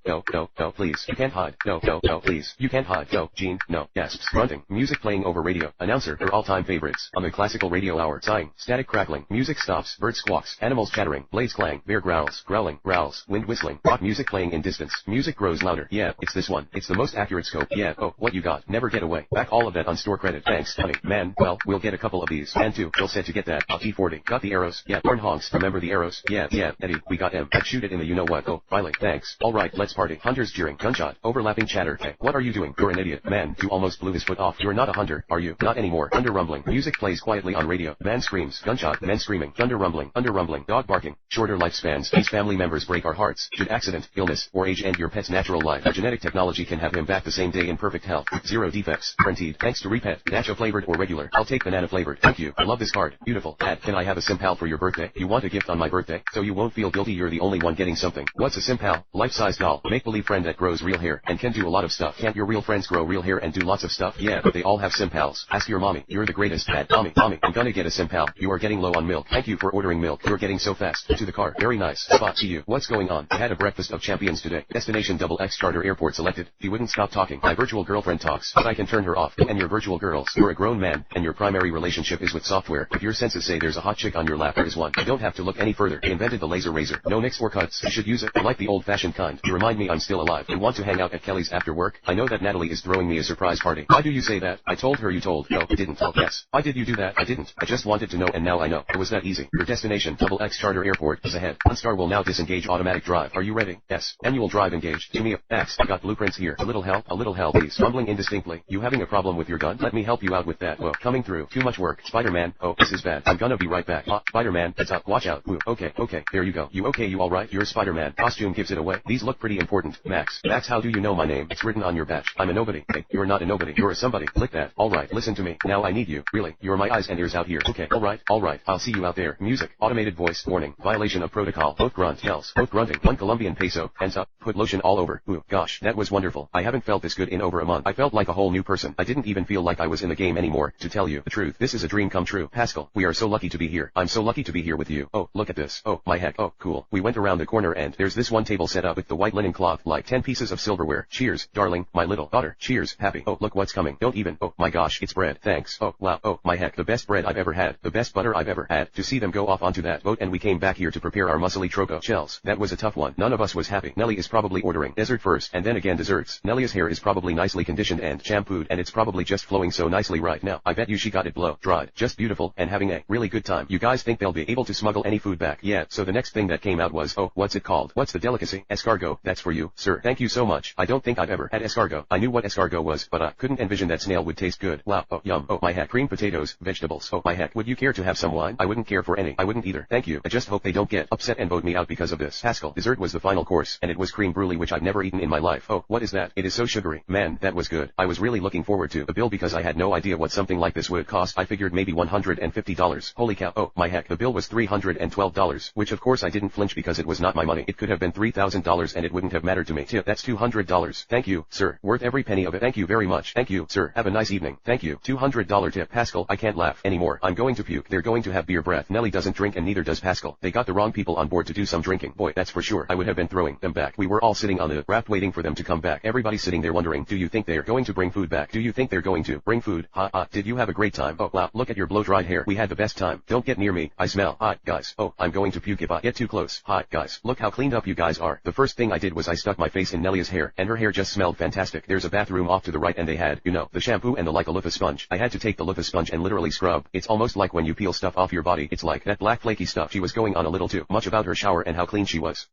please. You can't hide. No, please. You can't hide. No, Gene. No. Gasps. Grunting. Music playing over radio. Announcer. Her all-time favorites. On the classical radio hour. Sighing. Static crackling. Music stops. Bird squawks. Animals chattering. Blades clang. Bear growls. Growling. Growls. Wind whistling. Rock music playing in distance. Music grows louder. Yeah, it's this one. It's the most accurate scope. Yeah. Oh, what you got? Never get away. Back all of that on store credit. Thanks, honey. Man, well, we'll get a couple of these. And two. Bill said to get that. T40. Got the arrows. Yeah. Horn honks. Remember the arrows? Yeah. Eddie, we got him. I'd shoot it in the you-know-what. Oh, Riley. Thanks. Alright, let's party. Hunters jeering. Gunshot. Overlapping chatter. Hey, what are you doing? You're an idiot. Man, you almost blew his foot off. You're not a hunter, are you? Not anymore. Thunder rumbling. Music plays quietly on radio. Man screams. Gunshot. Men screaming. Thunder rumbling. Under rumbling. Dog barking. Shorter lifespans. These family members break our hearts. Should accident, illness, or age end your pet's natural life, a genetic technology can have him back the same day in perfect health. Zero defects. Guaranteed. Thanks to Repet. Nacho flavored or regular. I'll take banana flavored. Thank you. I love this card. Beautiful. Dad, can I have a Simpal for your birthday? You want a gift on my birthday? So you won't feel guilty you're the only one getting something. What's a Simpal? Life-size doll. Make-believe friend that grows real hair and can do a lot of stuff. Can't your real friends grow real hair and do lots of stuff? Yeah, but they all have Simpals. Ask your mommy. You're the greatest. Dad, mommy, I'm gonna get a Simpal. You are getting low on milk. Thank you for ordering milk. You're getting so fast. To the car. Very nice. Spot. See you. What's going on? I had had a breakfast of champions today. Destination XX Charter Airport selected. She wouldn't stop talking. My virtual girlfriend talks, but I can turn her off. And your virtual girls. You're a grown man, and your primary relationship is with software. If your senses say there's a hot chick on your lap, there is one. You don't have to look any further. They invented the laser razor. No nicks or cuts. You should use it. I like the old-fashioned kind. You remind me I'm still alive. You want to hang out at Kelly's after work? I know that Natalie is throwing me a surprise party. Why do you say that? I told her you told. No, you didn't. Oh, yes. Why did you do that? I didn't. I just wanted to know, and now I know. It was that easy. Your destination, XX Charter Airport, is ahead. OnStar will now disengage automatic drive. Are you ready? Yes. Annual drive engaged. Give me a X. I got blueprints here. A little help, please. Mumbling indistinctly. You having a problem with your gun? Let me help you out with that. Whoa, coming through. Too much work. Spider-Man. Oh, this is bad. I'm gonna be right back. Spider-Man, heads up. Watch out. Woo. Okay, there you go. You okay? You alright? You're Spider-Man. Costume gives it away. These look pretty important. Max, how do you know my name? It's written on your badge. I'm a nobody. Hey, you're not a nobody. You're a somebody. Click that. Alright, listen to me. Now I need you. Really. You're my eyes and ears out here. Okay, alright. I'll see you out there. Music. Automated voice. Warning. Violation of protocol. Both grunt. Yells. Both grunting. 1 Colombian peso. Hands up. Put lotion all over. Ooh, gosh, that was wonderful. I haven't felt this good in over a month. I felt like a whole new person. I didn't even feel like I was in the game anymore. To tell you the truth, this is a dream come true. Pascal, we are so lucky to be here. I'm so lucky to be here with you. Oh, look at this. Oh, my heck. Oh, cool. We went around the corner and there's this one table set up with the white linen cloth, like 10 pieces of silverware. Cheers, darling, my little daughter. Cheers, happy. Oh, look what's coming. Don't even. Oh, my gosh, it's bread. Thanks. Oh, wow. Oh, my heck. The best bread I've ever had. The best butter I've ever had. To see them go off onto that boat and we came back here to prepare our muscly troco shells. That was a tough one. None of us was happy. Nelly is probably ordering dessert first and then again desserts. Nelly's hair is probably nicely conditioned and shampooed and it's probably just flowing so nicely right now. I bet you she got it blow dried. Just beautiful and having a really good time. You guys think they'll be able to smuggle any food back? Yeah, so the next thing that came out was, oh, what's it called? What's the delicacy? Escargot. That's for you, sir. Thank you so much. I don't think I've ever had escargot. I knew what escargot was, but I couldn't envision that snail would taste good. Wow. Oh, yum. Oh, my heck. Creamed potatoes, vegetables. Oh, my heck. Would you care to have some wine? I wouldn't care for any. I wouldn't either. Thank you. I just hope they don't get upset and vote me out because of this. Pascal. Dessert was the final course, and it was cream brulee, which I've never eaten in my life. Oh, what is that? It is so sugary. Man, that was good. I was really looking forward to the bill because I had no idea what something like this would cost. I figured maybe $150. Holy cow. Oh, my heck. The bill was $312, which of course I didn't flinch because it was not my money. It could have been $3,000 and it wouldn't have mattered to me. Tip, that's $200. Thank you, sir. Worth every penny of it. Thank you very much. Thank you, sir. Have a nice evening. Thank you. $200 tip. Pascal, I can't laugh anymore. I'm going to puke. They're going to have beer breath. Nelly doesn't drink and neither does Pascal. They got the wrong people on board to do some drinking. Boy, that's for sure. I would have been throwing them back. We were all sitting on the raft waiting for them to come back. Everybody's sitting there wondering, do you think they're going to bring food back? Do you think they're going to bring food? Did you have a great time? Oh, wow. Look at your blow-dried hair. We had the best time. Don't get near me. I smell hot, guys. Oh, I'm going to puke if I get too close. Hot, guys. Look how cleaned up you guys are. The first thing I did was I stuck my face in Nelly's hair, and her hair just smelled fantastic. There's a bathroom off to the right and they had, you know, the shampoo and the like a loofah sponge. I had to take the loofah sponge and literally scrub. It's almost like when you peel stuff off your body. It's like that black flaky stuff. She was going on a little too much about her shower and how clean she was.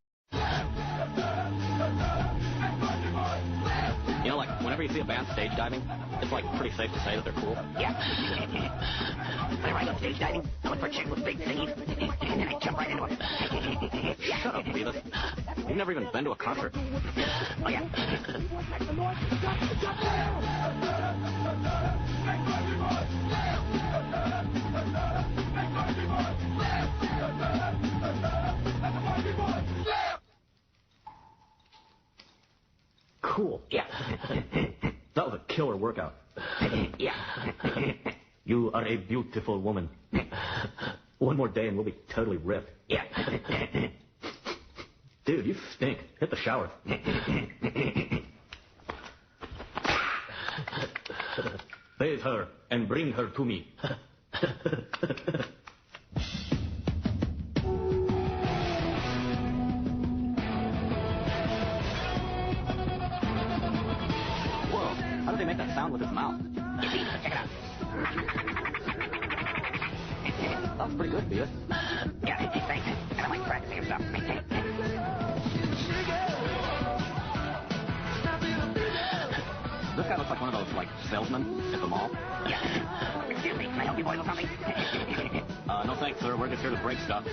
You know, like, whenever you see a band stage diving, it's, like, pretty safe to say that they're cool. Yeah. Whenever I go stage diving, I look for a chick with big thingies, and then I jump right into it. Shut up, Beavis. You've never even been to a concert. Oh, yeah. Cool. Yeah. That was a killer workout. Yeah. You are a beautiful woman. One more day and we'll be totally ripped. Yeah. Dude, you stink. Hit the shower. Bathe her and bring her to me. How did they make that sound with his mouth? Check it out. That was pretty good, Beavis. Yeah, thanks. And I like practicing your stuff. This guy looks like one of those, like, salesmen at the mall. Yeah. Excuse me, can I help you boys with something? No thanks, sir. We're just here to break stuff.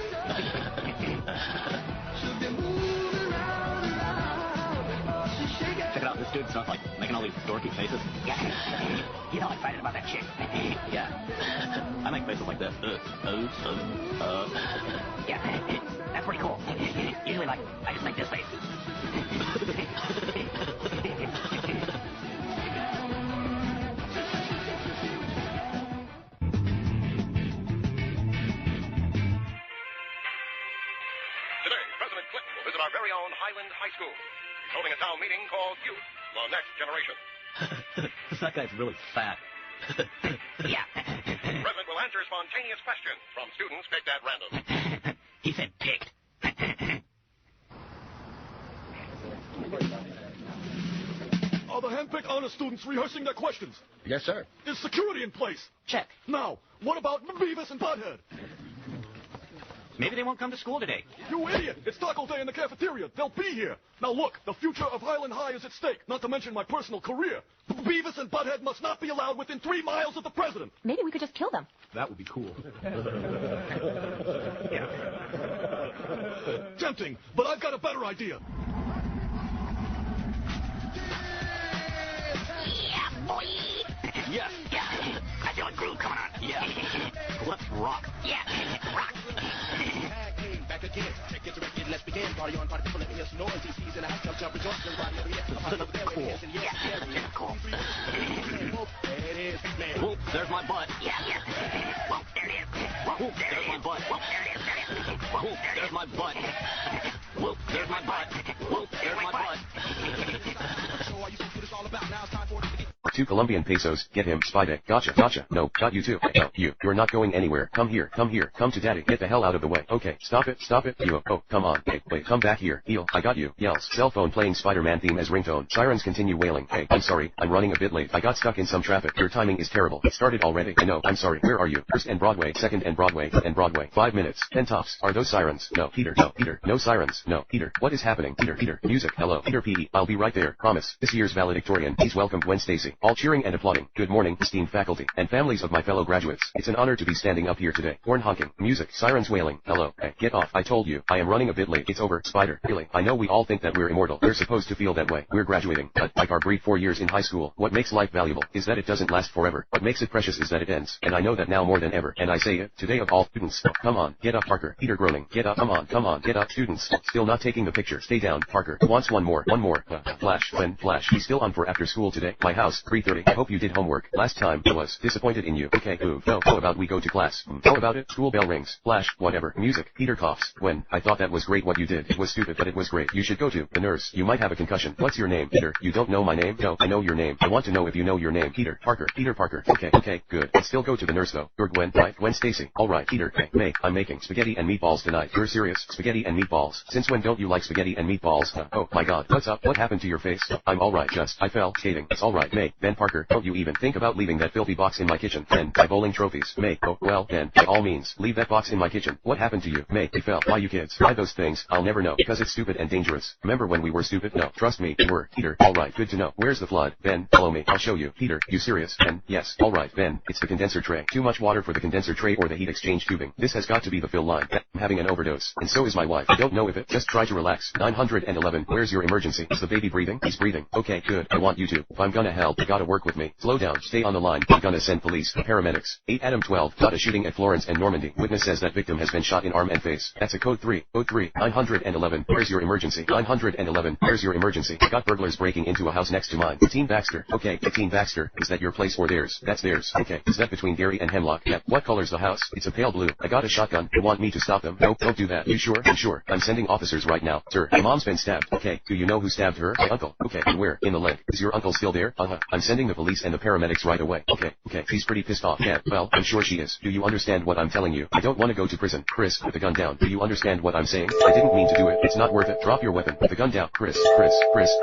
Check it out. This dude's not, like, making all these dorky faces. Yeah. You know I'm excited about that chick. Yeah. I make faces like this. Yeah. That's pretty cool. Usually, like, I just make this face. Today, President Clinton will visit our very own Highland High School. He's holding a town meeting called Youth, the Next Generation. That guy's really fat. Yeah. The president will answer spontaneous questions from students picked at random. He said picked. Are the hand-picked honor students rehearsing their questions? Yes, sir. Is security in place? Check. Now, what about Beavis and Butthead? Maybe they won't come to school today. You idiot! It's taco day in the cafeteria. They'll be here. Now look, the future of Highland High is at stake, not to mention my personal career. Beavis and Butthead must not be allowed within 3 miles of the president. Maybe we could just kill them. That would be cool. Tempting, but I've got a better idea. Yeah, boy. Yeah. Yeah. I feel a groove coming on. Yeah. Let's rock. Yeah. Rock. Back again. Check it directed. Let's begin. Party on, party people. Let me hear some noise. DC's in the house. Jump, jump, rejoice. Everybody over here. Cool. Cool. There it is. Man. Whoop, there's my butt. Yeah. Whoop, there it is. Whoop, there's my butt. Whoop, there it is. Whoop, there's my butt. Whoop, there's my butt. Whoop, there's my butt. So are you supposed to do this all about? Now it's time for it to begin. 2 Colombian pesos, get him, Spidey. Gotcha. No, got you too. No, you're not going anywhere. Come here, come to daddy. Get the hell out of the way. Okay, stop it. Oh, come on. Hey, wait, come back here. Heel, I got you. Yells. Cell phone playing Spider-Man theme as ringtone. Sirens continue wailing. Hey, I'm sorry, I'm running a bit late. I got stuck in some traffic. Your timing is terrible. It started already. I know, I'm sorry. Where are you? 1st and Broadway, 2nd and Broadway, and Broadway. 5 minutes. 10 tops. Are those sirens? No, Peter. No sirens. No, Peter. What is happening? Peter. Music. Hello. Peter P. I'll be right there. Promise. This year's valedictorian. Please welcome Gwen Stacy. All cheering and applauding. Good morning, esteemed faculty, and families of my fellow graduates. It's an honor to be standing up here today. Horn honking, music, sirens wailing. Hello, hey, get off. I told you, I am running a bit late. It's over, Spider. Really, I know we all think that we're immortal. We're supposed to feel that way. We're graduating. But, like our brief 4 years in high school, what makes life valuable is that it doesn't last forever. What makes it precious is that it ends. And I know that now more than ever. And I say it, today of all students. Oh, come on, get up, Parker. Peter groaning. Get up, come on, get up, students. Still not taking the picture. Stay down, Parker. Wants one more. Flash, Flash. He's still on for after school today. My house, 3:30. I hope you did homework. Last time, I was disappointed in you. Okay, move. No, how about we go to class? How about it? School bell rings. Flash, whatever. Music. Peter coughs. When, I thought that was great what you did. It was stupid, but it was great. You should go to the nurse. You might have a concussion. What's your name? Peter. You don't know my name? No, I know your name. I want to know if you know your name. Peter Parker. Okay, good. But still go to the nurse though. You're Gwen, right? Gwen Stacy. Alright, Peter. Hey, May, I'm making spaghetti and meatballs tonight. You're serious? Spaghetti and meatballs. Since when don't you like spaghetti and meatballs? Oh my god. What's up? What happened to your face? I'm alright, I fell skating. It's alright, May. Ben Parker, don't you even think about leaving that filthy box in my kitchen. Ben, my bowling trophies. May, oh, well, Ben, by all means, leave that box in my kitchen. What happened to you? May, you fell. Why you kids? Why those things? I'll never know. Because it's stupid and dangerous. Remember when we were stupid? No, trust me, we were. Peter, alright, good to know. Where's the flood? Ben, follow me. I'll show you. Peter, you serious? Ben, yes. Alright, Ben, it's the condenser tray. Too much water for the condenser tray or the heat exchange tubing. This has got to be the fill line. I'm having an overdose. And so is my wife. I don't know if it. Just try to relax. 911. Where's your emergency? Is the baby breathing? He's breathing. Okay, good. I want you to. If I'm gonna help, you gotta work with me. Slow down. Stay on the line. I'm gonna send police. Paramedics. 8 Adam 12. A shooting at Florence and Normandy. Witness says that victim has been shot in arm and face. That's a code 3. Code 3. 911. Where's your emergency? 911. Where's your emergency? Got burglars breaking into a house next to mine. Team Baxter. Okay, Team Baxter. Is that your place or theirs? That's theirs. Okay. Is that between Gary and Hemlock? Yeah. What color's the house? It's a pale blue. I got a shotgun. You want me to stop them? Nope, don't do that. You sure? I'm sure. I'm sending officers right now. Sir, my mom's been stabbed. Okay. Do you know who stabbed her? My uncle. Okay. And where? In the leg. Is your uncle still there? I'm sending the police and the paramedics right away. Okay. She's pretty pissed off. Yeah. Well, I'm sure she is. Do you understand what I'm telling you? I don't want to go to prison. Chris, put the gun down. Do you understand what I'm saying? I didn't mean to do it. It's not worth it. Drop your weapon. Put the gun down. Chris.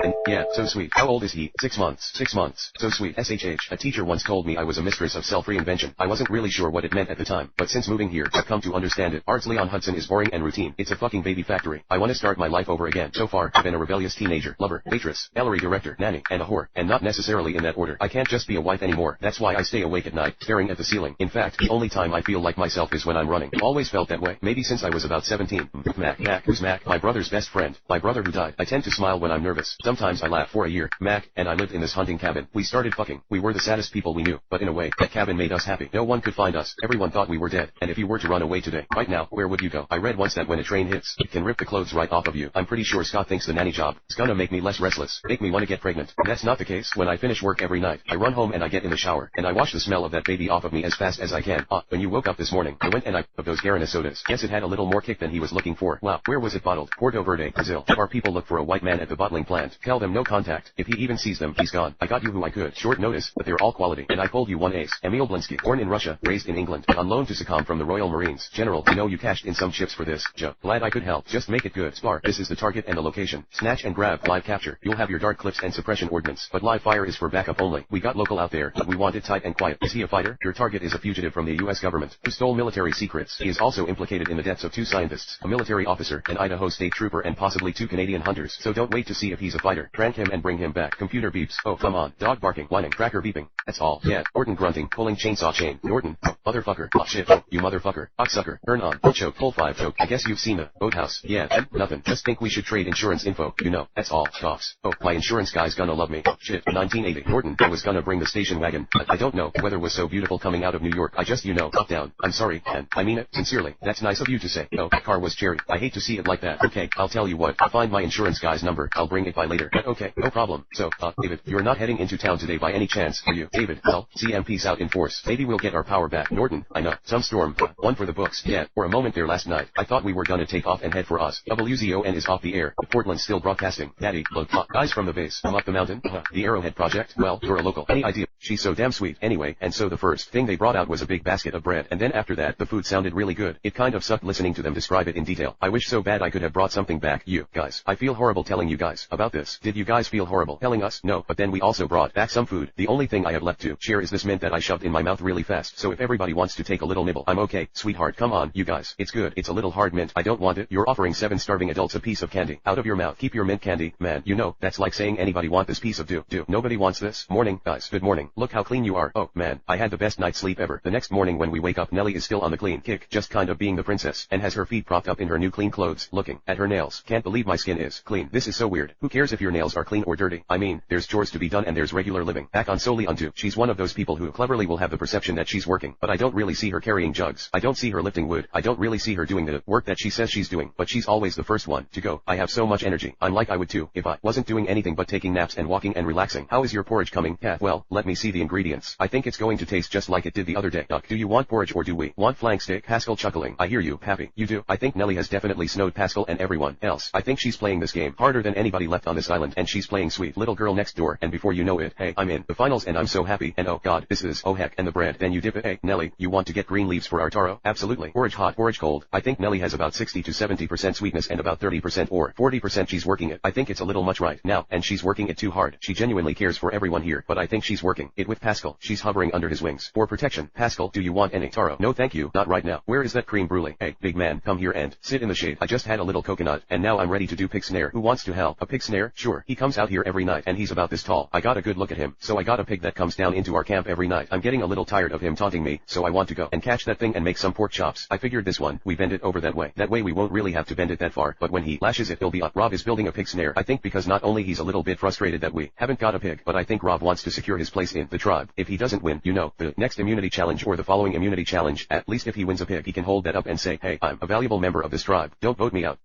And, yeah, so sweet. How old is he? 6 months. 6 months. So sweet. SHH. A teacher once told me I was a mistress of self-reinvention. I wasn't really sure what it meant at the time, but since moving here, I've come to understand it. Ardsley on Hudson is boring and routine. It's a fucking baby factory. I want to start my life over again. So far, I've been a rebellious teenager, lover, waitress, gallery director, nanny, and a whore. And not necessarily in that order. I can't just be a wife anymore. That's why I stay awake at night, staring at the ceiling. In fact, the only time I feel like myself is when I'm running. Always felt that way. Maybe since I was about 17. Mac. Who's Mac? My brother's best friend. My brother who died. I tend to smile when I'm nervous. Sometimes I laugh for a year. Mac and I lived in this hunting cabin. We started fucking. We were the saddest people we knew. But in a way, that cabin made us happy. No one could find us. Everyone thought we were dead. And if you were to run away today, right now, where would you go? I read once that when a train hits, it can rip the clothes right off of you. I'm pretty sure Scott thinks the nanny job is gonna make me less restless. Make me want to get pregnant. That's not the case. When I finish work work every night. I run home and I get in the shower, and I wash the smell of that baby off of me as fast as I can. When you woke up this morning, I went and I of those Guarana sodas. Guess it had a little more kick than he was looking for. Wow, where was it bottled? Porto Verde, Brazil. If our people look for a white man at the bottling plant, tell them no contact. If he even sees them, he's gone. I got you who I could. Short notice, but they're all quality. And I pulled you one ace. Emil Blinsky, born in Russia, raised in England, on loan to Sakam from the Royal Marines. General, you know you cashed in some chips for this. Joe, glad I could help. Just make it good. Spar, this is the target and the location. Snatch and grab, live capture. You'll have your dart clips and suppression ordnance, but live fire is for backup only. We got local out there, but we want it tight and quiet. Is he a fighter? Your target is a fugitive from the U.S. government, who stole military secrets. He is also implicated in the deaths of 2 scientists, a military officer, an Idaho state trooper, and possibly 2 Canadian hunters. So don't wait to see if he's a fighter. Trank him and bring him back. Computer beeps. Oh, come on. Dog barking, whining, cracker beeping. That's all. Yeah. Orton grunting, pulling chainsaw chain. Norton. Oh, motherfucker. Oh shit. Oh, you motherfucker. Cocksucker. Turn on. Pull choke. Pull 5 choke. I guess you've seen the boathouse. Yeah. And nothing. Just think we should trade insurance info. You know. That's all. Coughs. Oh, my insurance guy's gonna love me. Oh shit. 1980. Norton. I was gonna bring the station wagon, but I don't know. The weather was so beautiful coming out of New York. I just, you know, up down. I'm sorry, and I mean it sincerely. That's nice of you to say. Oh, the car was cherry. I hate to see it like that. Okay, I'll tell you what. I'll find my insurance guy's number. I'll bring it by later. But okay, no problem. So, David, you're not heading into town today by any chance, are you? David, well, CMP's out in force. Maybe we'll get our power back. Norton, I know. Some storm. One for the books. Yeah, for a moment there last night, I thought we were gonna take off and head for Oz. WZON is off the air. Portland's still broadcasting. Daddy, look, guys from the base. I'm up the mountain. The Arrowhead Project. Well, you're a local. Any idea? She's so damn sweet. Anyway, and so the first thing they brought out was a big basket of bread, and then after that, the food sounded really good. It kind of sucked listening to them describe it in detail. I wish so bad I could have brought something back. You guys, I feel horrible telling you guys about this. Did you guys feel horrible telling us? No, but then we also brought back some food. The only thing I have left to share is this mint that I shoved in my mouth really fast. So if everybody wants to take a little nibble, I'm okay. Sweetheart, come on, you guys. It's good. It's a little hard mint. I don't want it. You're offering 7 starving adults a piece of candy. Out of your mouth. Keep your mint candy, man. You know, that's like saying anybody want this piece of do. Nobody wants this. Morning, guys. Good morning. Look how clean you are. Oh, man. I had the best night's sleep ever. The next morning when we wake up, Nellie is still on the clean kick, just kind of being the princess, and has her feet propped up in her new clean clothes, looking at her nails. Can't believe my skin is clean. This is so weird. Who cares if your nails are clean or dirty? I mean, there's chores to be done and there's regular living. Back on solely onto. She's one of those people who cleverly will have the perception that she's working, but I don't really see her carrying jugs. I don't see her lifting wood. I don't really see her doing the work that she says she's doing, but she's always the first one to go. I have so much energy. I'm like I would too, if I wasn't doing anything but taking naps and walking and relaxing. How is your porridge coming, Kath? Well, let me see the ingredients. I think it's going to taste just like it did the other day. Do you want porridge or do we want flank steak? Pascal chuckling. I hear you, Pappy. You do? I think Nellie has definitely snowed Pascal and everyone else. I think she's playing this game harder than anybody left on this island, and she's playing sweet little girl next door, and before you know it, hey, I'm in the finals and I'm so happy, and oh god, this is, oh heck, and the bread, then you dip it. Hey, Nellie, you want to get green leaves for our taro? Absolutely. Porridge hot, porridge cold. I think Nellie has about 60 to 70% sweetness and about 30% or 40% she's working it. I think it's a little much right now, and she's working it too hard. She genuinely cares for everyone here, but I think she's working it with Pascal. She's hovering under his wings for protection. Pascal, do you want any taro? No thank you, not right now. Where is that creme brulee? Hey, big man, come here and sit in the shade. I just had a little coconut, and now I'm ready to do pig snare. Who wants to help? A pig snare? Sure. He comes out here every night, and he's about this tall. I got a good look at him, so I got a pig that comes down into our camp every night. I'm getting a little tired of him taunting me, so I want to go and catch that thing and make some pork chops. I figured this one, we bend it over that way. That way we won't really have to bend it that far, but when he lashes it'll be up. Rob is building a pig snare, I think, because not only he's a little bit frustrated that we haven't got a pig, but I think Rob wants to secure his place in the tribe. If he doesn't win, you know, the next immunity challenge or the following immunity challenge, at least if he wins a pig, he can hold that up and say, hey, I'm a valuable member of this tribe. Don't vote me out.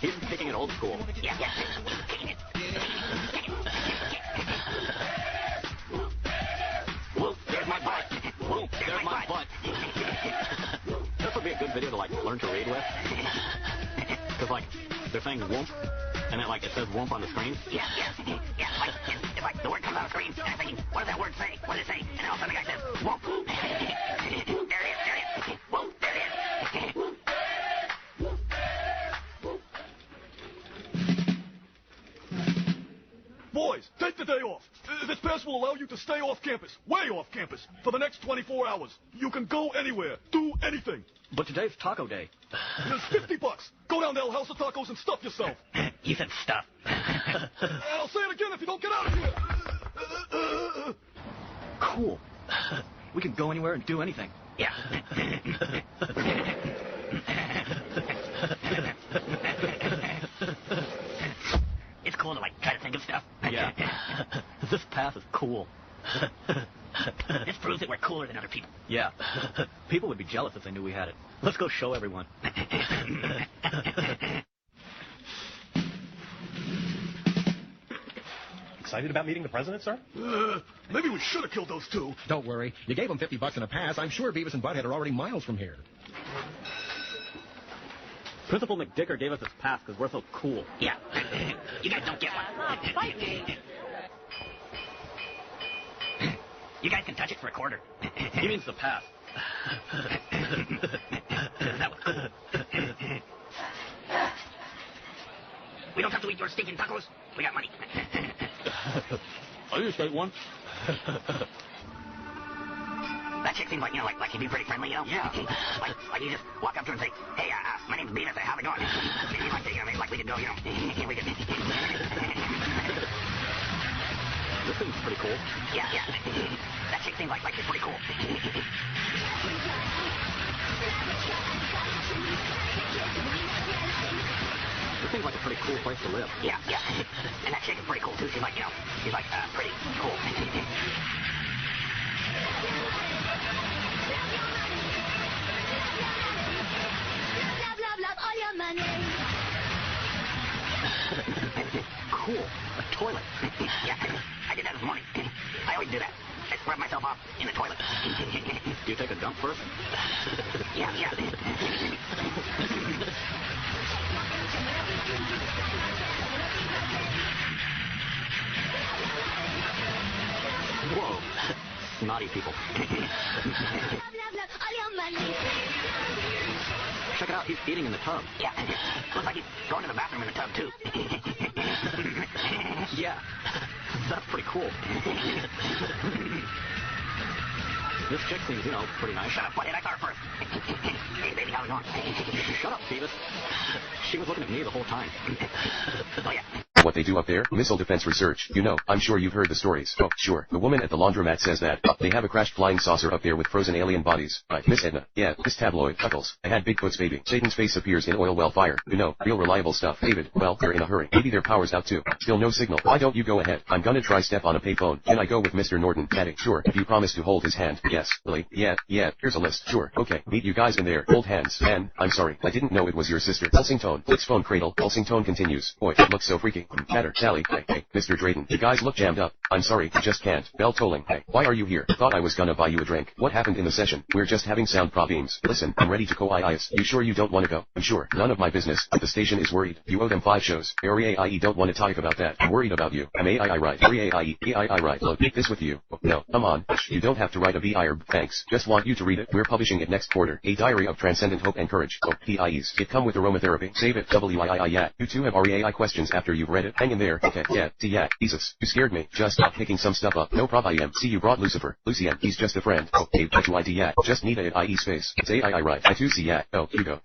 He's kicking it old school. Yeah. There's my butt. There's my butt. This would be a good video to, like, learn to read with. Because, like, they're saying whoomp, and then, like, it says whoomp on the screen. Yeah. Like the word comes on the screen, and I'm thinking, what does that word say? What does it say? And all of a sudden the guy says, whoomp. There it is. Whoomp, there it is. Boys, take the day off. This pass will allow you to stay off campus, way off campus, for the next 24 hours. You can go anywhere, do anything. But today's taco day. There's $50. Go down to El House of Tacos and stuff yourself. You said stuff. And I'll say it again if you don't get out of here. Cool. We can go anywhere and do anything. Yeah. It's cool to, like, try to think of stuff. Yeah. This path is cool. This proves that we're cooler than other people. Yeah. People would be jealous if they knew we had it. Let's go show everyone. excited about meeting the president, sir? Maybe we should have killed those two. Don't worry. You gave them $50 and a pass. I'm sure Beavis and Butthead are already miles from here. Principal McDicker gave us this pass because we're so cool. Yeah. You guys don't get one. Fight me. You guys can touch it for a quarter. He means the pass. That was cool. We don't have to eat your stinking tacos. We got money. I just ate one. That chick seems like, like she'd be pretty friendly, Yeah. like you just walk up to her and say, hey, my name's Beavis, how's it going? Like we could go, we could... This thing's pretty cool. Yeah. That chick seems like she's pretty cool. This seems like a pretty cool place to live. Yeah. And that chick is pretty cool, too. She's like, pretty cool. Love all your money. Cool. A toilet. Yeah, I did that this morning. I always do that. I scrub myself off in the toilet. Do you take a dump first? Yeah. Whoa. Snotty people. Love all your money. Check it out. He's eating in the tub. Yeah. Looks like he's going to the bathroom in the tub, too. Yeah. That's pretty cool. This chick seems, pretty nice. Shut up, buddy. I saw her first. Hey, baby, how's it going? Shut up, Beavis. She was looking at me the whole time. Oh, yeah. What they do up there, missile defense research. I'm sure you've heard the stories. Oh, sure. The woman at the laundromat says that. They have a crashed flying saucer up there with frozen alien bodies. Right, Miss Edna. Yeah, this tabloid. Chuckles. I had Bigfoot's baby. Satan's face appears in oil well fire. Real reliable stuff. David, well, they're in a hurry. Maybe their power's out too. Still no signal. Why don't you go ahead? I'm gonna try step on a payphone. Can I go with Mr. Norton? Daddy. Sure, if you promise to hold his hand. Yes. Lily. Yeah. Here's a list. Sure. Okay. Meet you guys in there. Hold hands. And, I'm sorry. I didn't know it was your sister. Pulsing tone. Flicks phone cradle. Pulsing tone continues. Boy, it looks so freaky. Matter. Sally. Hey, Mr. Drayton, you guys look jammed up. I'm sorry, just can't. Bell tolling. Hey, why are you here? Thought I was gonna buy you a drink. What happened in the session? We're just having sound problems. Listen, I'm ready to co-IIS. You sure you don't want to go? I'm sure. None of my business. The station is worried. You owe them 5 shows. AIE don't want to talk about that. I'm worried about you. I'm AII right. AIE right. Look, take this with you. Oh, no, come on. You don't have to write a BIR. Thanks. Just want you to read it. We're publishing it next quarter. A Diary of Transcendent Hope and Courage. Oh, PIEs. It come with aromatherapy. Save it. WIII. Yeah. You two have REAI questions after you've read it. Hang in there. Okay. Yeah. Jesus. You scared me. Just stop picking some stuff up. No prob. I am. See, you brought Lucifer. Lucien. He's just a friend. Oh, A-W-I-D. Yeah. Just need a IE space. It's AII right. I too see. Yeah. Oh, you go.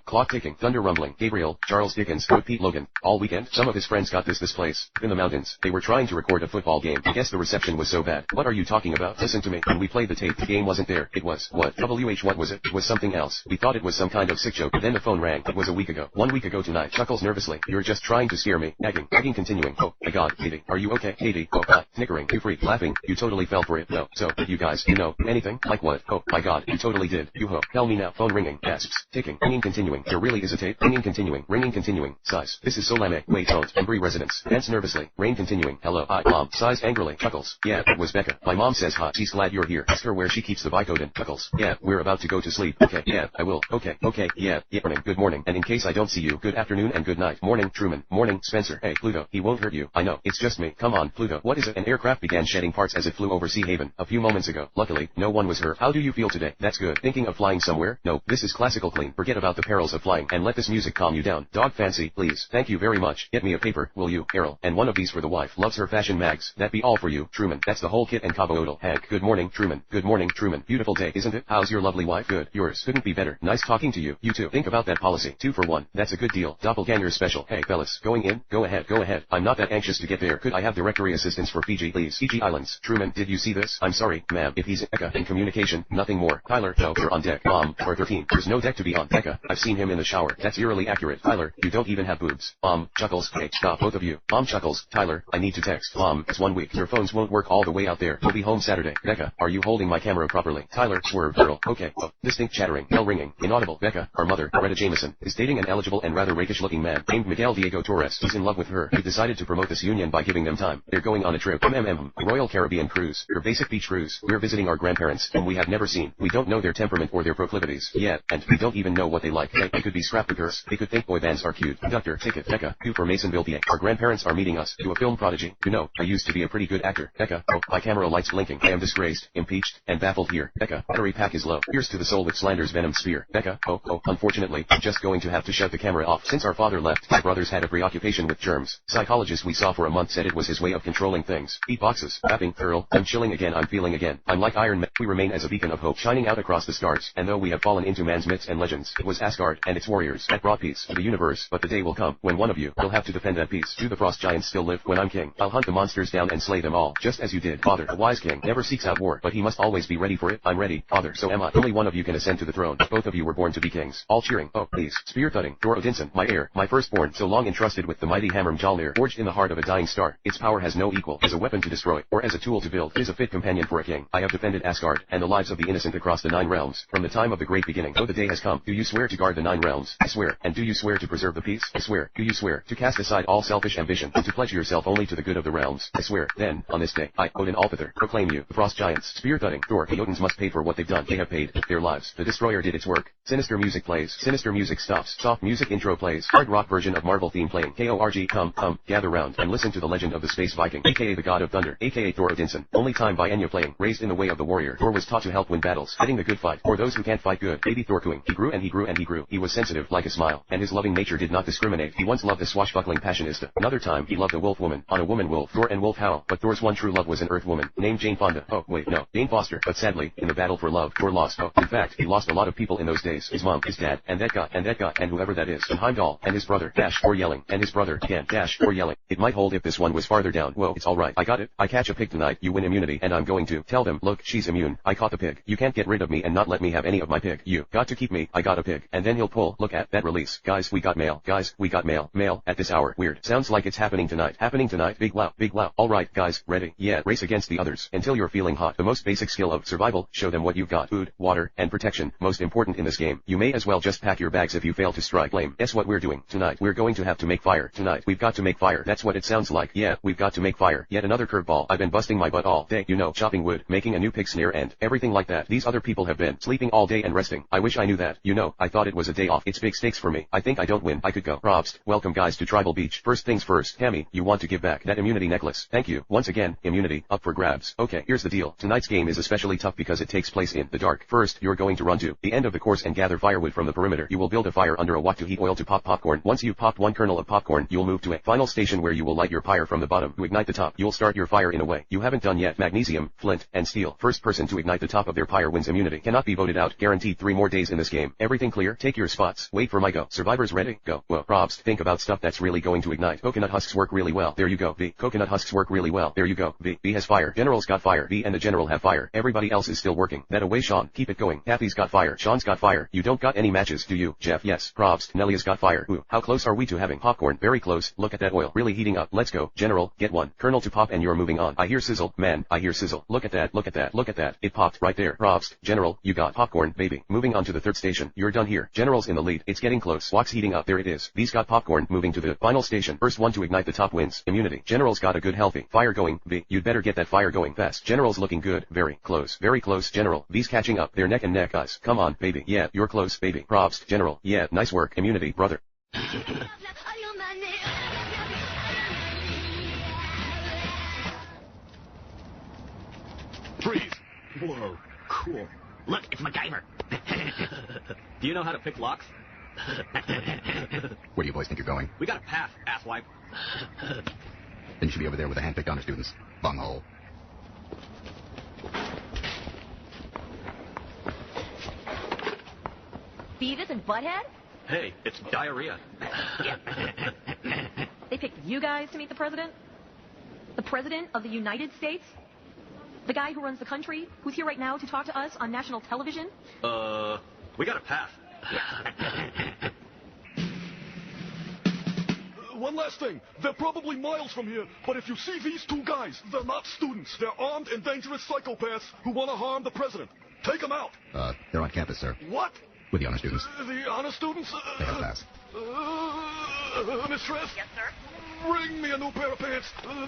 Clock ticking. Thunder rumbling. Gabriel. Charles Dickens. Wrote Pete Logan. All weekend. Some of his friends got this place. In the mountains. They were trying to record a football game. I guess the reception was so bad. What are you talking about? Listen to me. When we played the tape, the game wasn't there. It was. What? What was it? It was something else. We thought it was some kind of sick joke. Then the phone rang. It was a week ago. 1 week ago tonight. Chuckles nervously. You're just trying to scare me. Nagging continuing. Oh, my God. Katie. Are you okay? Katie. Oh, snickering. You freak. Laughing. You totally fell for it. No. So, did you guys, anything? Like what? Oh, my God. You totally did. You ho. Tell me now. Phone ringing. Gasps. Ticking. Ringing continuing. There really is a tape. Ringing continuing. Ringing continuing. Size. This is Solame. Wait, don't. Embry residence. Dance nervously. Rain continuing. Hello. Hi, Mom. Size angrily. Chuckles. Yeah, it was Becca. My mom says hi. She's glad you're here. Ask her where she keeps the Vicodin. Chuckles. Yeah, we're about to go to sleep. Okay. Yeah, I will. Okay. Yeah. Morning. Good morning. And in case I don't see you, good afternoon and good night. Morning, Truman. Morning, Spencer. Hey, Pluto. He won't hurt you. I know. It's just me. Come on, Pluto. What is it? An aircraft began shedding parts as it flew over Sea Haven a few moments ago. Luckily, no one was hurt. How do you feel today? That's good. Thinking of flying somewhere? No, this is classical clean. Forget about the perils of flying and let this music calm you down. Dog fancy, please. Thank you very much. Get me a paper, will you, Errol? And one of these for the wife. Loves her fashion mags. That be all for you, Truman. That's the whole kit and caboodle. Hank. Good morning, Truman. Good morning, Truman. Beautiful day, isn't it? How's your lovely wife? Good. Yours. Couldn't be better. Nice talking to you. You too. Think about that policy. 2 for 1. That's a good deal. Doppelganger special. Hey, fellas. Going in? Go ahead. I'm not that anxious to get there. Could I have directory assistance for Fiji, please? Fiji Islands. Truman, did you see this? I'm sorry, ma'am. If he's in communication, nothing more. Tyler, no, you're on deck. Mom, for 13. There's no deck to be on. Becca, I've seen him in the shower. That's eerily accurate. Tyler, you don't even have boobs. Mom, Chuckles. Hey, stop, both of you. Mom, Chuckles. Tyler, I need to text. Mom, it's 1 week. Your phones won't work all the way out there. We'll be home Saturday. Becca, are you holding my camera properly? Tyler, swerve, girl. Okay. Oh, distinct chattering. Bell ringing. Inaudible. Becca, our mother, Greta Jameson, is dating an eligible and rather rakish-looking man named Miguel Diego Torres. He's in love with her. We decided to promote this union by giving them time. They're going on a trip. Royal Caribbean cruise. Your basic beach cruise. We're visiting our grandparents, whom we have never seen. We don't know their temperament or their proclivities yet, and we don't even know what they like. They could be scrap girls. They could think boy bands are cute. Conductor, ticket, Becca, due for Masonville, PA. Our grandparents are meeting us. To a film prodigy. You know, I used to be a pretty good actor. Becca, oh, my camera lights blinking. I am disgraced, impeached, and baffled here. Becca, battery pack is low. Pierced to the soul with slander's venom spear. Becca, oh, unfortunately, I'm just going to have to shut the camera off. Since our father left, my brothers had a preoccupation with germs. Psychologist we saw for a month said it was his way of controlling things. Eat boxes. Wrapping, Earl, I'm chilling again, I'm feeling again. I'm like Iron Man. We remain as a beacon of hope shining out across the stars. And though we have fallen into man's myths and legends, it was Asgard and its warriors that brought peace to the universe. But the day will come when one of you will have to defend that peace. Do the frost giants still live? When I'm king, I'll hunt the monsters down and slay them all, just as you did, father. A wise king never seeks out war, but he must always be ready for it. I'm ready, father, so am I. Only one of you can ascend to the throne. Both of you were born to be kings. All cheering, oh please. Spear thudding. Thor Odinson, my heir, my firstborn, so long entrusted with the mighty hammer Mjolnir, forged in the heart of a dying star. Its power has no equal, as a weapon to destroy, or as a tool to build. It is a fit companion for a king. I have defended Asgard, and the lives of the innocent across the 9 realms, from the time of the great beginning. Oh, the day has come. Do you swear to guard the 9 realms? I swear. And do you swear to preserve the peace? I swear. Do you swear to cast aside all selfish ambition, and to pledge yourself only to the good of the realms? I swear. Then, on this day, I, Odin Alphather, proclaim you, the frost giants. Spear thudding. Thor, the Odins must pay for what they've done. They have paid their lives. The destroyer did its work. Sinister music plays. Sinister music stops. Soft music intro plays. Hard rock version of Marvel theme playing. KORG, come, gather round, and listen to the legend of the Space Viking, aka the God of Thunder, aka Thor Odinson. Only time by Enya playing. Raised in the way of the warrior, Thor was taught to help win battles, fighting the good fight, or those who can't fight good. Baby Thor cooing. He grew and he grew and he grew. He was sensitive like a smile, and his loving nature did not discriminate. He once loved a swashbuckling passionista. Another time he loved a wolf woman, on a woman wolf. Thor and Wolf Howl. But Thor's one true love was an earth woman, named Jane Fonda. Oh, wait, no, Jane Foster. But sadly, in the battle for love, Thor lost. Oh, in fact, he lost a lot of people in those days. His mom, his dad, and that guy, and whoever that is. And Heimdall, and his brother, dash, or yelling, and his brother, again, dash, or yelling. It might hold if this one was farther down. Whoa, it's alright. I got it. I catch a pig tonight, you win immunity, and I'm going to tell them, look, she's immune. I caught the pig. You can't get rid of me and not let me have any of my pig. You got to keep me. I got a pig. And then he'll pull. Look at that release. Guys, we got mail. Guys, we got mail. Mail, at this hour. Weird. Sounds like it's happening tonight. Happening tonight. Big wow. Big wow. Alright, guys, ready? Yeah, race against the others, until you're feeling hot. The most basic skill of survival, show them what you've got. Food, water, and protection, most important in this game. You may as well just pack your bags if you fail to strike. Lame. Guess what we're doing? Tonight, we're going to have to make fire. Tonight, we've got to make fire. That's what it sounds like. Yeah, we've got to make fire. Yet another curveball. I've been busting my butt all day, you know, chopping wood, making a new pig snare and everything like that. These other people have been sleeping all day and resting. I wish I knew that. You know, I thought it was a day off. It's big stakes for me. I think I don't win. I could go. Probst. Welcome guys to Tribal Beach. First things first. Tammy, you want to give back that immunity necklace. Thank you. Once again, immunity, up for grabs. Okay, here's the deal. Tonight's game is especially tough because it takes place in the dark. First, you're going to run to the end of the course and gather firewood from the perimeter. You will build a fire under a wok to heat oil to pop popcorn. Once you've popped one kernel of popcorn, you'll move to a final station where you will light your pyre from the bottom. To ignite the top, you'll start your fire in a way you haven't done yet. Magnesium, flint, and steel. First person to ignite the top of their pyre wins immunity. Cannot be voted out. Guaranteed 3 more days in this game. Everything clear? Take your spots. Wait for my go. Survivors ready? Go. Whoa, Probst. Think about stuff that's really going to ignite. Coconut husks work really well. There you go. B. Coconut husks work really well. There you go. B. B has fire. General's got fire. B and the general have fire. Everybody else is still working. That away, Sean. Keep it going. Kathy's got fire. Sean's got fire. You don't got any matches, do you, Jeff? Yes. Probst. Nelia's got fire. Ooh, how close are we to having popcorn? Very close. Look at that oil. Really heating up. Let's go. General, get one kernel to pop and you're moving on. I hear sizzle. Man, I hear sizzle. Look at that. Look at that. Look at that. It popped right there. Probst. General, you got popcorn, baby. Moving on to the third station. You're done here. General's in the lead. It's getting close. Wok's heating up. There it is. B's got popcorn. Moving to the final station. First one to ignite the top wins. Immunity. General's got a good healthy fire going. B, you'd better get that fire going fast. General's looking good. Very close. Very close. General. B's catching up. They're neck and neck, guys. Come on, baby. Yeah, you're close, baby. Probst. General. Yeah, nice work. Immunity, brother. Freeze. Whoa, cool. Look, it's MacGyver. Do you know how to pick locks? Where do you boys think you're going? We got a pass, asswipe. Then you should be over there with the hand-picked honor students. Bunghole. Beavis and Butthead? Hey, it's diarrhea. They picked you guys to meet the president? The president of the United States? The guy who runs the country, who's here right now to talk to us on national television? We got a pass. One last thing. They're probably miles from here, but if you see these 2 guys, they're not students. They're armed and dangerous psychopaths who want to harm the president. Take them out. They're on campus, sir. What? With the honor students. The honor students? They have a pass. Mistress? Yes, sir? Bring me a new pair of pants. Cool.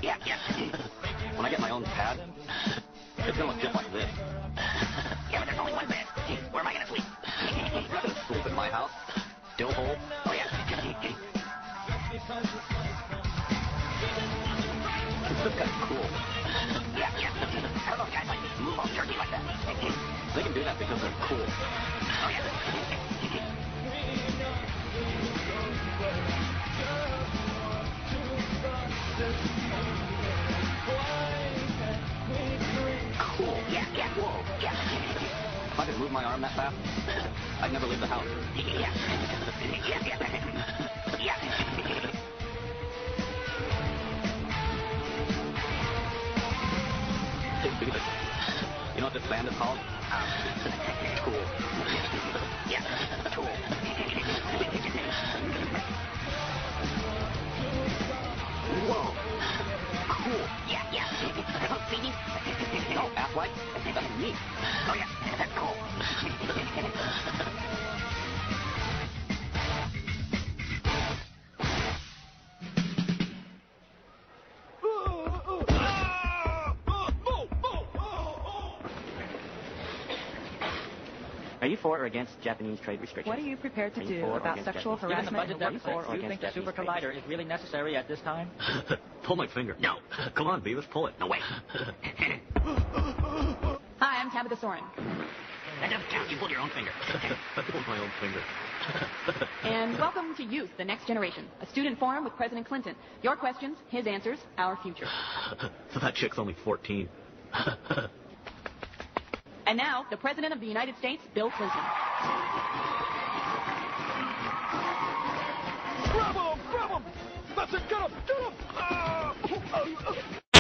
Yeah. When I get my own pad, it's gonna look just like this. Yeah, but there's only one bed. Where am I gonna sleep? I'm gonna sleep in my house. Dill hole. Oh, yeah. This guy's cool. Yeah. How do those guys like move all jerky like that? They can do that because they're cool. Oh, yeah. Cool. Yeah. Whoa. Yeah. If I could move my arm that fast, I'd never leave the house. Yeah. Hey, Beavis, you know what this band is called? Cool. Yeah. Cool. Whoa. Cool. Yeah. Are those Phoebes? No, ass-like. That's me. Oh, yeah. That's cool. Are you for or against Japanese trade restrictions? What are you prepared to Are you do for or about against sexual Japanese- harassment? Given the budget and deficit, for or do you think the against super Japanese collider is really necessary at this time? Pull my finger. No. Come on, Beavis, pull it. No way. Hi, I'm Tabitha Soren. That doesn't count. You pulled your own finger. I pulled my own finger. And welcome to Youth, the Next Generation, a student forum with President Clinton. Your questions, his answers, our future. So that chick's only 14. And now, the President of the United States, Bill Clinton. Grab him! That's it, get him!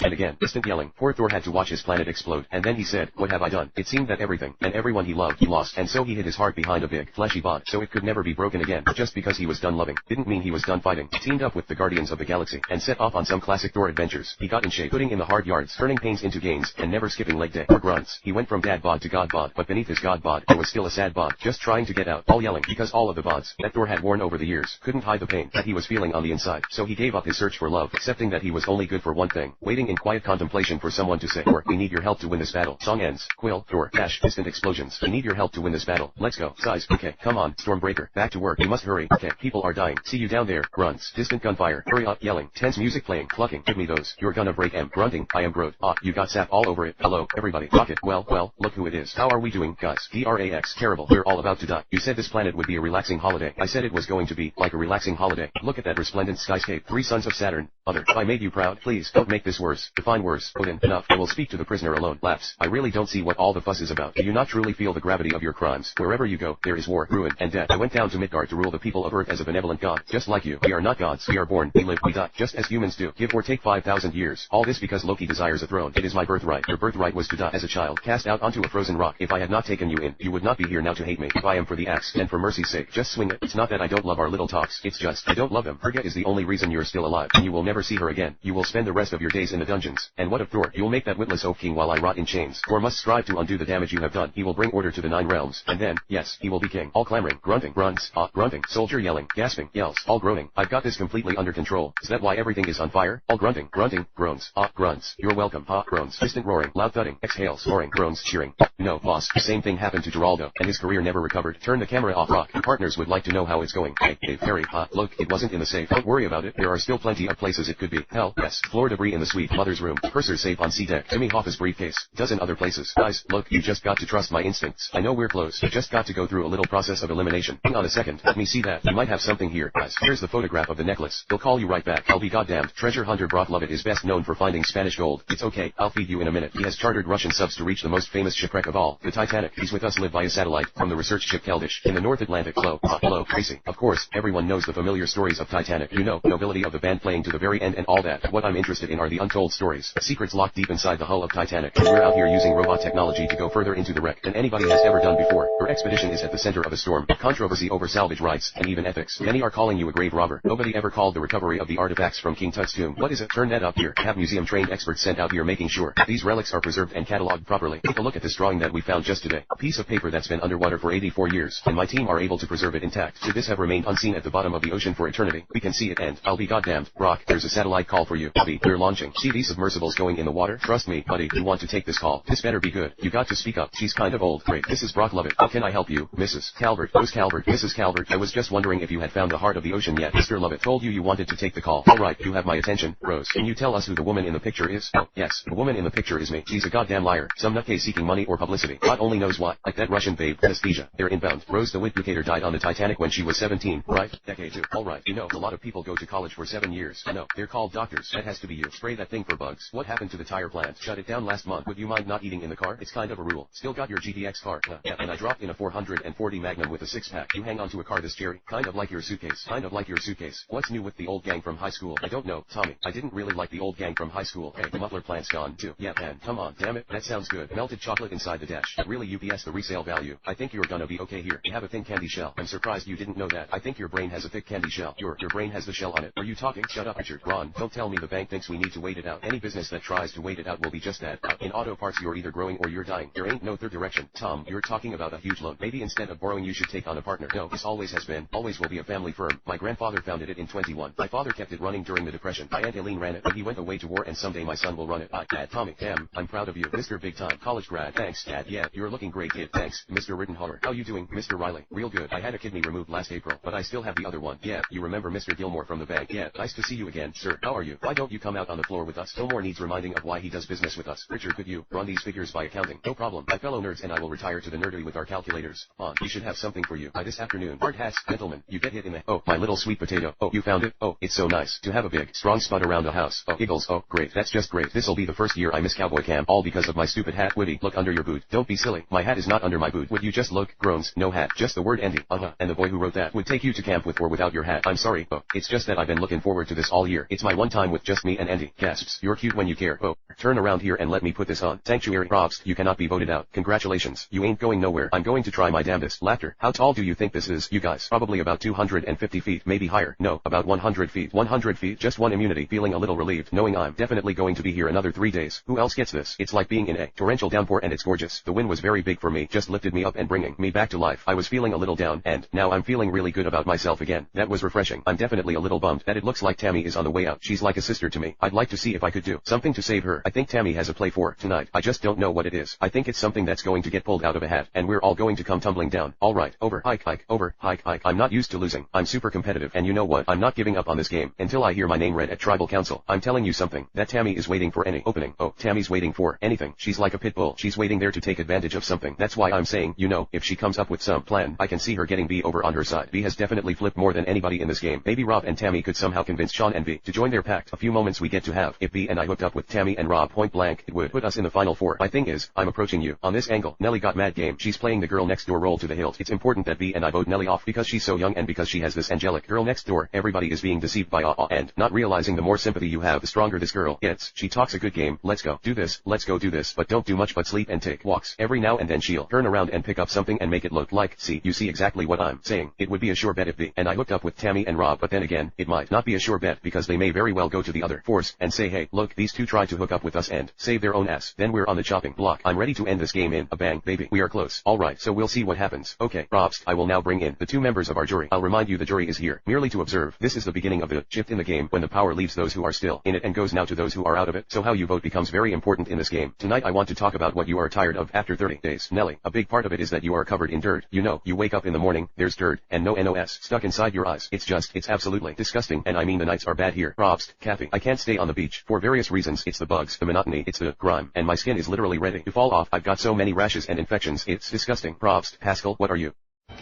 And again, distant yelling. Poor Thor had to watch his planet explode, and then he said, "What have I done?" It seemed that everything, and everyone he loved, he lost, and so he hid his heart behind a big, fleshy bod, so it could never be broken again. Just because he was done loving, didn't mean he was done fighting. Teamed up with the Guardians of the Galaxy, and set off on some classic Thor adventures. He got in shape, putting in the hard yards, turning pains into gains, and never skipping leg day, or grunts. He went from dad bod to god bod, but beneath his god bod, there was still a sad bod, just trying to get out, all yelling, because all of the bods that Thor had worn over the years couldn't hide the pain that he was feeling on the inside. So he gave up his search for love, accepting that he was only good for one thing, waiting in quiet contemplation for someone to say, "Thor, we need your help to win this battle." Song ends. Quill, Thor, dash, distant explosions. We need your help to win this battle. Let's go. Size, okay, come on, Stormbreaker, back to work. We must hurry. Okay, people are dying. See you down there. Grunts, distant gunfire. Hurry up, yelling. Tense music playing. Clucking. Give me those. You're gonna break M. Grunting. I am Groot. Ah, you got sap all over it. Hello, everybody. Rocket. Well, look who it is. How are we doing, guys? DRAX. Terrible. We're all about to die. You said this planet would be a relaxing holiday. I said it was going to be like a relaxing holiday. Look at that resplendent skyscape. 3 sons of Saturn. Other. I made you proud. Please, don't make this worse. Define worse. Odin. Enough. I will speak to the prisoner alone. Laughs. I really don't see what all the fuss is about. Do you not truly feel the gravity of your crimes? Wherever you go, there is war, ruin, and death. I went down to Midgard to rule the people of Earth as a benevolent god. Just like you. We are not gods. We are born. We live. We die. Just as humans do. Give or take 5,000 years. All this because Loki desires a throne. It is my birthright. Your birthright was to die as a child, cast out onto a frozen rock. If I had not taken you in, you would not be here now to hate me. If I am for the axe, and for mercy's sake, just swing it. It's not that I don't love our little talks. It's just, I don't love him. Frigga is the only reason you're still alive, and you will never see her again. You will spend the rest of your days in the dungeons. And what of Thor? You'll make that witless oaf king while I rot in chains. Thor must strive to undo the damage you have done. He will bring order to the 9 realms, and then, yes, he will be king. All clamoring, grunting, grunts, grunting, soldier yelling, gasping, yells, all groaning. I've got this completely under control. Is that why everything is on fire? All grunting, grunting, groans, grunts. You're welcome, groans. Distant roaring, loud thudding, exhales, roaring, groans, cheering. No, boss. The same thing happened to Geraldo, and his career never recovered. Turn the camera off, Rock. The partners would like to know how it's going. Hey, Harry, look, it wasn't in the safe. Don't worry about it. There are still plenty of places it could be. Hell, yes. Floor debris in the suite, mother's room, purser safe on C-deck, Jimmy Hoffa's briefcase, dozen other places. Guys, look, you just got to trust my instincts. I know we're close. You just got to go through a little process of elimination. Hang on a second. Let me see that. You might have something here. Guys, here's the photograph of the necklace. He'll call you right back. I'll be goddamned. Treasure hunter Brock Lovett is best known for finding Spanish gold. It's okay. I'll feed you in a minute. He has chartered Russian subs to reach the most famous shipwreck of all, the Titanic. He's with us live via satellite from the research ship Keldysh in the North Atlantic. Hello, Tracy. Of course, everyone knows the familiar stories of Titanic. You know, nobility of the band playing to the very end and all that. What I'm interested in are the untold untold stories, secrets locked deep inside the hull of Titanic, and we're out here using robot technology to go further into the wreck than anybody has ever done before. Her expedition is at the center of a storm, controversy over salvage rights, and even ethics. Many are calling you a grave robber. Nobody ever called the recovery of the artifacts from King Tut's tomb. What is it? Turn that up here. Have museum-trained experts sent out here making sure these relics are preserved and cataloged properly. Take a look at this drawing that we found just today. A piece of paper that's been underwater for 84 years, and my team are able to preserve it intact. Should this have remained unseen at the bottom of the ocean for eternity, we can see it and I'll be goddamned. Brock, there's a satellite call for you. Bobby, we're launching. See these submersibles going in the water? Trust me, buddy, you want to take this call. This better be good. You got to speak up. She's kind of old. Great. This is Brock Lovett. How can I help you, Mrs. Calvert? Rose Calvert. Mrs. Calvert, I was just wondering if you had found the heart of the ocean yet. Mr. Lovett told you wanted to take the call. Alright, you have my attention. Rose, can you tell us who the woman in the picture is? Oh, yes, the woman in the picture is me. She's a goddamn liar. Some nutcase seeking money or publicity. God only knows what. Like that Russian babe, anesthesia. They're inbound. Rose the Windbreaker died on the Titanic when she was 17, right? Decade 2. Alright, you know, a lot of people go to college for 7 years. I know, they're called doctors. That has to be you. Spray that thing for bugs. What happened to the tire plant? Shut it down last month. Would you mind not eating in the car? It's kind of a rule. Still got your GTX car. Yeah, and I dropped in a 440 Magnum with a 6-pack. You hang on to a car this cherry. Kind of like your suitcase. Kind of like your suitcase. What's new with the old gang from high school? I don't know, Tommy. I didn't really like the old gang from high school. Hey, the muffler plant's gone too. Yeah, man. Come on. Damn it. That sounds good. Melted chocolate inside the dash. Really UPS the resale value. I think you're gonna be okay here. You have a thin candy shell. I'm surprised you didn't know that. I think your brain has a thick candy shell. Your brain has the shell on it. Are you talking? Shut up, Richard. Ron, don't tell me the bank thinks we need to wait it out. Any business that tries to wait it out will be just that. In auto parts you're either growing or you're dying. There ain't no third direction. Tom, you're talking about a huge loan. Maybe instead of borrowing you should take on a partner. No, this always has been, always will be a family firm. My grandfather founded it in 21. My father kept it running during the Depression. My Aunt Aileen ran it, but he went away to war and someday my son will run it. Dad, Tommy, damn, I'm proud of you. Mr. Big Time, college grad. Thanks, Dad. Yeah, you're looking great, kid. Thanks, Mr. Rittenholler. How you doing, Mr. Riley? Real good. I had a kidney removed last April, but I still have the other one. Yeah, you remember Mr. Gilmore from the bank? Yeah, nice to see you again, sir. How are you? Why don't you come out on the floor with us? Fillmore needs reminding of why he does business with us. Richard, could you run these figures by accounting? No problem. My fellow nerds and I will retire to the nerdery with our calculators. On. We should have something for you by this afternoon. Hard hats, gentlemen. You get hit in the... Oh, my little sweet potato. Oh, you found it? Oh, it's so nice to have a big, strong spot around the house. Oh, giggles. Oh, great. That's just great. This'll be the first year I miss cowboy camp, all because of my stupid hat. Woody, look under your boot. Don't be silly. My hat is not under my boot. Would you just look? Groans. No hat. Just the word Andy. And the boy who wrote that would take you to camp with or without your hat. I'm sorry. Oh, it's just that I've been looking forward to this all year. It's my one time with just me and Andy. Gasps. You're cute when you care. Oh, turn around here and let me put this on. Sanctuary. Probst, you cannot be voted out. Congratulations. You ain't going nowhere. I'm going to try my damnedest. Laughter. How tall do you think this is, you guys? Probably about 250 feet, maybe higher. No, about 100 feet. 100 feet. Just one immunity. Feeling a little relieved, knowing I'm definitely going to be here another 3 days. Who else gets this? It's like being in a torrential downpour and it's gorgeous. The wind was very big for me, just lifted me up and bringing me back to life. I was feeling a little down, and now I'm feeling really good about myself again. That was refreshing. I'm definitely a little bummed that it looks like Tammy is on the way out. She's like a sister to me. I'd like to see if I could do something to save her. I think Tammy has a play for tonight. I just don't know what it is. I think it's something that's going to get pulled out of a hat, and we're all going to come tumbling down. Alright, over, hike, over, hike. I'm not used to losing. I'm super competitive, and you know what? I'm not giving up on this game until I hear my name read at tribal council. I'm telling you something, that Tammy is waiting for any opening. Oh, Tammy's waiting for anything. She's like a pit bull. She's waiting there to take advantage of something. That's why I'm saying, you know, if she comes up with some plan, I can see her getting B over on her side. B has definitely flipped more than anybody in this game. Maybe Rob and Tammy could somehow convince Sean and V to join their pact. A few moments we get to have. If B and I hooked up with Tammy and Rob point blank, it would put us in the final four. My thing is, I'm approaching you on this angle. Nelly got mad game. She's playing the girl next door role to the hilt. It's important that V and I vote Nelly off because she's so young and because she has this angelic girl next door. Everybody is being deceived by and not realizing the more sympathy you have, the stronger this girl gets. She talks a good game. Let's go do this. Let's go do this, but don't do much but sleep and take walks. Every now and then she'll turn around and pick up something and make it look like, see, you see exactly what I'm saying. It would be a sure bet if V and I hooked up with Tammy and Rob, but then again, it might not be a sure bet because they may very well go to the other force and say, hey, look, these two tried to hook up with us and save their own ass. Then we're on the chopping block. I'm ready to end this game in a bang, baby. We are close. Alright, so we'll see what happens. Okay, Probst, I will now bring in the two members of our jury. I'll remind you the jury is here merely to observe. This is the beginning of the shift in the game when the power leaves those who are still in it and goes now to those who are out of it. So how you vote becomes very important in this game. Tonight I want to talk about what you are tired of after 30 days. Nelly, a big part of it is that you are covered in dirt. You know, you wake up in the morning, there's dirt, and no NOS stuck inside your eyes. It's absolutely disgusting, and I mean the nights are bad here. Probst, Kathy, I can't stay on the beach for various reasons. It's the bugs, the monotony, it's the grime, and my skin is literally ready to fall off. I've got so many rashes and infections. It's disgusting. Probst, Pascal, what are you?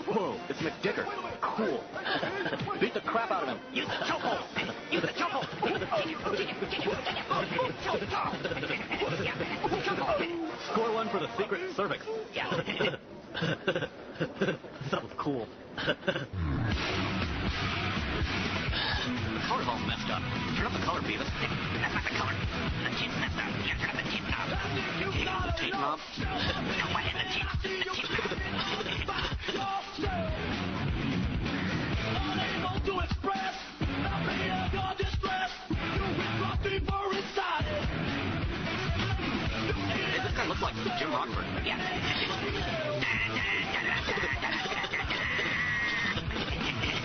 Whoa, it's McDicker. Cool. Beat the crap out of him. Use the chokehold. Use the chokehold. Score one for the secret cervix. Yeah. That was cool. The color's all messed up. Turn up the color, Beavis. That's not the color. The Bob? No, Butthead, the chief. Unable to express the pain of your distress. You withdraw deeper inside it. Hey, this guy looks like Jim Rockford. Yeah.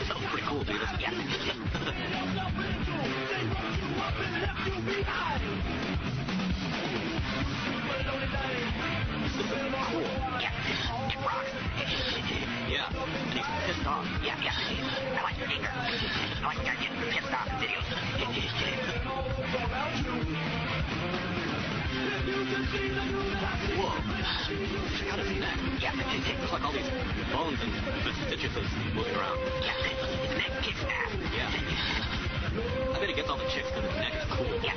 That was pretty cool, Beavis. Yeah. Cool. Yeah. It rocks. Yeah. And he's pissed off. Yeah. I like anger. I like getting pissed off in videos. Whoa. Check out his neck. Yeah. Looks like all these bones and stitches is moving around. Yeah. His neck kicks ass. Yeah. I bet he gets all the chicks because his neck is cool. Yeah.